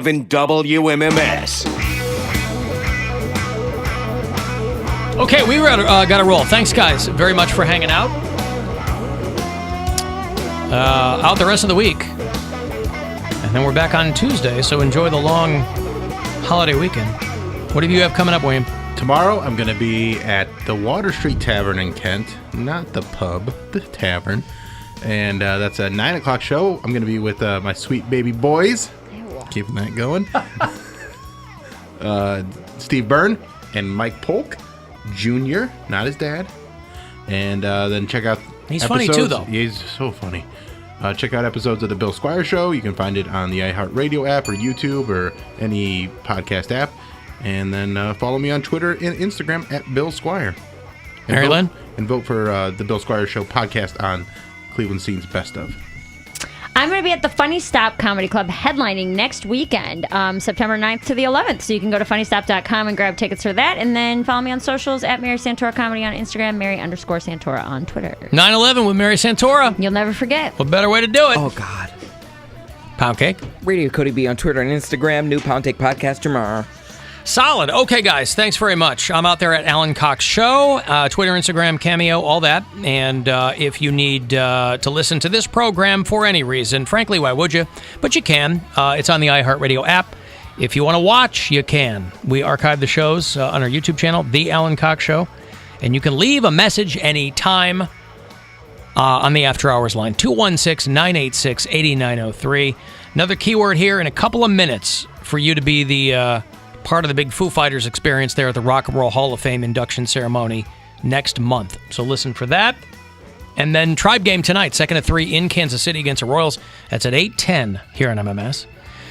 94.7 WMMS. Okay, we got to roll. Thanks, guys, very much for hanging out. Out the rest of the week. And then we're back on Tuesday, so enjoy the long holiday weekend. What do you have coming up, William? Tomorrow, I'm going to be at the Water Street Tavern in Kent. Not the pub, the tavern. And that's a 9 o'clock show. I'm going to be with my sweet baby boys. Keeping that going. Steve Byrne and Mike Polk Jr., not his dad. And then check out He's episodes. funny, too, though. He's so funny. Check out episodes of The Bill Squire Show. You can find it on the iHeartRadio app or YouTube or any podcast app. And then follow me on Twitter and Instagram at Bill Squire. And Mary Lynn? And vote for the Bill Squire Show podcast on Cleveland Scene's Best Of. I'm going to be at the Funny Stop Comedy Club headlining next weekend, September 9th to the 11th. So you can go to funnystop.com and grab tickets for that. And then follow me on socials at Mary Santora Comedy on Instagram, Mary_Santora on Twitter. 9/11 with Mary Santora. You'll never forget. What better way to do it? Oh, God. Poundcake. Radio Cody B on Twitter and Instagram. New Poundcake podcast tomorrow. Solid. Okay, guys, thanks very much. I'm out there at Alan Cox Show, Twitter, Instagram, Cameo, all that. And if you need to listen to this program for any reason, frankly, why would you? But you can. It's on the iHeartRadio app. If you want to watch, you can. We archive the shows on our YouTube channel, The Alan Cox Show. And you can leave a message anytime on the After Hours line, 216-986-8903. Another keyword here in a couple of minutes for you to be the... part of the big Foo Fighters experience there at the Rock and Roll Hall of Fame induction ceremony next month. So listen for that. And then Tribe Game tonight, 2nd at 3 in Kansas City against the Royals. That's at 8:10 here on MMS.